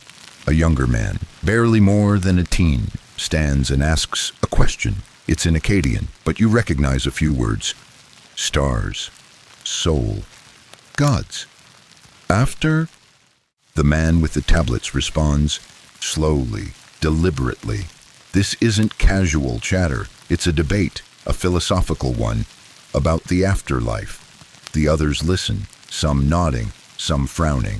A younger man, barely more than a teen, stands and asks a question. It's in Akkadian, but you recognize a few words. Stars, soul, gods. After? The man with the tablets responds, slowly, deliberately. This isn't casual chatter. It's a debate, a philosophical one, about the afterlife. The others listen, some nodding, some frowning.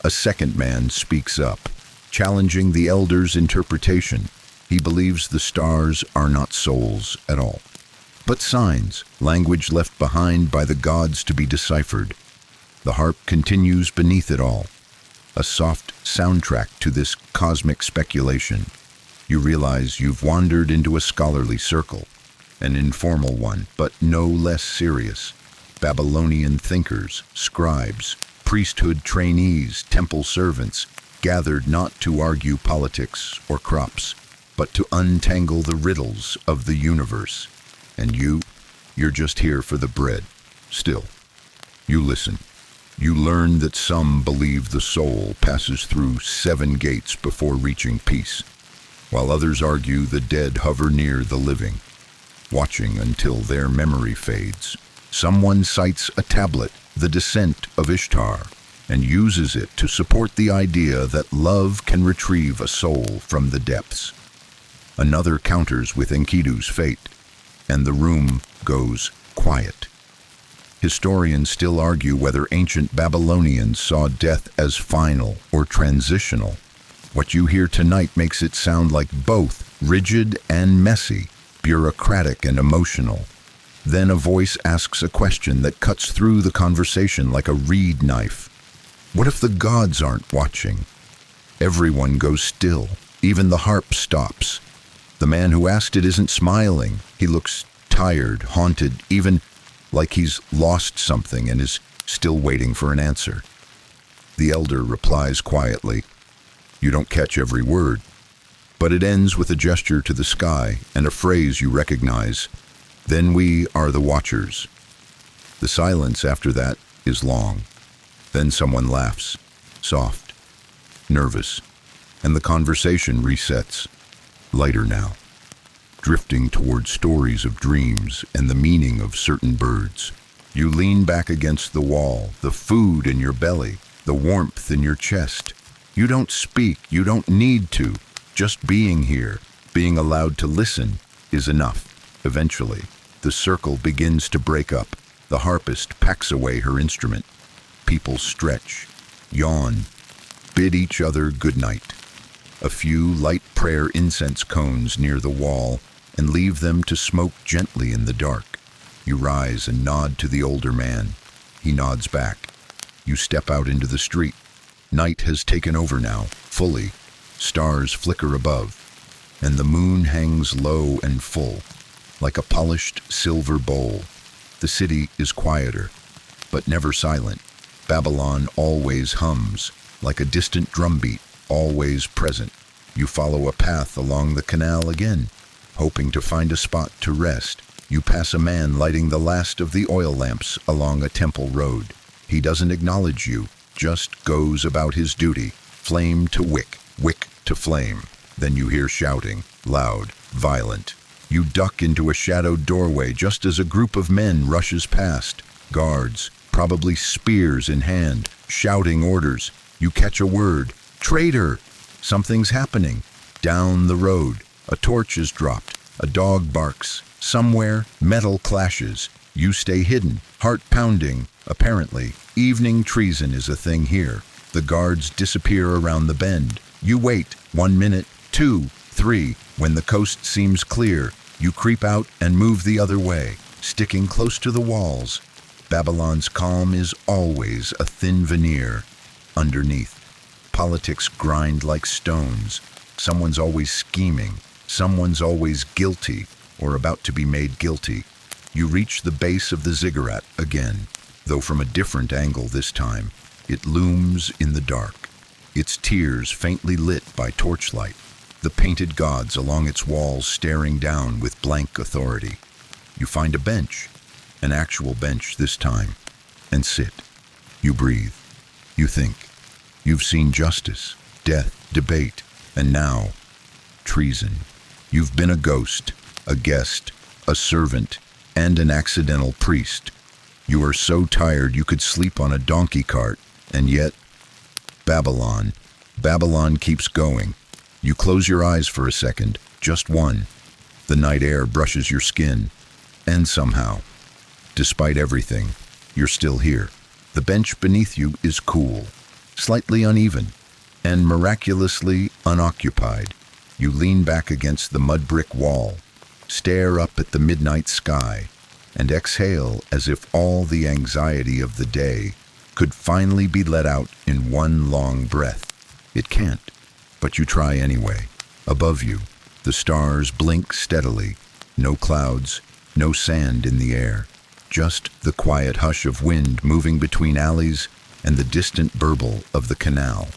A second man speaks up, challenging the elder's interpretation. He believes the stars are not souls at all, but signs, language left behind by the gods to be deciphered. The harp continues beneath it all, a soft soundtrack to this cosmic speculation. You realize you've wandered into a scholarly circle, an informal one, but no less serious. Babylonian thinkers, scribes, priesthood trainees, temple servants, gathered not to argue politics or crops, but to untangle the riddles of the universe. And you're just here for the bread. Still, you listen. You learn that some believe the soul passes through 7 gates before reaching peace, while others argue the dead hover near the living, watching until their memory fades. Someone cites a tablet, The Descent of Ishtar, and uses it to support the idea that love can retrieve a soul from the depths. Another counters with Enkidu's fate, and the room goes quiet. Historians still argue whether ancient Babylonians saw death as final or transitional. What you hear tonight makes it sound like both rigid and messy, bureaucratic and emotional. Then a voice asks a question that cuts through the conversation like a reed knife. What if the gods aren't watching? Everyone goes still. Even the harp stops. The man who asked it isn't smiling. He looks tired, haunted, even like he's lost something and is still waiting for an answer. The elder replies quietly. You don't catch every word, but it ends with a gesture to the sky and a phrase you recognize. Then we are the watchers. The silence after that is long. Then someone laughs, soft, nervous, and the conversation resets, lighter now, drifting toward stories of dreams and the meaning of certain birds. You lean back against the wall, the food in your belly, the warmth in your chest. You don't speak, you don't need to. Just being here, being allowed to listen, is enough. Eventually, the circle begins to break up. The harpist packs away her instrument. People stretch, yawn, bid each other good night. A few light prayer incense cones near the wall and leave them to smoke gently in the dark. You rise and nod to the older man. He nods back. You step out into the street. Night has taken over now, fully. Stars flicker above, and the moon hangs low and full, like a polished silver bowl. The city is quieter, but never silent. Babylon always hums, like a distant drumbeat, always present. You follow a path along the canal again, hoping to find a spot to rest. You pass a man lighting the last of the oil lamps along a temple road. He doesn't acknowledge you, just goes about his duty, flame to wick, wick to flame. Then you hear shouting, loud, violent. You duck into a shadowed doorway just as a group of men rushes past. Guards, probably spears in hand, shouting orders. You catch a word. Traitor! Something's happening. Down the road, a torch is dropped. A dog barks. Somewhere, metal clashes. You stay hidden, heart pounding. Apparently, evening treason is a thing here. The guards disappear around the bend. You wait, 1 minute, 2, 3. When the coast seems clear, you creep out and move the other way, sticking close to the walls. Babylon's calm is always a thin veneer. Underneath, politics grind like stones. Someone's always scheming. Someone's always guilty or about to be made guilty. You reach the base of the ziggurat again, though from a different angle this time. It looms in the dark, its tiers faintly lit by torchlight, the painted gods along its walls staring down with blank authority. You find a bench, an actual bench this time, and sit. You breathe. You think. You've seen justice, death, debate, and now, treason. You've been a ghost, a guest, a servant, and an accidental priest. You are so tired you could sleep on a donkey cart, and yet, Babylon keeps going. You close your eyes for a second, just one. The night air brushes your skin, and somehow, despite everything, you're still here. The bench beneath you is cool, slightly uneven, and miraculously unoccupied. You lean back against the mud brick wall, stare up at the midnight sky, and exhale as if all the anxiety of the day could finally be let out in one long breath. It can't, but you try anyway. Above you, the stars blink steadily. No clouds, no sand in the air. Just the quiet hush of wind moving between alleys and the distant burble of the canal,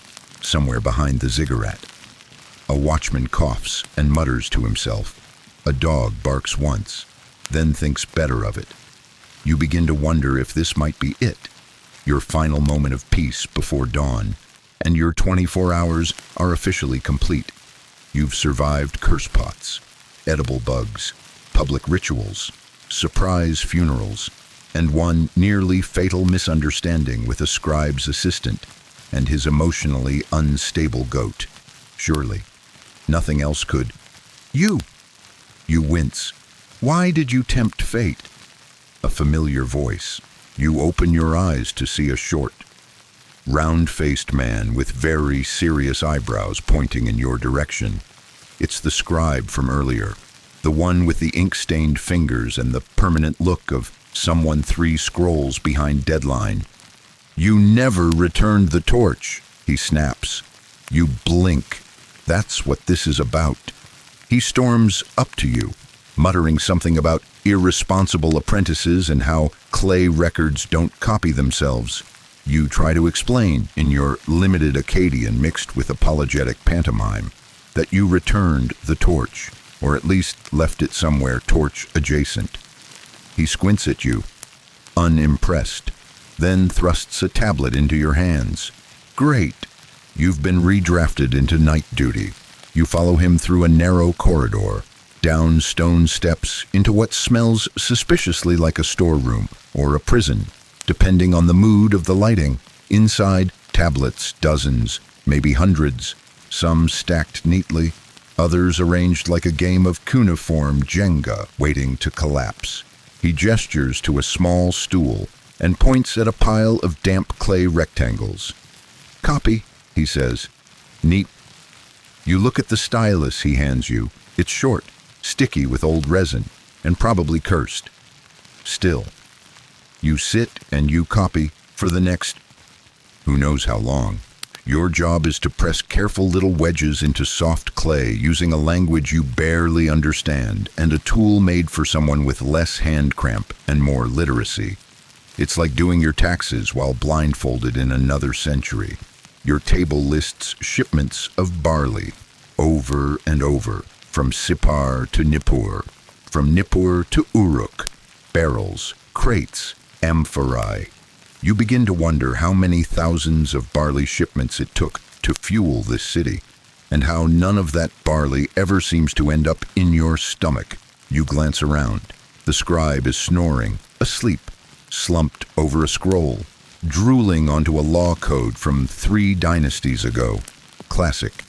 somewhere behind the ziggurat. A watchman coughs and mutters to himself. A dog barks once, then thinks better of it. You begin to wonder if this might be it, your final moment of peace before dawn, and your 24 hours are officially complete. You've survived curse pots, edible bugs, public rituals, surprise funerals, and one nearly fatal misunderstanding with a scribe's assistant and his emotionally unstable goat. Surely, nothing else could. You wince. Why did you tempt fate? A familiar voice. You open your eyes to see a short, round-faced man with very serious eyebrows pointing in your direction. It's the scribe from earlier. The one with the ink-stained fingers and the permanent look of someone 3 scrolls behind deadline. "You never returned the torch," he snaps. You blink. That's what this is about. He storms up to you, muttering something about irresponsible apprentices and how clay records don't copy themselves. You try to explain, in your limited Akkadian mixed with apologetic pantomime, that you returned the torch, or at least left it somewhere torch adjacent. He squints at you, unimpressed, then thrusts a tablet into your hands. Great. You've been redrafted into night duty. You follow him through a narrow corridor, down stone steps into what smells suspiciously like a storeroom or a prison, depending on the mood of the lighting. Inside, tablets, dozens, maybe hundreds, some stacked neatly, others arranged like a game of cuneiform Jenga waiting to collapse. He gestures to a small stool and points at a pile of damp clay rectangles. "Copy," he says. "Neat." You look at the stylus he hands you. It's short, sticky with old resin, and probably cursed. Still, you sit and you copy for the next who knows how long. Your job is to press careful little wedges into soft clay using a language you barely understand and a tool made for someone with less hand cramp and more literacy. It's like doing your taxes while blindfolded in another century. Your table lists shipments of barley, over and over, from Sipar to Nippur, from Nippur to Uruk, barrels, crates, amphorae. You begin to wonder how many thousands of barley shipments it took to fuel this city, and how none of that barley ever seems to end up in your stomach. You glance around. The scribe is snoring, asleep, slumped over a scroll, drooling onto a law code from 3 dynasties ago. Classic.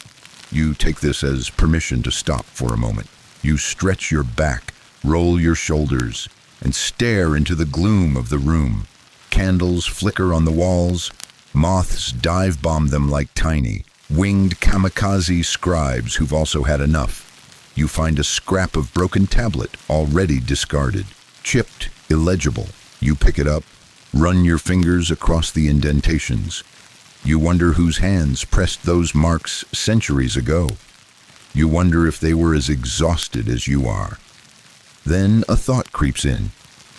You take this as permission to stop for a moment. You stretch your back, roll your shoulders, and stare into the gloom of the room. Candles flicker on the walls. Moths dive bomb them like tiny, winged kamikaze scribes who've also had enough. You find a scrap of broken tablet already discarded, chipped, illegible. You pick it up, run your fingers across the indentations. You wonder whose hands pressed those marks centuries ago. You wonder if they were as exhausted as you are. Then a thought creeps in.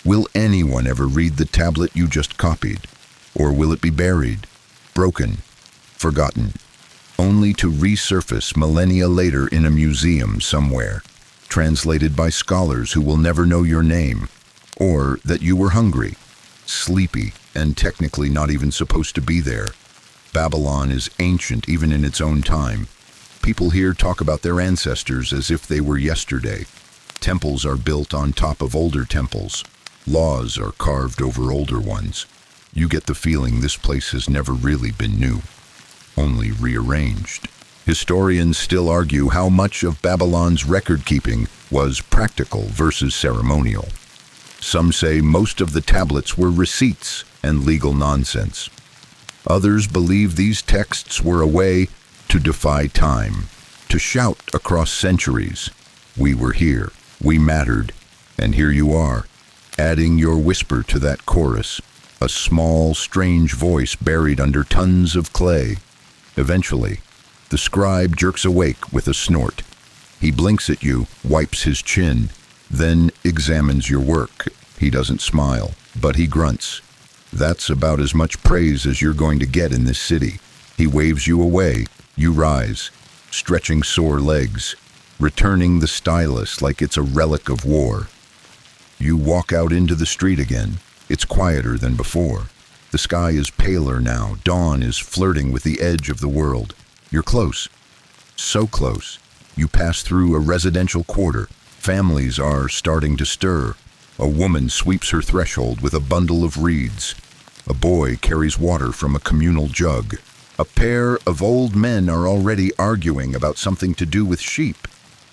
Will anyone ever read the tablet you just copied? Or will it be buried, broken, forgotten, only to resurface millennia later in a museum somewhere, translated by scholars who will never know your name, or that you were hungry, sleepy, and technically not even supposed to be there? Babylon is ancient even in its own time. People here talk about their ancestors as if they were yesterday. Temples are built on top of older temples. Laws are carved over older ones. You get the feeling this place has never really been new, only rearranged. Historians still argue how much of Babylon's record-keeping was practical versus ceremonial. Some say most of the tablets were receipts and legal nonsense. Others believe these texts were a way to defy time, to shout across centuries, "We were here, we mattered, and here you are," adding your whisper to that chorus, a small, strange voice buried under tons of clay. Eventually, the scribe jerks awake with a snort. He blinks at you, wipes his chin, then examines your work. He doesn't smile, but he grunts. That's about as much praise as you're going to get in this city. He waves you away. You rise, stretching sore legs, returning the stylus like it's a relic of war. You walk out into the street again. It's quieter than before. The sky is paler now. Dawn is flirting with the edge of the world. You're close. So close. You pass through a residential quarter. Families are starting to stir. A woman sweeps her threshold with a bundle of reeds. A boy carries water from a communal jug. A pair of old men are already arguing about something to do with sheep.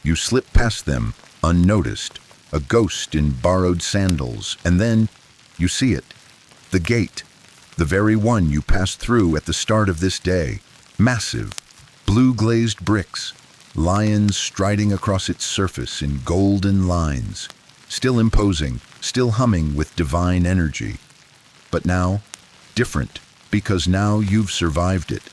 You slip past them, unnoticed. A ghost in borrowed sandals, and then you see it. The gate. The very one you passed through at the start of this day. Massive, blue-glazed bricks, lions striding across its surface in golden lines, still imposing, still humming with divine energy. But now, different, because now you've survived it.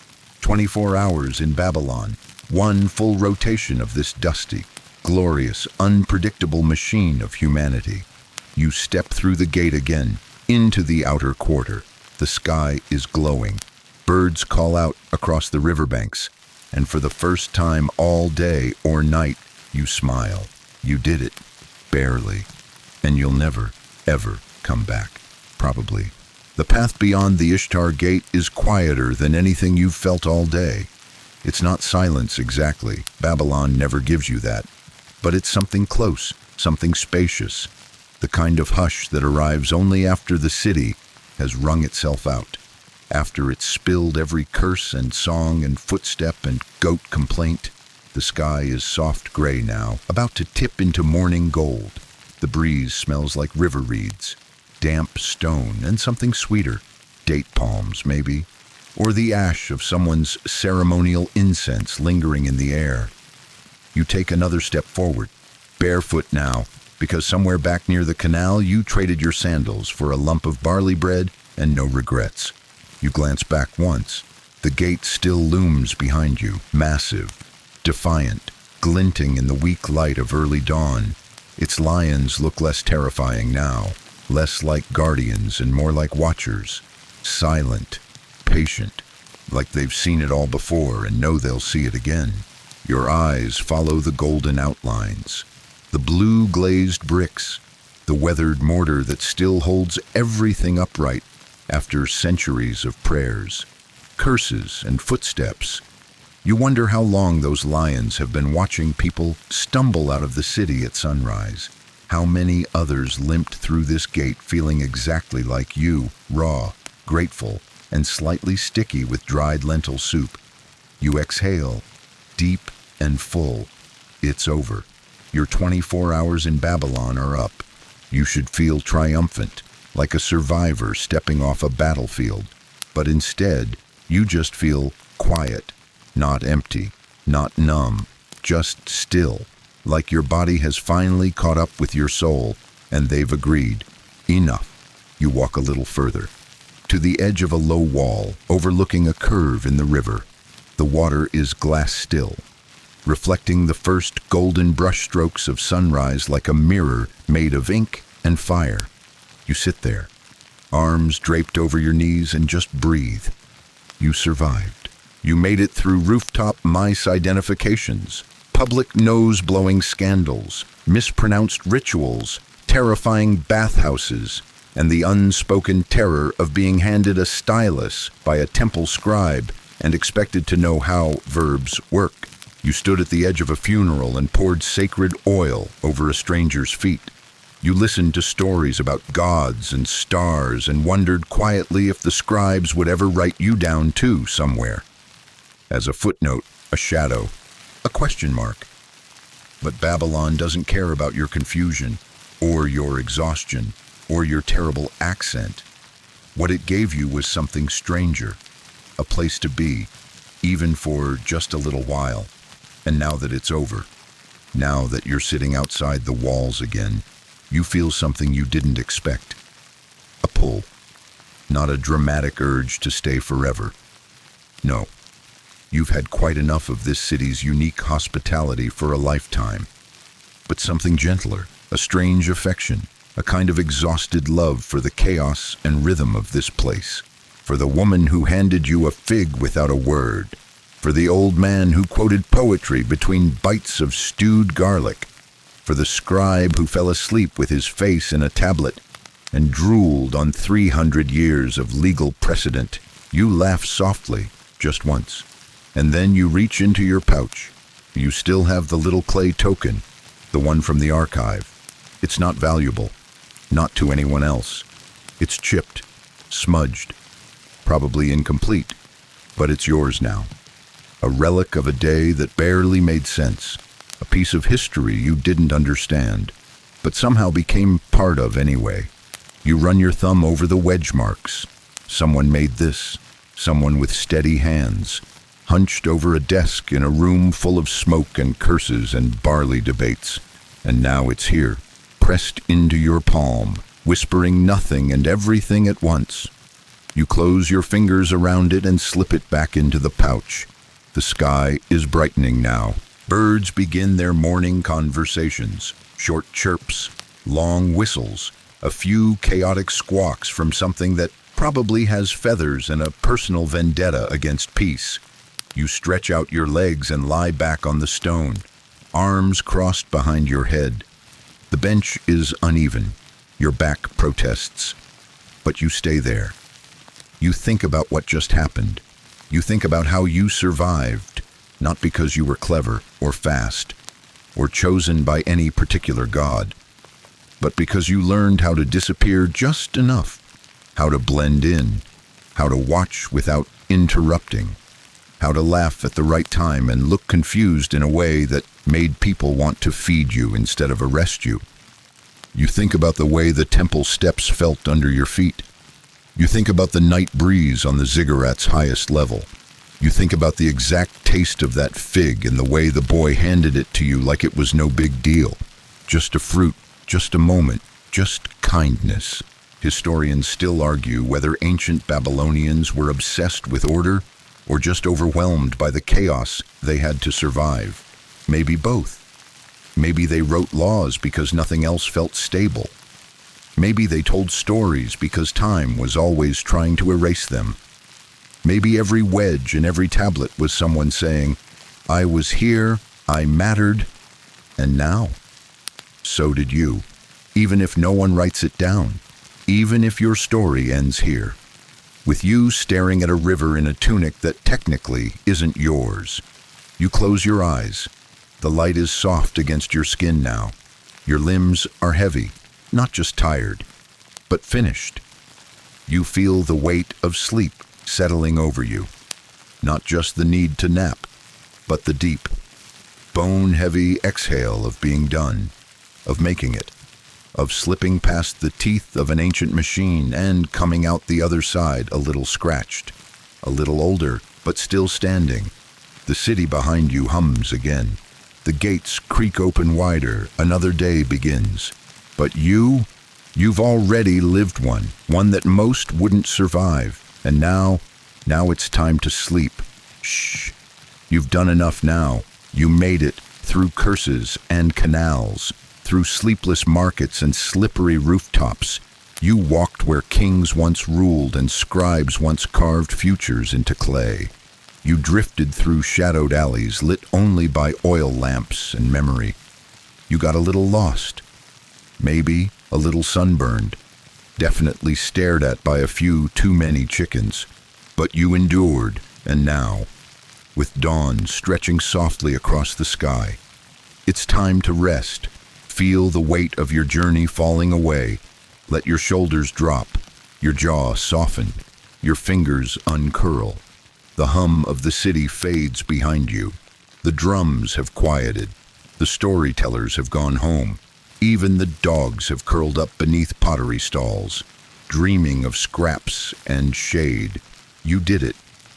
24 hours in Babylon, one full rotation of this dusty, glorious, unpredictable machine of humanity. You step through the gate again, into the outer quarter. The sky is glowing. Birds call out across the riverbanks, and for the first time all day or night, you smile. You did it. Barely. And you'll never, ever come back. Probably. The path beyond the Ishtar Gate is quieter than anything you've felt all day. It's not silence exactly. Babylon never gives you that. But it's something close, something spacious. The kind of hush that arrives only after the city has wrung itself out. After it's spilled every curse and song and footstep and goat complaint. The sky is soft gray now, about to tip into morning gold. The breeze smells like river reeds, damp stone, and something sweeter. Date palms, maybe. Or the ash of someone's ceremonial incense lingering in the air. You take another step forward, barefoot now, because somewhere back near the canal you traded your sandals for a lump of barley bread and no regrets. You glance back once. The gate still looms behind you, massive, defiant, glinting in the weak light of early dawn. Its lions look less terrifying now, less like guardians and more like watchers, silent, patient, like they've seen it all before and know they'll see it again. Your eyes follow the golden outlines, the blue glazed bricks, the weathered mortar that still holds everything upright after centuries of prayers, curses, and footsteps. You wonder how long those lions have been watching people stumble out of the city at sunrise. How many others limped through this gate feeling exactly like you, raw, grateful, and slightly sticky with dried lentil soup. You exhale, deep and full. It's over. Your 24 hours in Babylon are up. You should feel triumphant, like a survivor stepping off a battlefield. But instead, you just feel quiet, not empty, not numb, just still, like your body has finally caught up with your soul, and they've agreed. Enough. You walk a little further, to the edge of a low wall, overlooking a curve in the river. The water is glass still, reflecting the first golden brushstrokes of sunrise like a mirror made of ink and fire. You sit there, arms draped over your knees, and just breathe. You survived. You made it through rooftop mice identifications, public nose-blowing scandals, mispronounced rituals, terrifying bathhouses, and the unspoken terror of being handed a stylus by a temple scribe and expected to know how verbs work. You stood at the edge of a funeral and poured sacred oil over a stranger's feet. You listened to stories about gods and stars and wondered quietly if the scribes would ever write you down too somewhere. As a footnote, a shadow, a question mark. But Babylon doesn't care about your confusion, or your exhaustion, or your terrible accent. What it gave you was something stranger, a place to be, even for just a little while. And now that it's over, now that you're sitting outside the walls again, you feel something you didn't expect. A pull. Not a dramatic urge to stay forever. No. You've had quite enough of this city's unique hospitality for a lifetime. But something gentler, a strange affection, a kind of exhausted love for the chaos and rhythm of this place. For the woman who handed you a fig without a word. For the old man who quoted poetry between bites of stewed garlic. For the scribe who fell asleep with his face in a tablet and drooled on 300 years of legal precedent. You laugh softly, just once, and then you reach into your pouch. You still have the little clay token, the one from the archive. It's not valuable, not to anyone else. It's chipped, smudged, probably incomplete, but it's yours now. A relic of a day that barely made sense. A piece of history you didn't understand, but somehow became part of anyway. You run your thumb over the wedge marks. Someone made this, someone with steady hands. hunched over a desk in a room full of smoke and curses and barley debates. And now it's here, pressed into your palm, whispering nothing and everything at once. You close your fingers around it and slip it back into the pouch. The sky is brightening now. Birds begin their morning conversations, short chirps, long whistles, a few chaotic squawks from something that probably has feathers and a personal vendetta against peace. You stretch out your legs and lie back on the stone, arms crossed behind your head. The bench is uneven. Your back protests. But you stay there. You think about what just happened. You think about how you survived, not because you were clever or fast or chosen by any particular god, but because you learned how to disappear just enough, how to blend in, how to watch without interrupting, how to laugh at the right time and look confused in a way that made people want to feed you instead of arrest you. You think about the way the temple steps felt under your feet. You think about the night breeze on the ziggurat's highest level. You think about the exact taste of that fig and the way the boy handed it to you like it was no big deal. Just a fruit, just a moment, just kindness. Historians still argue whether ancient Babylonians were obsessed with order or just overwhelmed by the chaos they had to survive. Maybe both. Maybe they wrote laws because nothing else felt stable. Maybe they told stories because time was always trying to erase them. Maybe every wedge and every tablet was someone saying, "I was here, I mattered, and now." So did you, even if no one writes it down, even if your story ends here, with you staring at a river in a tunic that technically isn't yours. You close your eyes. The light is soft against your skin now. Your limbs are heavy, not just tired, but finished. You feel the weight of sleep settling over you. Not just the need to nap, but the deep, bone-heavy exhale of being done, of making it, of slipping past the teeth of an ancient machine and coming out the other side a little scratched, a little older, but still standing. The city behind you hums again. The gates creak open wider, another day begins. But you've already lived one that most wouldn't survive. And now it's time to sleep. Shh. You've done enough now. You made it through curses and canals, through sleepless markets and slippery rooftops. You walked where kings once ruled and scribes once carved futures into clay. You drifted through shadowed alleys lit only by oil lamps and memory. You got a little lost, maybe a little sunburned, definitely stared at by a few too many chickens. But you endured, and now, with dawn stretching softly across the sky, it's time to rest. Feel the weight of your journey falling away. Let your shoulders drop, your jaw soften, your fingers uncurl. The hum of the city fades behind you. The drums have quieted. The storytellers have gone home. Even the dogs have curled up beneath pottery stalls, dreaming of scraps and shade. You did it.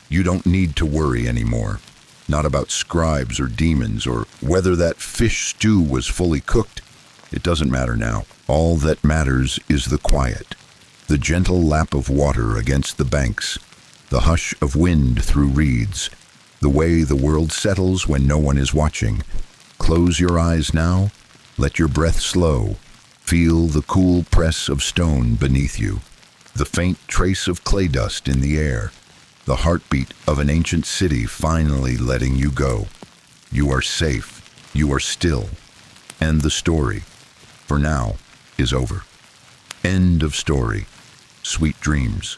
You don't need to worry anymore. Not about scribes or demons or whether that fish stew was fully cooked. It doesn't matter now. All that matters is the quiet, the gentle lap of water against the banks, the hush of wind through reeds, the way the world settles when no one is watching. Close your eyes now. Let your breath slow. Feel the cool press of stone beneath you, the faint trace of clay dust in the air, the heartbeat of an ancient city finally letting you go. You are safe. You are still. And the story, for now, is over. End of story. Sweet dreams.